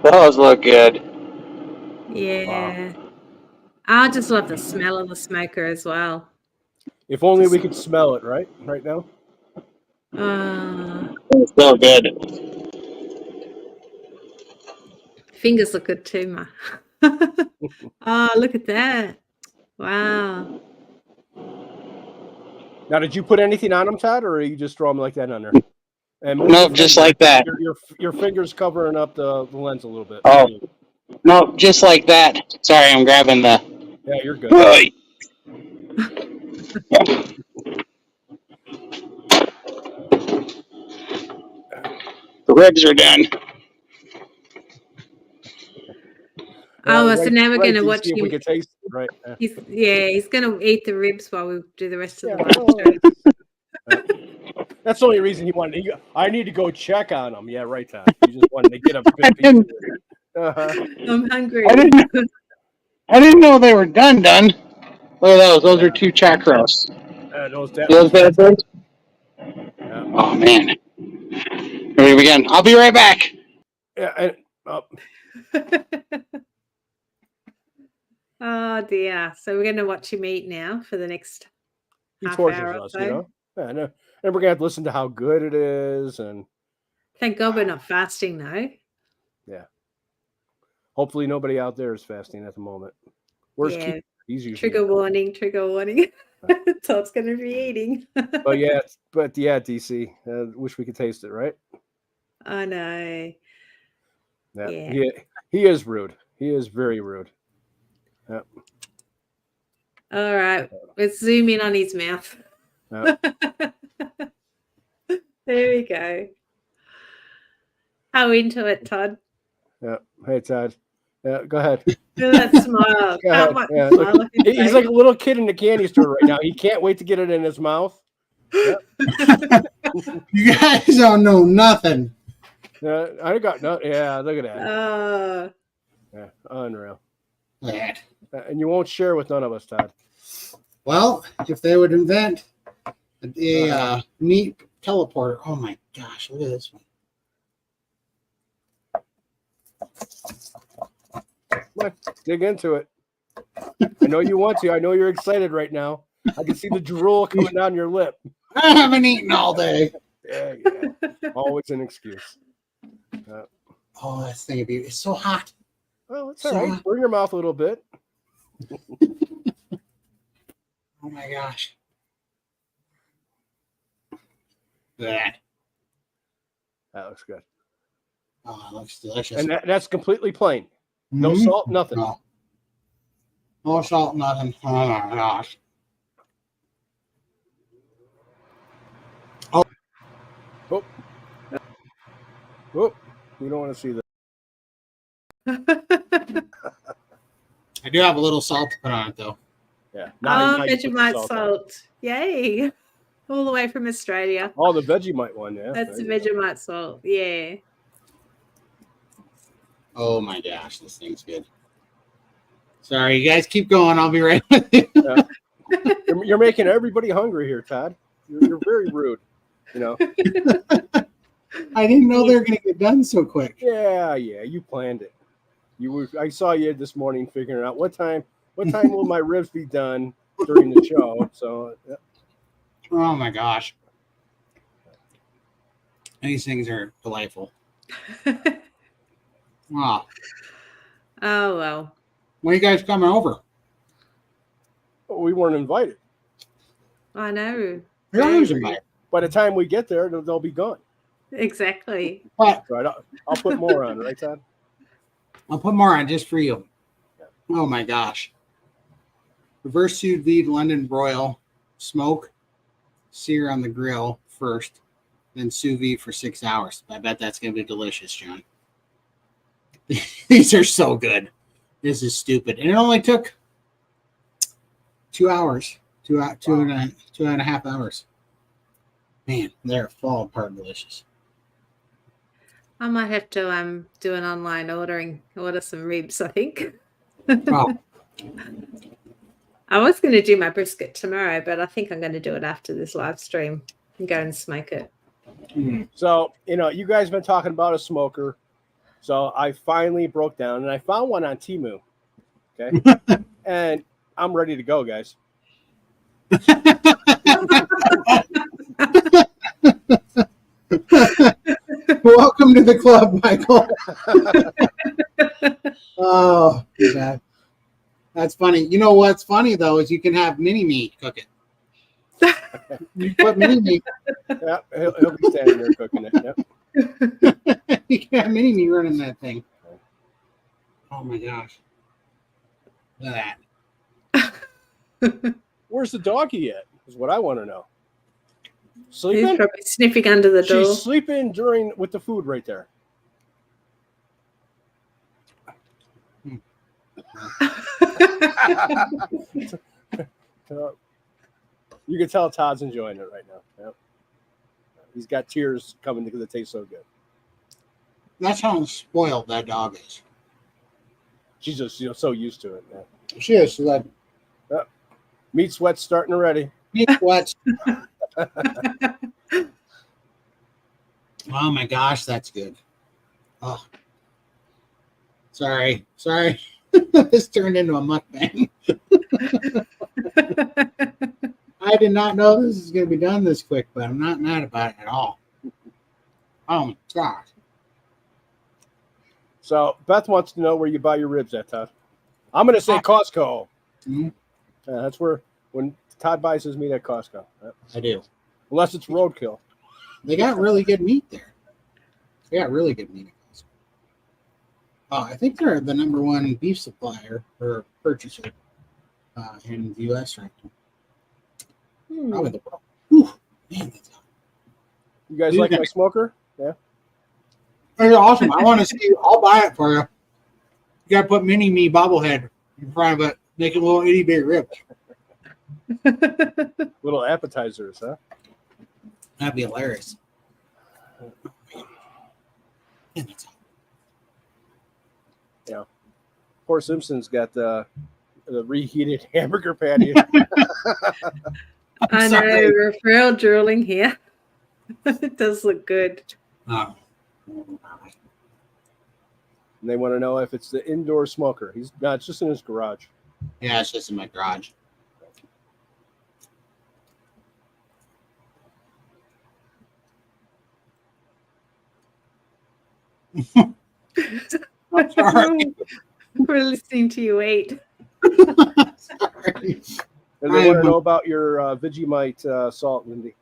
Those look good. Yeah. I just love the smell of the smoker as well. If only we could smell it right now. It's so good. Fingers look good too, Ma. Oh, look at that. Wow. Now, did you put anything on them, Todd, or you just throw them like that on there? And Nope, just like that. Your fingers covering up the lens a little bit. Oh, no, just like that. Sorry, I'm grabbing the... Yeah, you're good. The ribs are done. Oh, so now we're going to watch see if him. we can taste it, right? He's going to eat the ribs while we do the rest of the lunch. That's the only reason he wanted to. I need to go check on him. Yeah, right, Todd. You just wanted to get a bit. I'm hungry. I didn't know they were done. Look at those. Those are 2 chacros. Those bad birds? Yeah. Oh, man. Here we begin. I'll be right back. Yeah. Oh, dear. So we're going to watch him eat now for the next half hour or so. You know? Yeah, and we're going to have to listen to how good it is. And thank God we're not fasting, though. Yeah. Hopefully nobody out there is fasting at the moment. Where's Keith? He's usually trigger warning. Todd's going to be eating. But yeah, DC. Wish we could taste it, right? I know. Yeah. He is rude. He is very rude. Yeah. All right. Let's zoom in on his mouth. Yeah. There we go. How into it, Todd? Yeah. Hey, Todd. Yeah, go ahead. Feel that smile. Yeah, look, he's like a little kid in the candy store right now. He can't wait to get it in his mouth. Yep. You guys don't know nothing. I got no. Yeah, look at that. Yeah, unreal. That. And you won't share with none of us, Todd. Well, if they would invent a meat teleporter, oh my gosh, look at this one. Come on, dig into it. I know you want to. I know you're excited right now. I can see the drool coming down your lip. I haven't eaten all day. Yeah. Always an excuse. Oh, this thing would be, it's so hot. Well, it's all right. Burn your mouth a little bit. Oh my gosh. That looks good. Oh, it looks delicious. And that's completely plain. No salt, nothing. No salt, nothing. Oh my gosh. Oh, we don't want to see that. I do have a little salt to put on it, though. Yeah. Vegemite salt. Yay. All the way from Australia. Oh, the Vegemite one, yeah. That's the Vegemite salt. Yeah. Oh my gosh, this thing's good. Sorry, you guys keep going. I'll be right with you. You're making everybody hungry here, Todd. You're very rude. You know. I didn't know they were going to get done so quick. Yeah, you planned it. I saw you this morning figuring out what time will my ribs be done during the show. So, yeah. Oh my gosh, these things are delightful. Wow. Oh well. When are you guys coming over? Oh, we weren't invited. I know. You're always invited. By the time we get there, they'll be gone. Exactly. But right, I'll put more on, right, Todd? I'll put more on just for you. Yeah. Oh my gosh. Reverse sous vide London broil, smoke, sear on the grill first, then sous vide for 6 hours. I bet that's going to be delicious, John. These are so good. This is stupid. And it only took 2 hours, two and a half hours. Man, they're fall apart delicious. I might have to do an online order some ribs, I think. Oh, I was going to do my brisket tomorrow, but I think I'm going to do it after this live stream and go and smoke it. So, you guys have been talking about a smoker. So I finally broke down and I found one on Temu. Okay. And I'm ready to go, guys. welcome to the club, Michael. Oh, yeah. That's funny. You know what's funny though is you can have mini me cook it. You put mini me. Yeah, he'll be standing there cooking it. Yep. You can have mini me running that thing. Oh my gosh! Look at that. Where's the doggy at? Is what I want to know. He's Sleeping? probably sniffing under the door. She's sleeping with the food right there. You can tell Todd's enjoying it right now. Yep. He's got tears coming because it tastes so good. That's how spoiled that dog is. She's just so used to it. Yeah. She is. She's like Meat sweat's starting already. meat sweats. Oh my gosh, that's good. Oh, sorry. This turned into a mukbang. I did not know this was going to be done this quick, but I'm not mad about it at all. Oh my gosh. So Beth wants to know where you buy your ribs at, Todd. I'm going to say Costco. Mhm. That's when Todd buys his meat at Costco. Yep. I do. Unless it's roadkill. They got really good meat there. They got really good meat. Oh, I think they're the number one beef supplier or purchaser in the U.S. right now. Probably the world. Whew, man, that's hot. You guys like my smoker? Yeah. That's awesome. I want to see. I'll buy it for you. You got to put mini me bobblehead in front of it. Make it a little itty bitty ribs. Little appetizers, huh? That'd be hilarious. Man, that's hot. Yeah. Poor Simpson's got the reheated hamburger patty. I know, we're real drooling here. It does look good. Oh. And they want to know if it's the indoor smoker. It's just in his garage. Yeah, it's just in my garage. I'm sorry. We're listening to you eat. Sorry. And they want to know about your Vegemite salt, Lindy.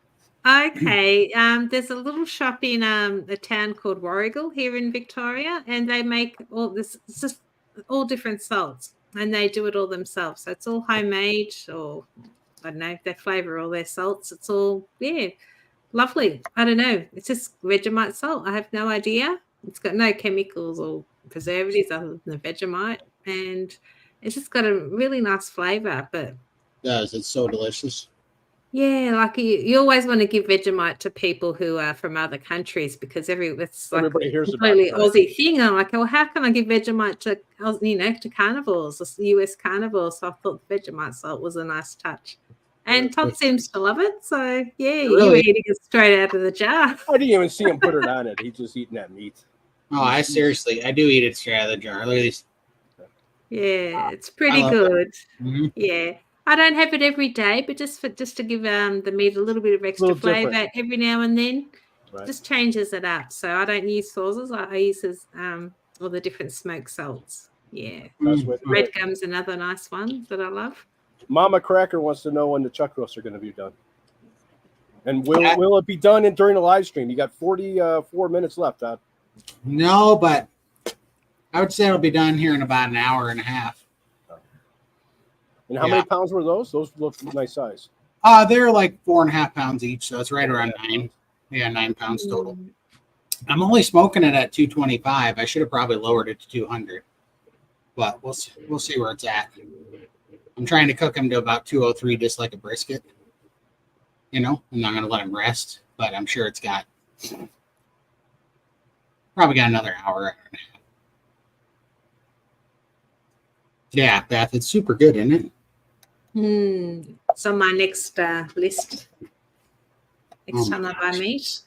Okay, there's a little shop in a town called Warrigal here in Victoria, and they make all this. It's just all different salts, and they do it all themselves. So it's all homemade, or I don't know. They flavour all their salts. It's all lovely. I don't know. It's just Vegemite salt. I have no idea. It's got no chemicals or preservatives other than the Vegemite, and it's just got a really nice flavour. But It's so delicious. yeah, like you always want to give Vegemite to people who are from other countries because it's like Everybody hears a completely about it. Aussie thing. I'm like, well, how can I give Vegemite to carnivores, US carnivores? So I thought Vegemite salt was a nice touch. And Todd seems to love it. So yeah, you're eating it straight out of the jar. I didn't even see him put it on it. He's just eating that meat. Oh, I do eat it straight out of the jar. Look at these. Yeah, it's pretty good. Mm-hmm. Yeah. I don't have it every day, but just to give the meat a little bit of extra flavour every now and then, just changes it up. So I don't use sauces. I use all the different smoked salts. Yeah, red gum's another nice one that I love. Mama Cracker wants to know when the chuck roasts are going to be done, and will it be done during the live stream? You got 44 minutes left, Todd. No, but I would say it'll be done here in about an hour and a half. And how many pounds were those? Those look nice size. They're like 4.5 pounds each, so it's right around 9. Yeah, 9 pounds total. I'm only smoking it at 225. I should have probably lowered it to 200, but we'll see where it's at. I'm trying to cook them to about 203, just like a brisket. I'm not going to let them rest, but I'm sure it's got Probably got another hour. Yeah, Beth, it's super good, isn't it? It's on my next list. Next time I buy meat.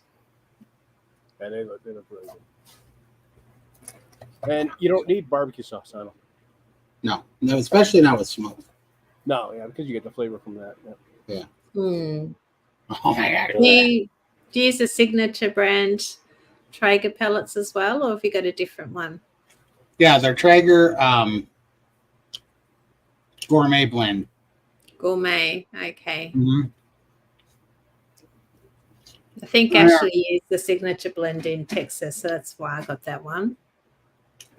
Yeah, they look really good. And you don't need barbecue sauce on them. No, especially not with smoke. No, yeah, because you get the flavor from that. Yeah. Mm. Oh my God. Do you use a signature brand Traeger pellets as well, or have you got a different one? Yeah, they're Traeger gourmet blend. Gourmet. Okay. Mm-hmm. I think Ashley used the signature blend in Texas, so that's why I got that one.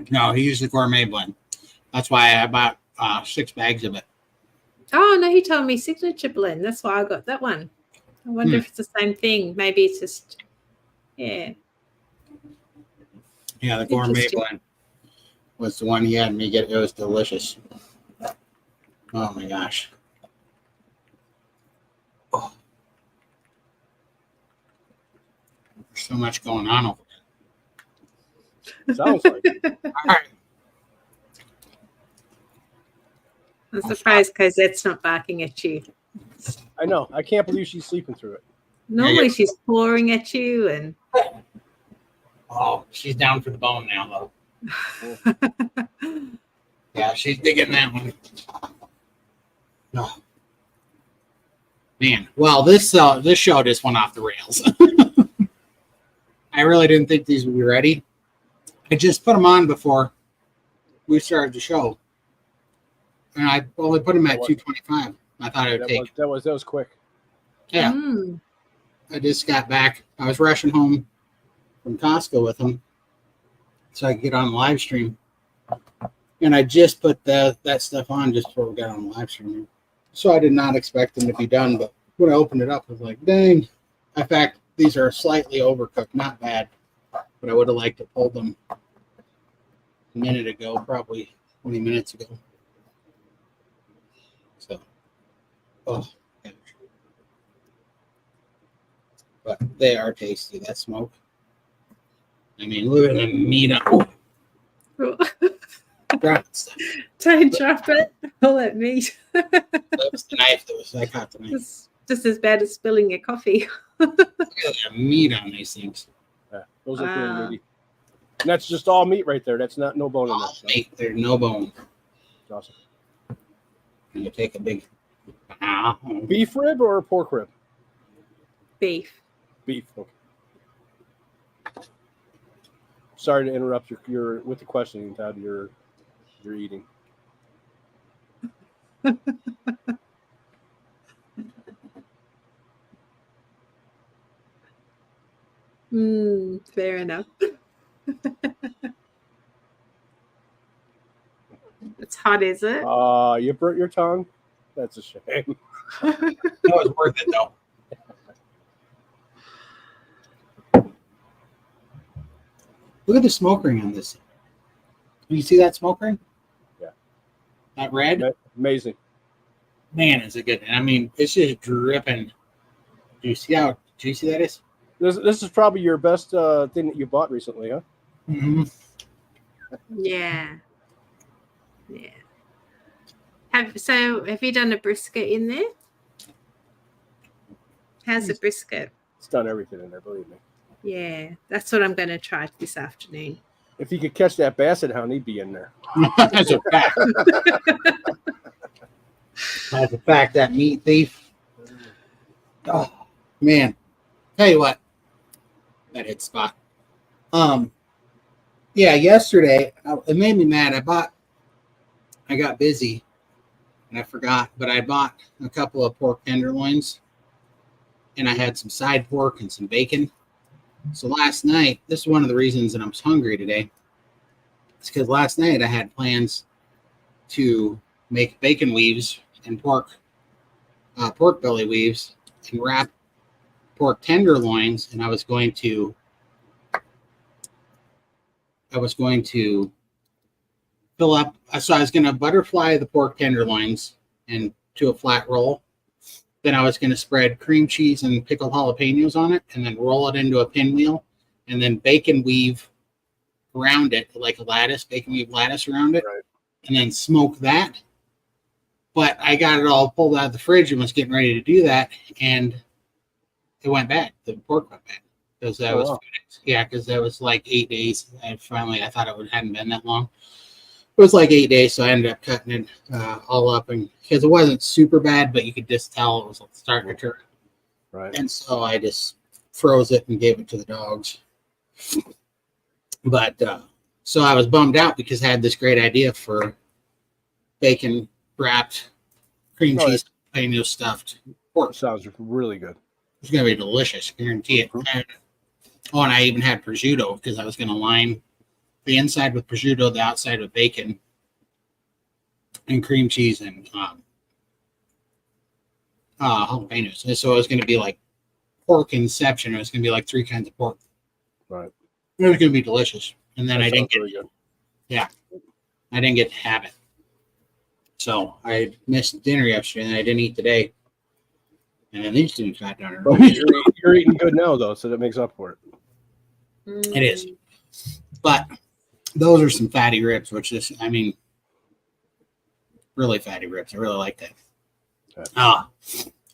No, he used the gourmet blend. That's why I bought 6 bags of it. Oh, no, he told me signature blend. That's why I got that one. I wonder if it's the same thing. Maybe it's just, yeah. Yeah, the gourmet blend was the one he had me get. It was delicious. Oh my gosh. Oh. There's so much going on over there. Sounds like it. All right. I'm surprised Cosette's not barking at you. I know. I can't believe she's sleeping through it. Normally she's clawing at you and. Oh, she's down for the bone now, though. Yeah, she's digging that one. Oh. Man, well, this show just went off the rails. I really didn't think these would be ready. I just put them on before we started the show, and I only put them at 225. I thought it would take. That was quick. Yeah. I just got back. I was rushing home from Costco with them so I could get on the live stream. And I just put that stuff on just before we got on the live stream. So I did not expect them to be done, but when I opened it up, I was like, dang. In fact, these are slightly overcooked, not bad, but I would have liked to pull them a minute ago, probably 20 minutes ago. So, but they are tasty. That smoke. I mean, look at the meat on. Don't drop it. All that meat. That was the knife that was. I caught the knife. It's just as bad as spilling your coffee. Look at the meat on these things. Yeah, those are pretty meaty. And that's just all meat right there. That's not no bone in all meat. There's no bone. That's awesome. And you take a big beef rib or pork rib? Beef. Beef. Okay. Sorry to interrupt your with the questioning, Todd. You're eating. Fair enough. It's hot, is it? You burnt your tongue? That's a shame. It was worth it, though. Look at the smoke ring on this. Can you see that smoke ring? Yeah. That red? Amazing. Man, is it good. I mean, it's just dripping. Do you see how juicy that is? This is probably your best thing that you bought recently, huh? Mm-hmm. Yeah. Yeah. Have you done a brisket in there? How's the brisket? It's done everything in there, believe me. Yeah, that's what I'm going to try this afternoon. If you could catch that basset hound, he'd be in there. That's a fact. That's a fact, that meat thief. Oh, man. Tell you what. That hit spot. Yeah, yesterday, it made me mad. I got busy and I forgot, but I bought a couple of pork tenderloins and I had some side pork and some bacon. So last night, this is one of the reasons that I'm hungry today. It's because last night I had plans to make bacon weaves and pork belly weaves and wrap pork tenderloins, and I was going to fill up. So I was going to butterfly the pork tenderloins into a flat roll. Then I was going to spread cream cheese and pickled jalapenos on it, and then roll it into a pinwheel, and then bacon weave around it, like a lattice, bacon weave lattice around it, Right. and then smoke that. But I got it all pulled out of the fridge and was getting ready to do that, and it went bad. The pork went bad because that was, yeah, because that was like 8 days. And finally, I thought it hadn't been that long. It was like 8 days, so I ended up cutting it all up, and because it wasn't super bad, but you could just tell it was starting to turn. Right. And so I just froze it and gave it to the dogs. But so I was bummed out because I had this great idea for bacon wrapped cream cheese jalapeno stuffed pork. Sounds really good. It's going to be delicious, guarantee it. And I even had prosciutto because I was going to line the inside with prosciutto, the outside with bacon and cream cheese and jalapenos. And so it was going to be like pork inception. It was going to be like 3 kinds of pork. Right. It was going to be delicious. And then That I didn't sounds really good. I didn't get to have it. So I missed dinner yesterday and I didn't eat today. And then these things got done. Well, you're eating good now, though, so that makes up for it. It is. But those are some fatty ribs, which is, I mean, really fatty ribs. I really like that. Okay.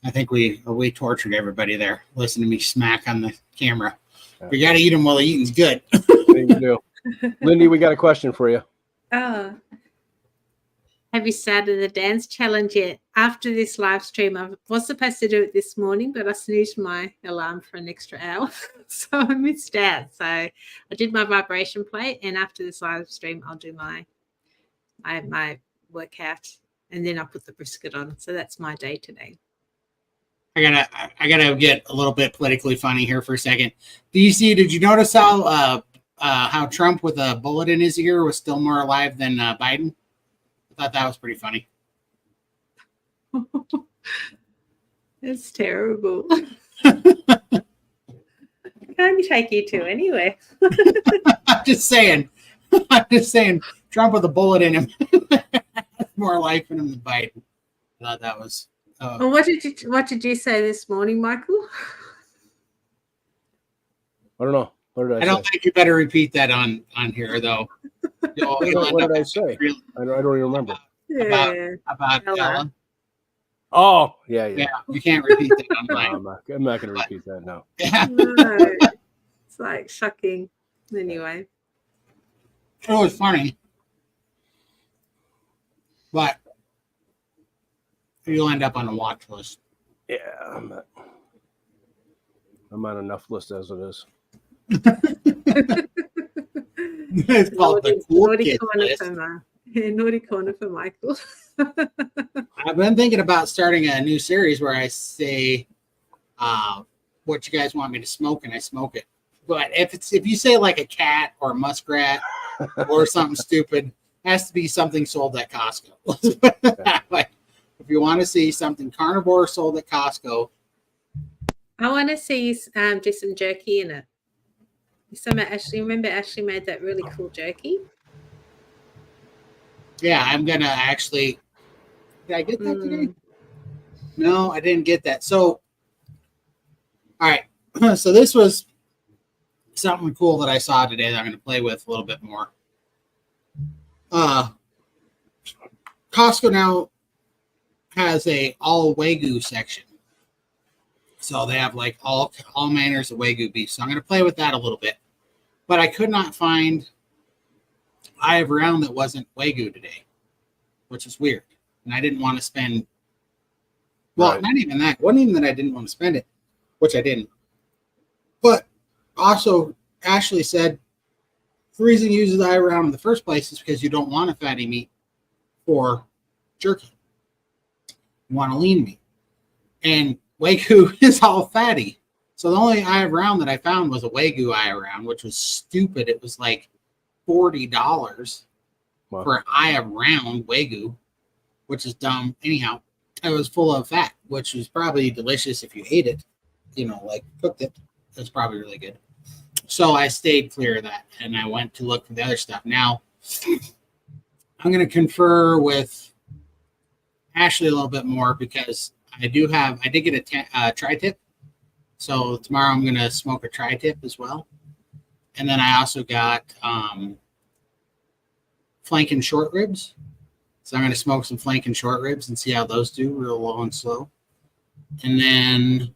I think we tortured everybody there. Listen to me smack on the camera. Yeah. We got to eat them while the eating's good. There you do. Lindy, we got a question for you. Oh. Have you started the dance challenge yet? After this live stream, I was supposed to do it this morning, but I snoozed my alarm for an extra hour. So I missed out. So I did my vibration plate, and after this live stream, I'll do my workout, and then I'll put the brisket on. So that's my day today. I gotta get a little bit politically funny here for a second. Did you notice how Trump with a bullet in his ear was still more alive than Biden? I thought that was pretty funny. It's terrible. Can't take you to anyway. I'm just saying. Trump with a bullet in him. More life in him than Biden. I thought that was. Well, what did you say this morning, Michael? I don't know. What did I say? I don't think you better repeat that on here, though. What did I say? I don't even remember. About Ella. Oh, yeah. Yeah, you can't repeat that online. No, I'm not going to repeat that, no. Yeah. No, it's like shocking. Anyway. It was funny. But you'll end up on a watch list. Yeah, I'm on enough list as it is. It's called the cool kid list. Naughty corner for Michael. I've been thinking about starting a new series where I say what you guys want me to smoke, and I smoke it. But if you say like a cat or a muskrat or something stupid, it has to be something sold at Costco. Let's put it that way. If you want to see something carnivore sold at Costco, I want to see do some jerky in it. Remember Ashley made that really cool jerky? yeah, I'm gonna actually. Did I get that today? No, I didn't get that. So, all right. So this was something cool that I saw today that I'm going to play with a little bit more. Costco now has a all Wagyu section. So they have like all manners of Wagyu beef. So I'm going to play with that a little bit. But I could not find eye of round that wasn't Wagyu today, which is weird. And I didn't want to spend, not even that. It wasn't even that I didn't want to spend it, which I didn't. But also, Ashley said the reason you use the eye round in the first place is because you don't want a fatty meat for jerky. You want a lean meat. And Wagyu is all fatty. So the only eye round that I found was a Wagyu eye round, which was stupid. It was like $40 for an eye round Wagyu, which is dumb. Anyhow, it was full of fat, which was probably delicious if you ate it, like cooked it. It was probably really good. So I stayed clear of that, and I went to look for the other stuff. Now, I'm going to confer with Ashley a little bit more because I did get a tri-tip. So tomorrow I'm going to smoke a tri-tip as well. And then I also got flank and short ribs. So I'm going to smoke some flank and short ribs and see how those do, real low and slow. And then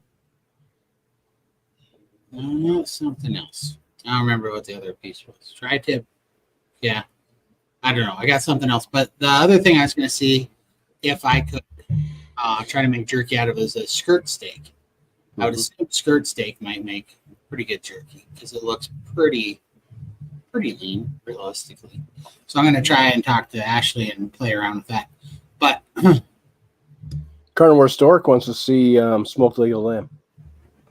something else. I don't remember what the other piece was. Tri-tip. Yeah. I don't know. I got something else. But the other thing I was going to see if I could try to make jerky out of is a skirt steak. I would assume skirt steak might make pretty good jerky because it looks pretty lean, realistically. So I'm going to try and talk to Ashley and play around with that. But Carnivore Stork wants to see smoked leg of lamb.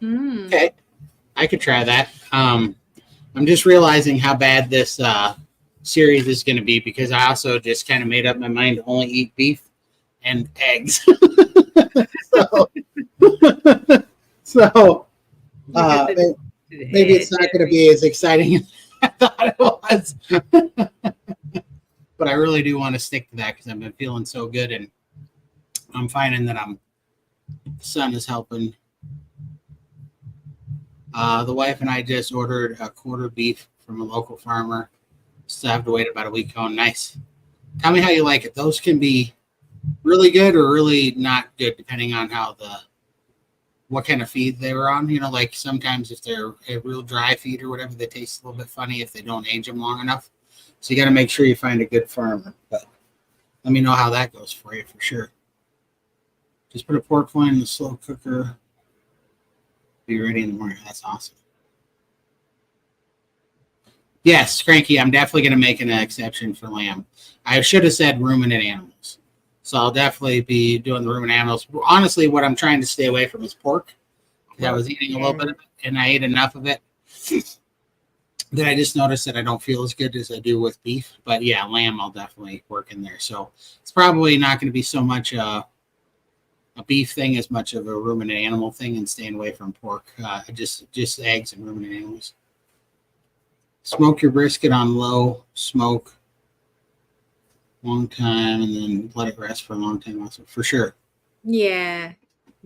Okay, I could try that. I'm just realizing how bad this series is going to be because I also just kind of made up my mind to only eat beef and eggs. so maybe it's not going to be as exciting as I thought it was. But I really do want to stick to that because I've been feeling so good, and I'm finding that the sun is helping. The wife and I just ordered a quarter beef from a local farmer. Still have to wait about a week. Oh, nice. Tell me how you like it. Those can be really good or really not good, depending on what kind of feed they were on. You know, like sometimes if they're a real dry feed or whatever, they taste a little bit funny if they don't age them long enough. So you got to make sure you find a good farmer. But let me know how that goes for you for sure. Just put a pork loin in the slow cooker. Be ready in the morning. That's awesome. Yes, Cranky, I'm definitely going to make an exception for lamb. I should have said ruminant animals. So I'll definitely be doing the ruminant animals. Honestly, what I'm trying to stay away from is pork. I was eating a little bit of it, and I ate enough of it that I just noticed that I don't feel as good as I do with beef. But yeah, lamb I'll definitely work in there. So it's probably not going to be so much a beef thing as much of a ruminant animal thing, and staying away from pork. Just eggs and ruminant animals. Smoke your brisket on low smoke long time, and then let it rest for a long time also, for sure. Yeah.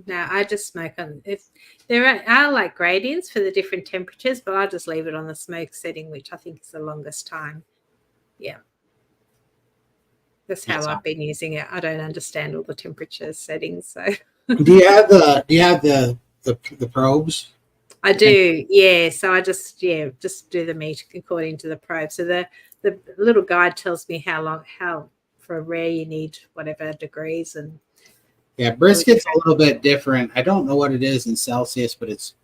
No, I just smoke on if there are like gradients for the different temperatures, but I'll just leave it on the smoke setting, which I think is the longest time. Yeah. That's how I've been using it. I don't understand all the temperature settings. So do you have the probes? I do, yeah. So I just do the meat according to the probe. So the little guide tells me how for rare you need whatever degrees. And yeah, brisket's a little bit different. I don't know what it is in Celsius, but it's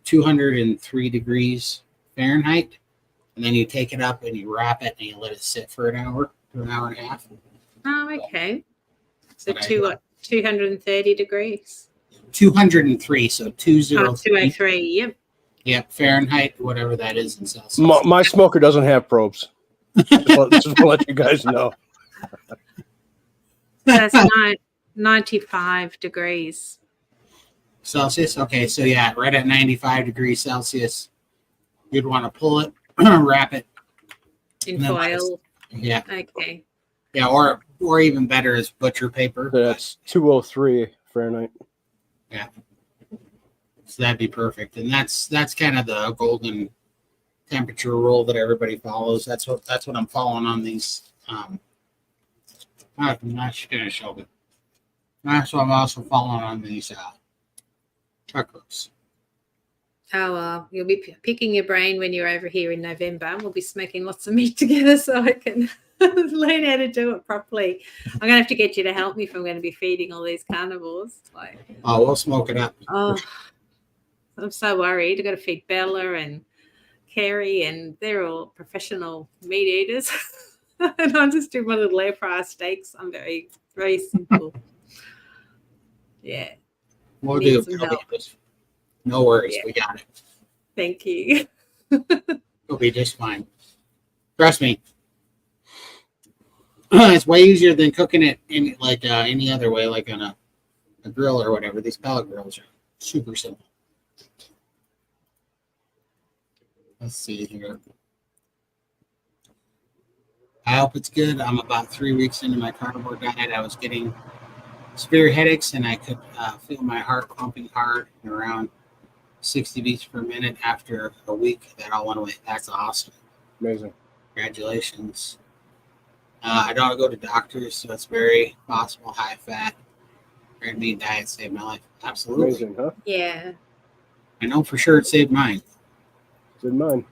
203 degrees Fahrenheit. And then you take it up and you wrap it and you let it sit for an hour to an hour and a half. Oh, okay. So 230 degrees. 203, so 203. Yep. Yep, Fahrenheit, whatever that is in Celsius. My smoker doesn't have probes. Just to let you guys know. That's 95 degrees Celsius. Okay, so yeah, right at 95 degrees Celsius, you'd want to pull it, wrap it in foil. Yeah. Okay. Yeah, or even better is butcher paper. That's 203 Fahrenheit. Yeah. So that'd be perfect. And that's kind of the golden temperature rule that everybody follows. That's what I'm following on these. I'm not going to show it. That's what I'm also following on these truck ropes. Oh, well, you'll be picking your brain when you're over here in November. We'll be smoking lots of meat together so I can learn how to do it properly. I'm going to have to get you to help me if I'm going to be feeding all these carnivores. Oh, we'll smoke it up. Oh, I'm so worried. I've got to feed Bella and Carrie, and they're all professional meat eaters. And I'll just do my little air fryer steaks. I'm very, very simple. Yeah. We'll do it. No worries. Yeah. We got it. Thank you. It'll be just fine. Trust me. It's way easier than cooking it in any other way, like on a grill or whatever. These pellet grills are super simple. Let's see here. I hope it's good. I'm about 3 weeks into my carnivore diet. I was getting severe headaches, and I could feel my heart pumping hard and around 60 beats per minute after a week. That all went away. That's awesome. Amazing. Congratulations. I don't go to doctors, so it's very possible high fat, red meat diet saved my life. Absolutely. Amazing, huh? Yeah. I know for sure it saved mine. Did mine.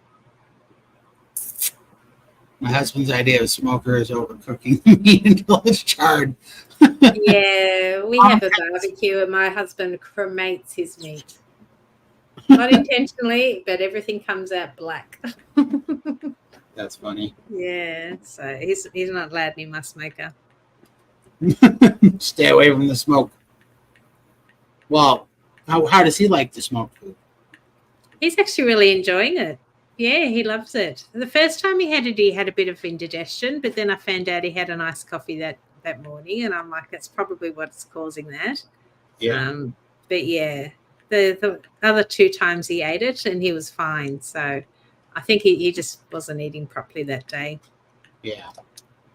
My husband's idea of smoker is overcooking the meat until it's charred. Yeah, we have a barbecue and my husband cremates his meat. Not intentionally, but everything comes out black. That's funny. Yeah, so he's not allowed near my smoker. Stay away from the smoke. Well, how does he like the smoked food? He's actually really enjoying it. Yeah, he loves it. The first time he had a bit of indigestion, but then I found out he had an iced coffee that morning, and I'm like, that's probably what's causing that. Yeah. But yeah, the other 2 times he ate it, and he was fine. So I think he just wasn't eating properly that day. Yeah.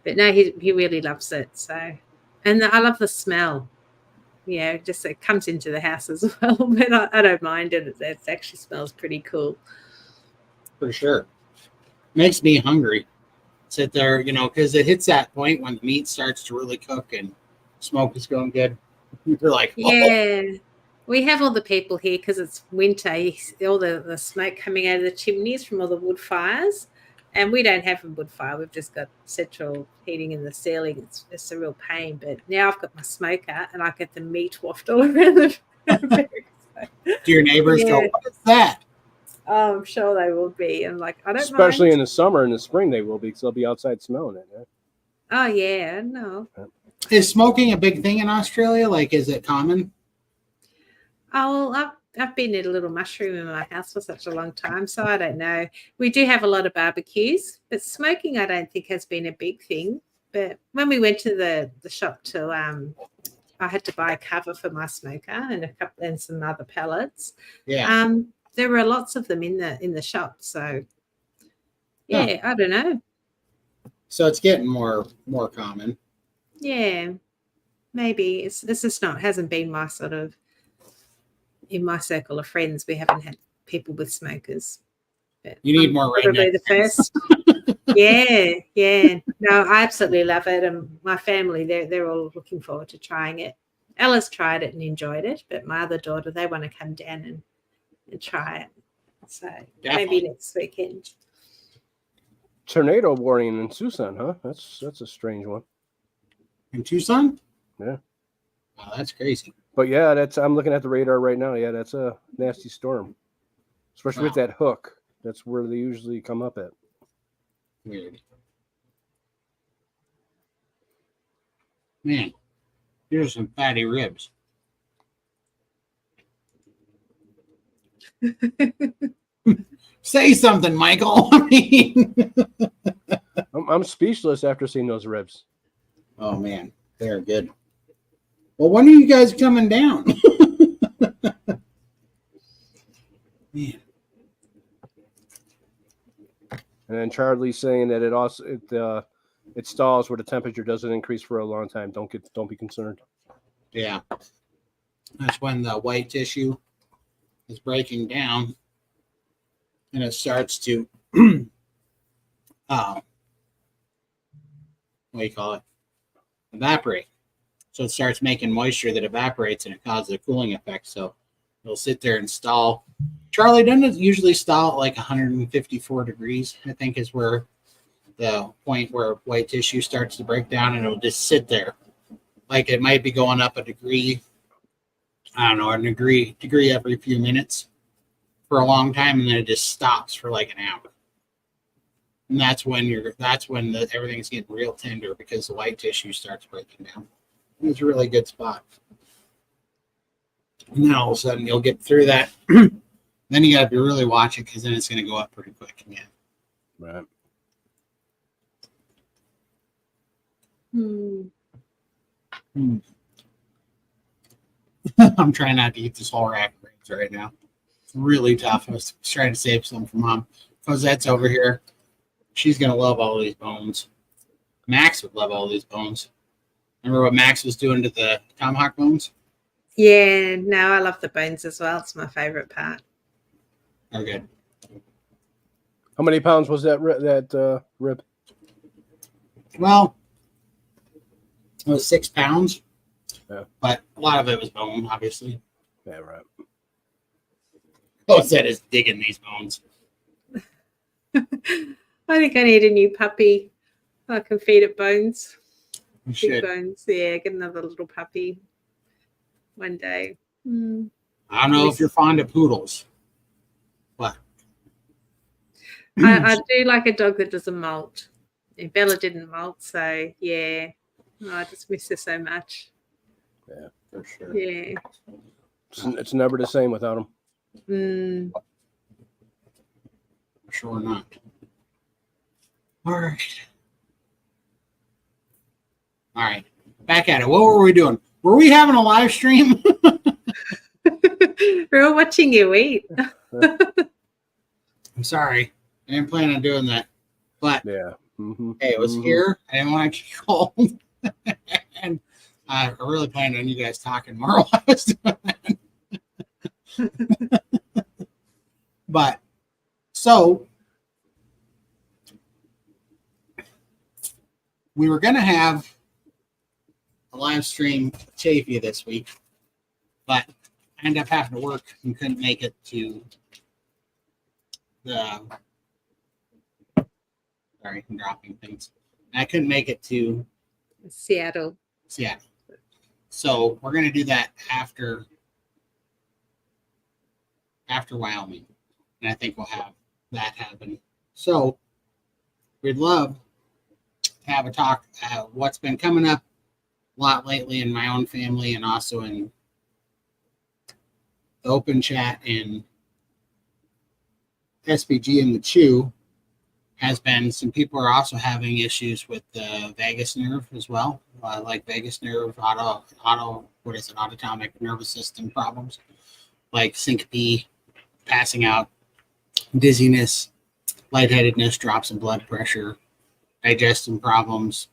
But no, he really loves it. So, and I love the smell. Yeah, just it comes into the house as well. But I don't mind it. It actually smells pretty cool. For sure. Makes me hungry. Sit there, because it hits that point when the meat starts to really cook and smoke is going good. You're like, oh. Yeah. We have all the people here because it's winter, all the smoke coming out of the chimneys from all the wood fires. And we don't have a wood fire. We've just got central heating in the ceiling. It's a real pain. But now I've got my smoker and I get the meat waft all around the Do your neighbors go, what is that? Oh, I'm sure they will be. I'm like, I don't Especially mind. in the summer and the spring, they will be because they'll be outside smelling it. Yeah? Oh, yeah, no. Is smoking a big thing in Australia? Like, is it common? Oh, well, I've been in a little mushroom in my house for such a long time, so I don't know. We do have a lot of barbecues, but smoking I don't think has been a big thing. But when we went to the shop to I had to buy a cover for my smoker and some other pellets. Yeah. There were lots of them in the shop, so yeah, I don't know. So it's getting more common. Yeah, maybe it's just hasn't been my sort of in my circle of friends. We haven't had people with smokers. But you need more right now. The first. Yeah. No, I absolutely love it, and my family they're all looking forward to trying it. Ella's tried it and enjoyed it, but my other daughter they want to come down and try it. So Definitely. maybe next weekend. Tornado warning in Tucson, huh? That's a strange one. In Tucson? Yeah. Wow, that's crazy. But yeah, I'm looking at the radar right now. Yeah, that's a nasty storm. Especially with that hook. That's where they usually come up at. Weird. Man, here's some fatty ribs. Say something, Michael. I mean, I'm speechless after seeing those ribs. Oh man, they're good. Well, when are you guys coming down? Man. And then Charlie's saying that it stalls where the temperature doesn't increase for a long time. Don't be concerned. Yeah, that's when the white tissue is breaking down, and it starts to what do you call it? Evaporate. So it starts making moisture that evaporates, and it causes a cooling effect. So it'll sit there and stall. Charlie, doesn't it usually stall at like 154 degrees? I think is where the point where white tissue starts to break down, and it'll just sit there. Like it might be going up a degree. I don't know, a degree every few minutes for a long time, and then it just stops for like an hour. And that's when everything's getting real tender because the white tissue starts breaking down. It's a really good spot. And then all of a sudden you'll get through that. Then you got to be really watching because then it's going to go up pretty quick again. Right. I'm trying not to eat this whole rack of ribs right now. It's really tough. I was trying to save some for Mom. Cosette's over here. She's going to love all these bones. Max would love all these bones. Remember what Max was doing to the tomahawk bones? Yeah, no, I love the bones as well. It's my favorite part. They're good. How many pounds was that rib? Well, it was 6 pounds. Yeah. But a lot of it was bone, obviously. Yeah, right. All it said is digging these bones. I think I need a new puppy. I can feed it bones. You Big should. bones. Yeah, get another little puppy one day. I don't know if you're fond of poodles, but I do like a dog that doesn't molt. And Bella didn't molt, so yeah. Oh, I just miss her so much. Yeah, for sure. Yeah. It's never the same without them. Sure not. All right. All right. Back at it. What were we doing? Were we having a live stream? We're all watching you eat. I'm sorry. I didn't plan on doing that. But Yeah. hey, it was here. I didn't want to get cold. And I really planned on you guys talking more while I was doing that. But so we were going to have a live stream Chafee this week, but I ended up having to work and couldn't make it to the. Sorry, I'm dropping things. I couldn't make it to Seattle. So we're going to do that after Wyoming, and I think we'll have that happen. So we'd love to have a talk what's been coming up a lot lately in my own family and also in the open chat in SPG and the Chew has been some people are also having issues with the vagus nerve as well, like vagus nerve, autonomic nervous system problems, like syncope, passing out, dizziness, lightheadedness, drops in blood pressure, digestion problems,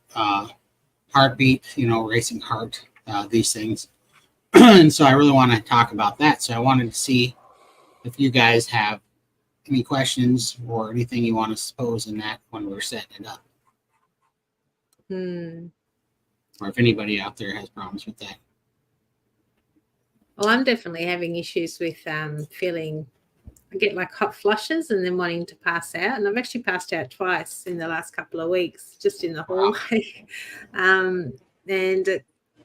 heartbeat, racing heart, these things. And so I really want to talk about that. So I wanted to see if you guys have any questions or anything you want to pose in that when we're setting it up. Or if anybody out there has problems with that. Well, I'm definitely having issues with feeling, I get like hot flushes and then wanting to pass out. And I've actually passed out twice in the last couple of weeks, just in the hallway. And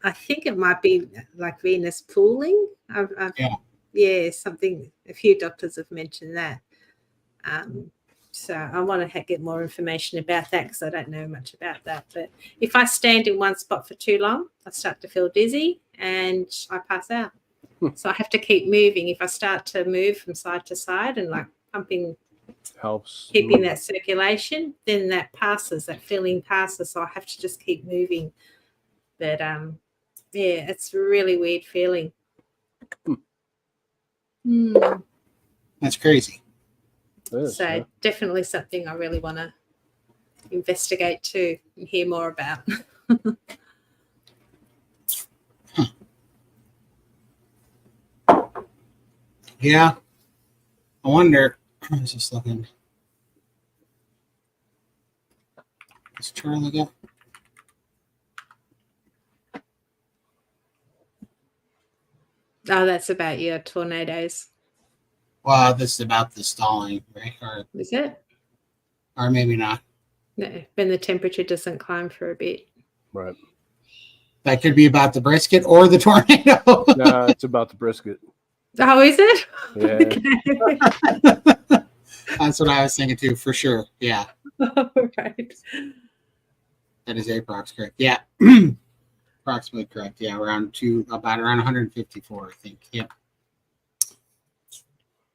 I think it might be like venous pooling. Something, a few doctors have mentioned that. So I want to get more information about that because I don't know much about that. But if I stand in one spot for too long, I start to feel dizzy and I pass out. So I have to keep moving. If I start to move from side to side and like pumping helps, keeping that circulation, then that feeling passes. So I have to just keep moving. But it's a really weird feeling. That's crazy. So definitely something I really want to investigate too and hear more about. Yeah. I wonder. I was just looking. Is Charlie go? Oh, that's about your tornadoes. Well, this is about the stalling, right? Or is it? Or maybe not. No, when the temperature doesn't climb for a bit. Right. That could be about the brisket or the tornado. No, it's about the brisket. Oh, is it? Yeah. Okay. That's what I was thinking too, for sure. Yeah. All right. That is approx correct. Yeah. Approximately correct. Yeah, around 154, I think. Yep.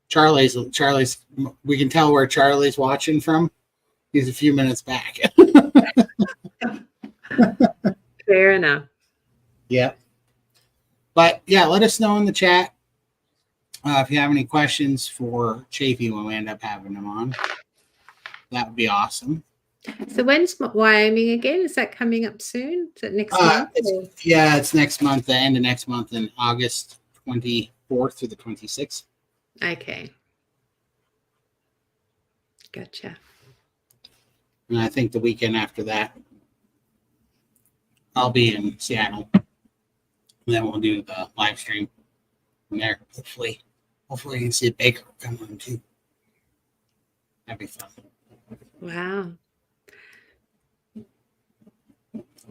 Charlie's. We can tell where Charlie's watching from. He's a few minutes back. Fair enough. Yeah. But yeah, let us know in the chat if you have any questions for Chafee when we end up having him on. That would be awesome. So when's Wyoming again? Is that coming up soon? Is it next month? It's next month, the end of next month in August 24th through the 26th. Okay. Gotcha. And I think the weekend after that, I'll be in Seattle. And then we'll do the live stream from there. Hopefully you can see a baker come on too. That'd be fun. Wow.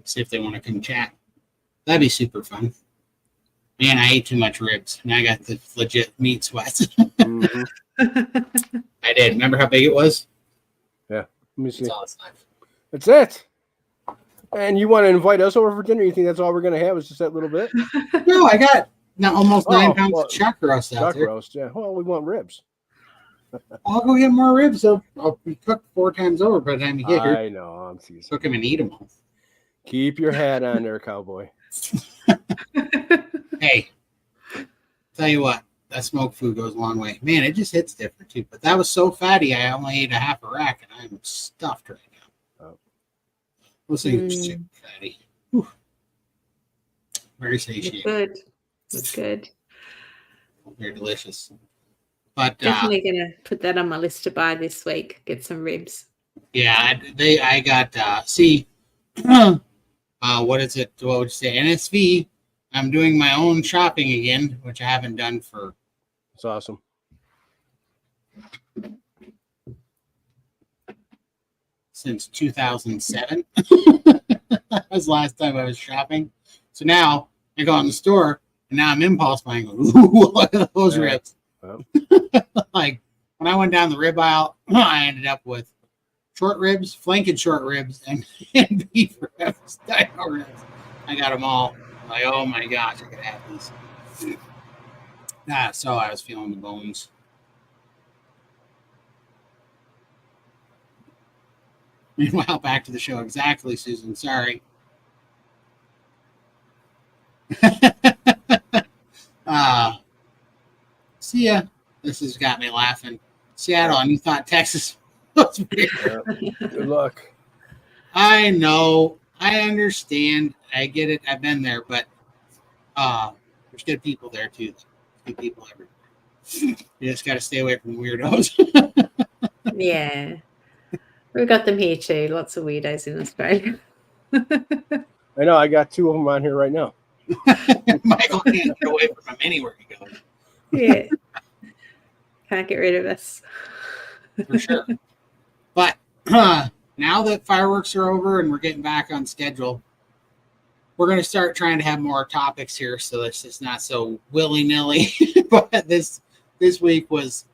See if they want to come chat. That'd be super fun. Man, I ate too much ribs. And I got the legit meat sweats. Mhm. I did. Remember how big it was? Yeah. Let me see. That's all it's like. That's it. And you want to invite us over for dinner? You think that's all we're going to have is just that little bit? No, I got almost 9 pounds well, of chuck roast out Chuck there. roast, yeah. Well, we want ribs. I'll go get more ribs. I'll be cooked 4 times over by the time you get here. I know. I'm teasing. Cook them and eat them all. Keep your hat on there, cowboy. Hey, tell you what, that smoked food goes a long way. Man, it just hits different too. But that was so fatty, I only ate a half a rack, and I'm stuffed right now. Oh. Those things are super fatty. Whew. Very satiating. Good. That's good. Very delicious. But Definitely gonna put that on my list to buy this week. Get some ribs. yeah, I got what is it? What would you say? NSV. I'm doing my own shopping again, which I haven't done for It's awesome. since 2007. That was the last time I was shopping. So now I go in the store and now I'm impulse buying. Ooh, look at those Yeah. ribs. Well. Like when I went down the rib aisle, I ended up with short ribs, flanking short ribs, and beef ribs, dino ribs. I got them all. Like, oh my gosh, I could have these. So I was feeling the bones. Meanwhile, back to the show. Exactly, Susan. Sorry. See ya. This has got me laughing. Seattle, and you thought Texas was weird. Yeah. Good luck. I know. I understand. I get it. I've been there, but there's good people there too. Good people everywhere. You just got to stay away from weirdos. Yeah. We've got them here too. Lots of weirdos in Australia. I know. I got 2 of them on here right now. Michael can't get away from him anywhere he goes. Yeah. Can't get rid of us. For sure. But now that fireworks are over and we're getting back on schedule, we're going to start trying to have more topics here, so it's just not so willy-nilly. But this week was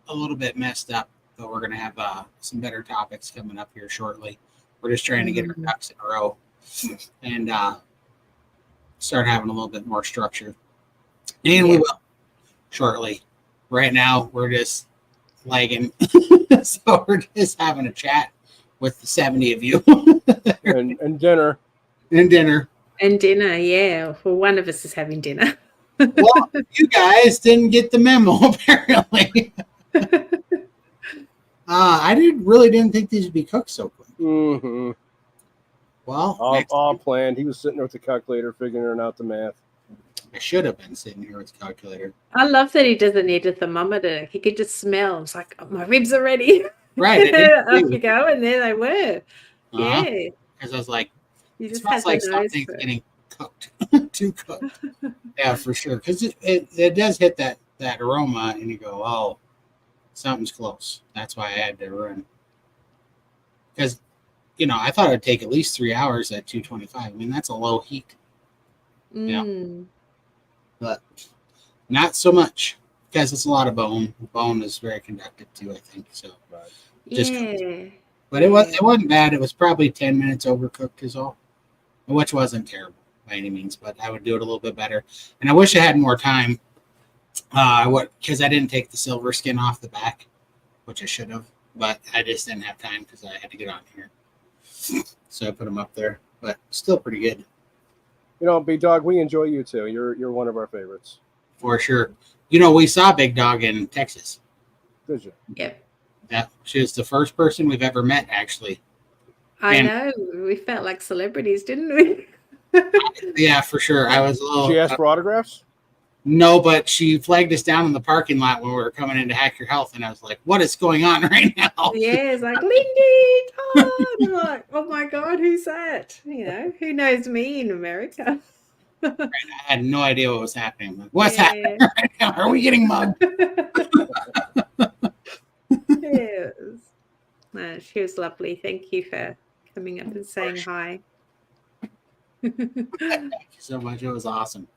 a little bit messed up, but we're going to have some better topics coming up here shortly. We're just trying to get our ducks in a row and start having a little bit more structure. And we will shortly. Right now, we're just lagging. So we're just having a chat with the 70 of you. And dinner. And dinner. And dinner, yeah. Well, one of us is having dinner. Well, you guys didn't get the memo, apparently. I really didn't think these would be cooked so quick. Mm-hmm. Well, All planned. He was sitting there with the calculator figuring out the math. I should have been sitting here with the calculator. I love that he doesn't need a thermometer. He could just smell. It's like, oh, my ribs are ready. Right. Off you go, and there they were. Uh-huh. Yeah. Because I was like, You it just smells had like the nose something's for it. getting cooked. Too cooked. Yeah, for sure. Because it does hit that aroma, and you go, oh, something's close. That's why I had to run. Because, I thought it would take at least 3 hours at 225. I mean, that's a low heat. Mm. But not so much because it's a lot of bone. Bone is very conductive too, I think. So, just Yeah. but it wasn't bad. It was probably 10 minutes overcooked is all, which wasn't terrible by any means. But I would do it a little bit better, and I wish I had more time. Because I didn't take the silver skin off the back, which I should have, but I just didn't have time because I had to get on here. So I put them up there, but still pretty good. Big Dog, we enjoy you too. You're one of our favorites. For sure. We saw Big Dog in Texas. Did you? Yep. She was the first person we've ever met, actually. I And- know. We felt like celebrities, didn't we? Yeah, for sure. I was a little. She asked for autographs? No, but she flagged us down in the parking lot when we were coming in to Hack Your Health, and I was like, "What is going on right now?" Yeah, it's like Lindy, Todd. I'm like, oh my God, who's that? You know, who knows me in America? I had no idea what was happening. I'm like, what's Yeah. happening right now? Are we getting mugged? Yes. No, she was lovely. Thank you for coming up and saying hi. Thank you so much. It was awesome.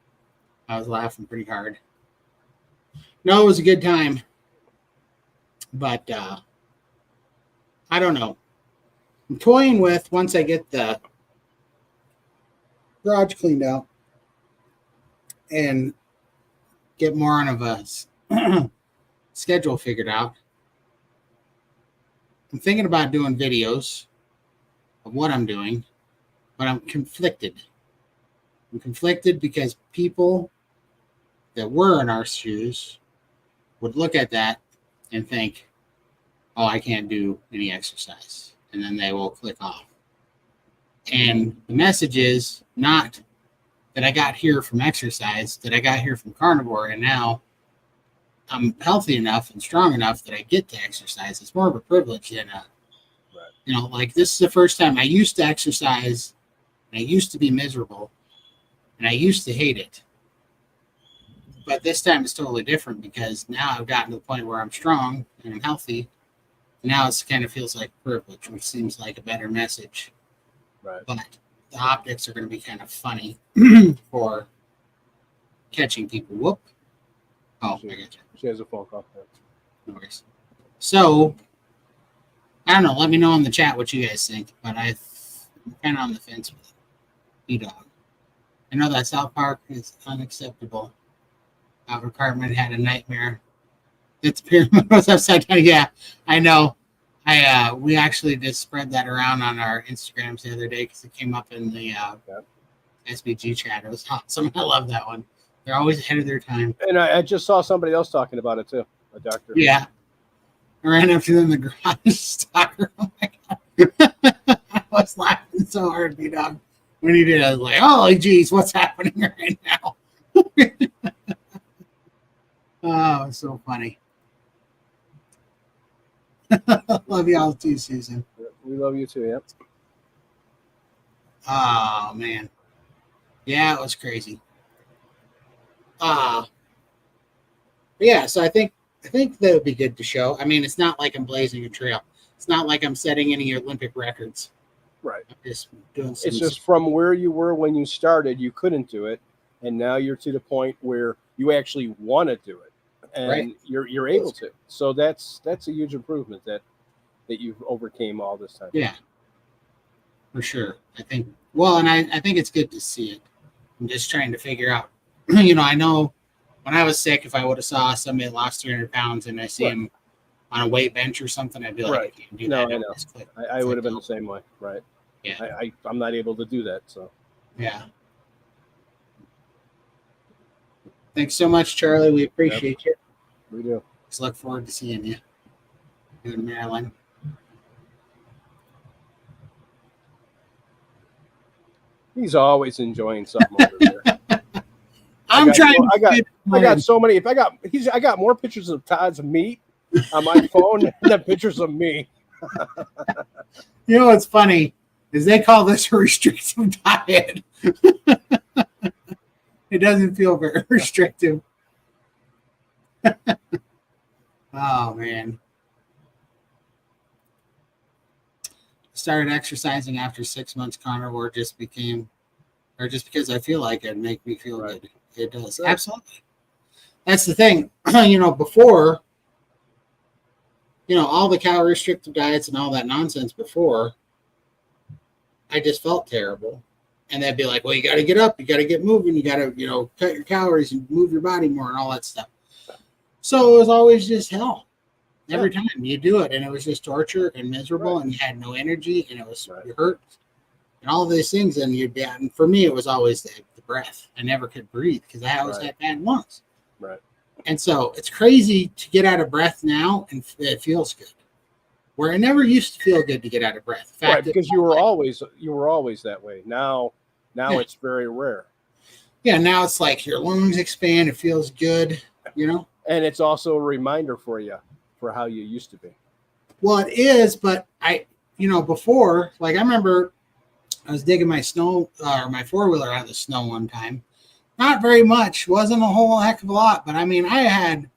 I was laughing pretty hard. No, it was a good time. But I don't know. I'm toying with, once I get the garage cleaned out and get more of a schedule figured out, I'm thinking about doing videos of what I'm doing, but I'm conflicted. I'm conflicted because people that were in our shoes would look at that and think, oh, I can't do any exercise. And then they will click off. And the message is not that I got here from exercise, that I got here from carnivore, and now I'm healthy enough and strong enough that I get to exercise. It's more of a privilege than like this is the first time I used to exercise, and I used to be miserable, and I used to hate it. But this time it's totally different because now I've gotten to the point where I'm strong and I'm healthy. Now it kind of feels like privilege, which seems like a better message. Right. But the optics are going to be kind of funny for catching people. Whoop. Oh, I got you. She has a phone call. No worries. So, I don't know. Let me know in the chat what you guys think. But I'm kind of on the fence with E-Dog. I know that South Park is unacceptable. Albert Cartman had a nightmare. It's pyramid was upside down. Yeah, I know. We actually just spread that around on our Instagrams the other day because it came up in the SBG chat. It was awesome. I love that one. They're always ahead of their time. And I just saw somebody else talking about it too. A doctor. Yeah. I ran up to them in the garage. Stalker. Oh my God. I was laughing so hard, B-Dog. When he did, I was like, oh, geez, what's happening right now? Oh, it's so funny. Love y'all too, Susan. We love you too, yeah. Oh, man. Yeah, it was crazy. Yeah, so I think that would be good to show. I mean, it's not like I'm blazing a trail. It's not like I'm setting any Olympic records. Right. I'm just doing some. It's just from where you were when you started, you couldn't do it, and now you're to the point where you actually want to do it, and right. you're able to. So that's a huge improvement that you've overcame all this time. Yeah, for sure. I think. Well, and I think it's good to see it. I'm just trying to figure out. I know when I was sick, if I would have saw somebody that lost 300 pounds and I see him on a weight bench or something, I'd be like, right. I can't do no, that. I know. I would have been the same way. Right. Yeah. I'm not able to do that. So. Yeah. Thanks so much, Charlie. We appreciate you. We do. Just look forward to seeing you in Maryland. He's always enjoying something over there. I got so many. I got more pictures of Todd's meat on my phone than pictures of me. You know what's funny is they call this a restrictive diet. It doesn't feel very restrictive. Oh man. Started exercising after 6 months carnivore just because I feel like it make me feel good. It does. Right. Absolutely. That's the thing. Before, all the calorie restrictive diets and all that nonsense before, I just felt terrible. And they'd be like, well, you got to get up, you got to get moving, you got to, cut your calories and move your body more and all that stuff. So it was always just hell. Every time you do it, and it was just torture and miserable, and you had no energy, and it was you hurt, and all of these things, and you'd be. And for me, it was always the breath. I never could breathe because I always had bad lungs. Right. And so it's crazy to get out of breath now, and it feels good. Where it never used to feel good to get out of breath. In fact, right, because you were always that way. Now it's very rare. Yeah, now it's like your lungs expand. It feels good, you know? And it's also a reminder for you for how you used to be. Well, it is, but before, like I remember I was digging my snow or my four-wheeler out of the snow one time. Not very much, wasn't a whole heck of a lot, but I mean, I had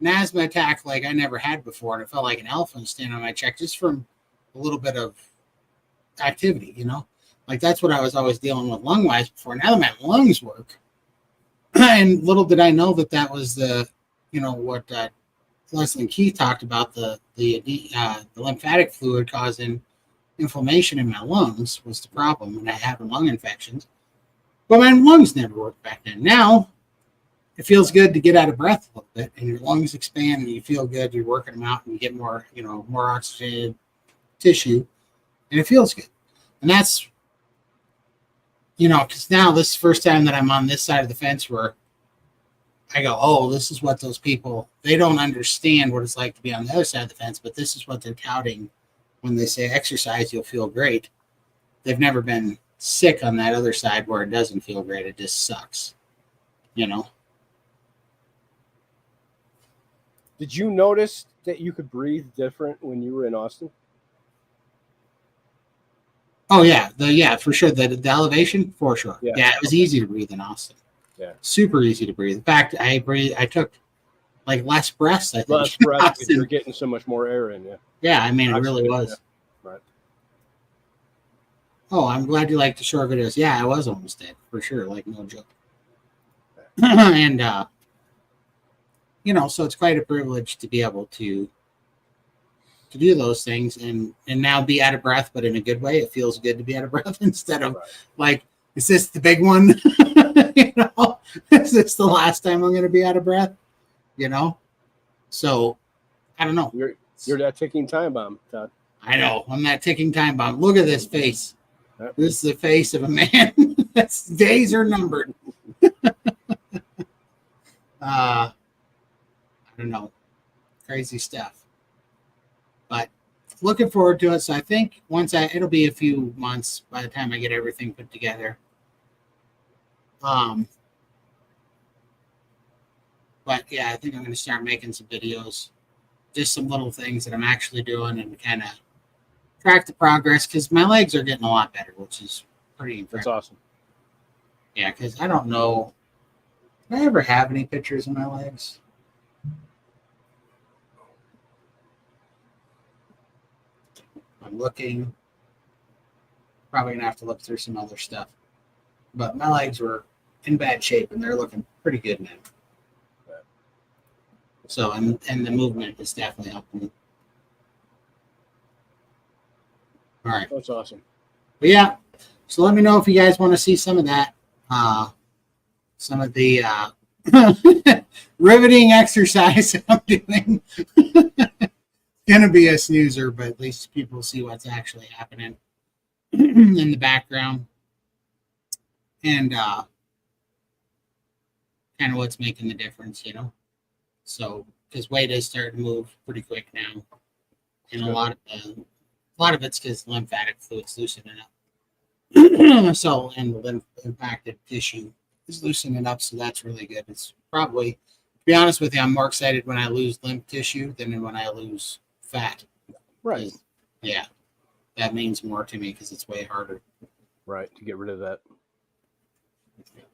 an asthma attack like I never had before, and it felt like an elephant standing on my cheek just from a little bit of activity, Like that's what I was always dealing with lung-wise before. Now that my lungs work, and little did I know that was what Leslie and Keith talked about, the lymphatic fluid causing inflammation in my lungs was the problem, and I had lung infections. But my lungs never worked back then. Now it feels good to get out of breath a little bit, and your lungs expand, and you feel good. You're working them out, and you get more, more oxygenated tissue, and it feels good. And that's, because now this is the first time that I'm on this side of the fence where I go, oh, this is what those people, they don't understand what it's like to be on the other side of the fence, but this is what they're touting when they say exercise, you'll feel great. They've never been sick on that other side where it doesn't feel great. It just sucks, Did you notice that you could breathe different when you were in Austin? Oh yeah, for sure. The elevation, for sure. Yeah, it was easy to breathe in Austin. Yeah, super easy to breathe. In fact, I took like less breaths. I think less breath because you're getting so much more air in. Yeah, I mean, it really was. Yeah. Right. Oh, I'm glad you like the short videos. Yeah, I was almost dead for sure. Like no joke. And so it's quite a privilege to be able to do those things and now be out of breath, but in a good way. It feels good to be out of breath instead of like, is this the big one? Is this the last time I'm going to be out of breath? So I don't know. You're that ticking time bomb, Todd. I know. I'm that ticking time bomb. Look at this face. Yep. This is the face of a man. That's days are numbered. I don't know. Crazy stuff. But looking forward to it. So I think it'll be a few months by the time I get everything put together. But yeah, I think I'm going to start making some videos, just some little things that I'm actually doing and kind of track the progress because my legs are getting a lot better, which is pretty impressive. That's awesome. Yeah, because I don't know. Did I ever have any pictures of my legs? I'm looking. Probably going to have to look through some other stuff. But my legs were in bad shape, and they're looking pretty good now. So, and the movement is definitely helping. All right. That's awesome. But yeah, so let me know if you guys want to see some of that. Some of the riveting exercise I'm doing. Gonna be a snoozer, but at least people see what's actually happening in the background and kind of what's making the difference, So, because weight is starting to move pretty quick now, and a lot of it's because lymphatic fluid's loosening up. So, and the impacted tissue is loosening up, so that's really good. It's probably, to be honest with you, I'm more excited when I lose lymph tissue than when I lose fat. Right. Yeah, that means more to me because it's way harder. Right, to get rid of that.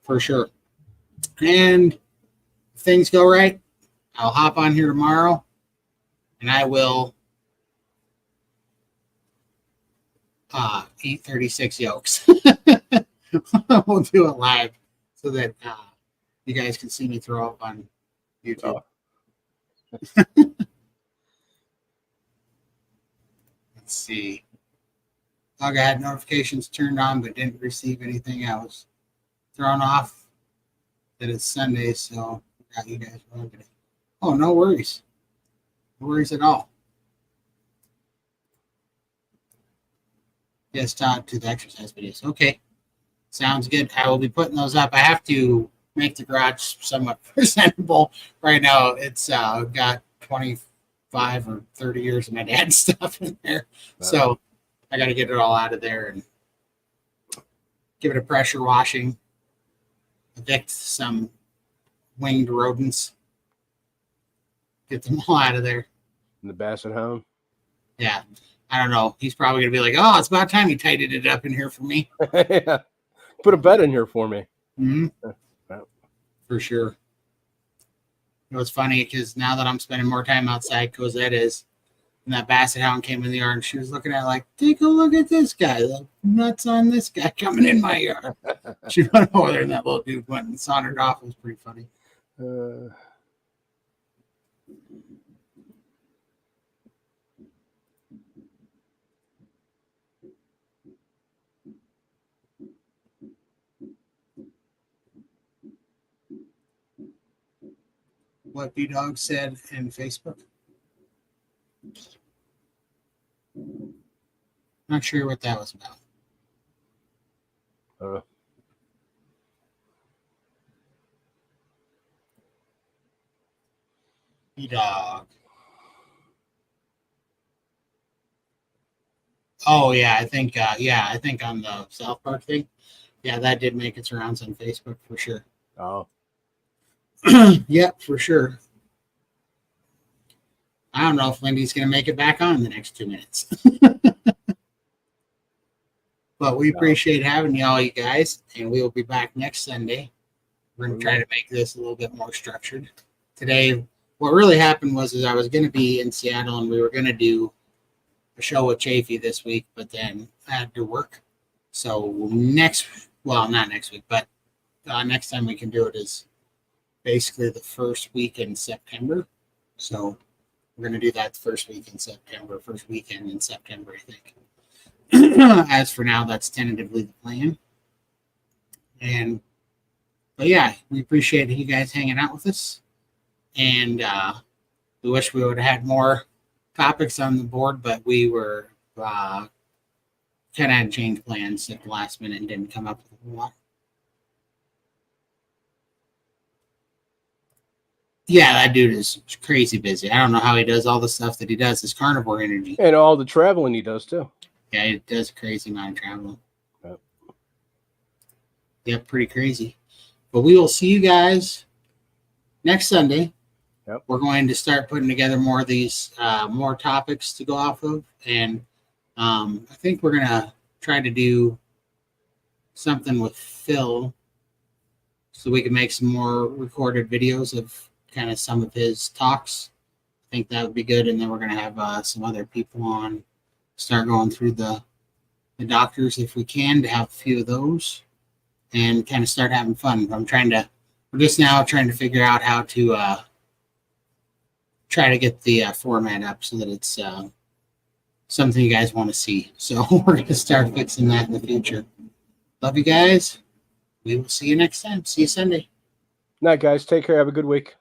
For sure. And if things go right, I'll hop on here tomorrow and I will eat 36 yolks. We'll do it live so that you guys can see me throw up on YouTube. Oh. Let's see. I had notifications turned on but didn't receive anything. I was thrown off that it's Sunday, so I got you guys wrong today. Oh, no worries. No worries at all. Yes, Todd, to the exercise videos. Okay. Sounds good. I will be putting those up. I have to make the garage somewhat presentable. Right now, it's got 25 or 30 years of my dad's stuff in there. Wow. So I got to get it all out of there and give it a pressure washing. evict some winged rodents. Get them all out of there. And the Basset Hound. Yeah. I don't know. He's probably going to be like, oh, it's about time you tidied it up in here for me. Yeah. Put a bed in here for me. Mm-hmm. Yeah. For sure. You know, it's funny because now that I'm spending more time outside, Cosette is, and that Basset Hound came in the yard and she was looking at it like, take a look at this guy. The nuts on this guy coming in my yard. She went over there and that little dude went and sauntered off. It was pretty funny. What B-Dog said in Facebook. Not sure what that was about. B-Dog. Oh yeah, I think on the South Park thing. Yeah, that did make its rounds on Facebook for sure. Oh. Yep, for sure. I don't know if Lindy's going to make it back on in the next 2 minutes. But we appreciate having all you guys, and we will be back next Sunday. We're going to try to make this a little bit more structured. Today, what really happened was I was going to be in Seattle, and we were going to do a show with Chafee this week, but then I had to work. So not next week, but next time we can do it is basically the first week in September. So we're going to do that the first week in September, first weekend in September, I think. As for now, that's tentatively the plan. But yeah, we appreciate you guys hanging out with us. And we wish we would have had more topics on the board, but we were kind of had changed plans at the last minute and didn't come up with a lot. Yeah, that dude is crazy busy. I don't know how he does all the stuff that he does. His carnivore energy. And all the traveling he does, too. Yeah, he does a crazy amount of traveling. Yep, pretty crazy. But we will see you guys next Sunday. Yep. We're going to start putting together more of these, more topics to go off of. And I think we're going to try to do something with Phil so we can make some more recorded videos of kind of some of his talks. I think that would be good. And then we're going to have some other people on, start going through the doctors if we can, to have a few of those and kind of start having fun. We're just now trying to figure out how to try to get the format up so that it's something you guys want to see. So we're going to start fixing that in the future. Love you guys. We will see you next time. See you Sunday. Night, guys. Take care. Have a good week.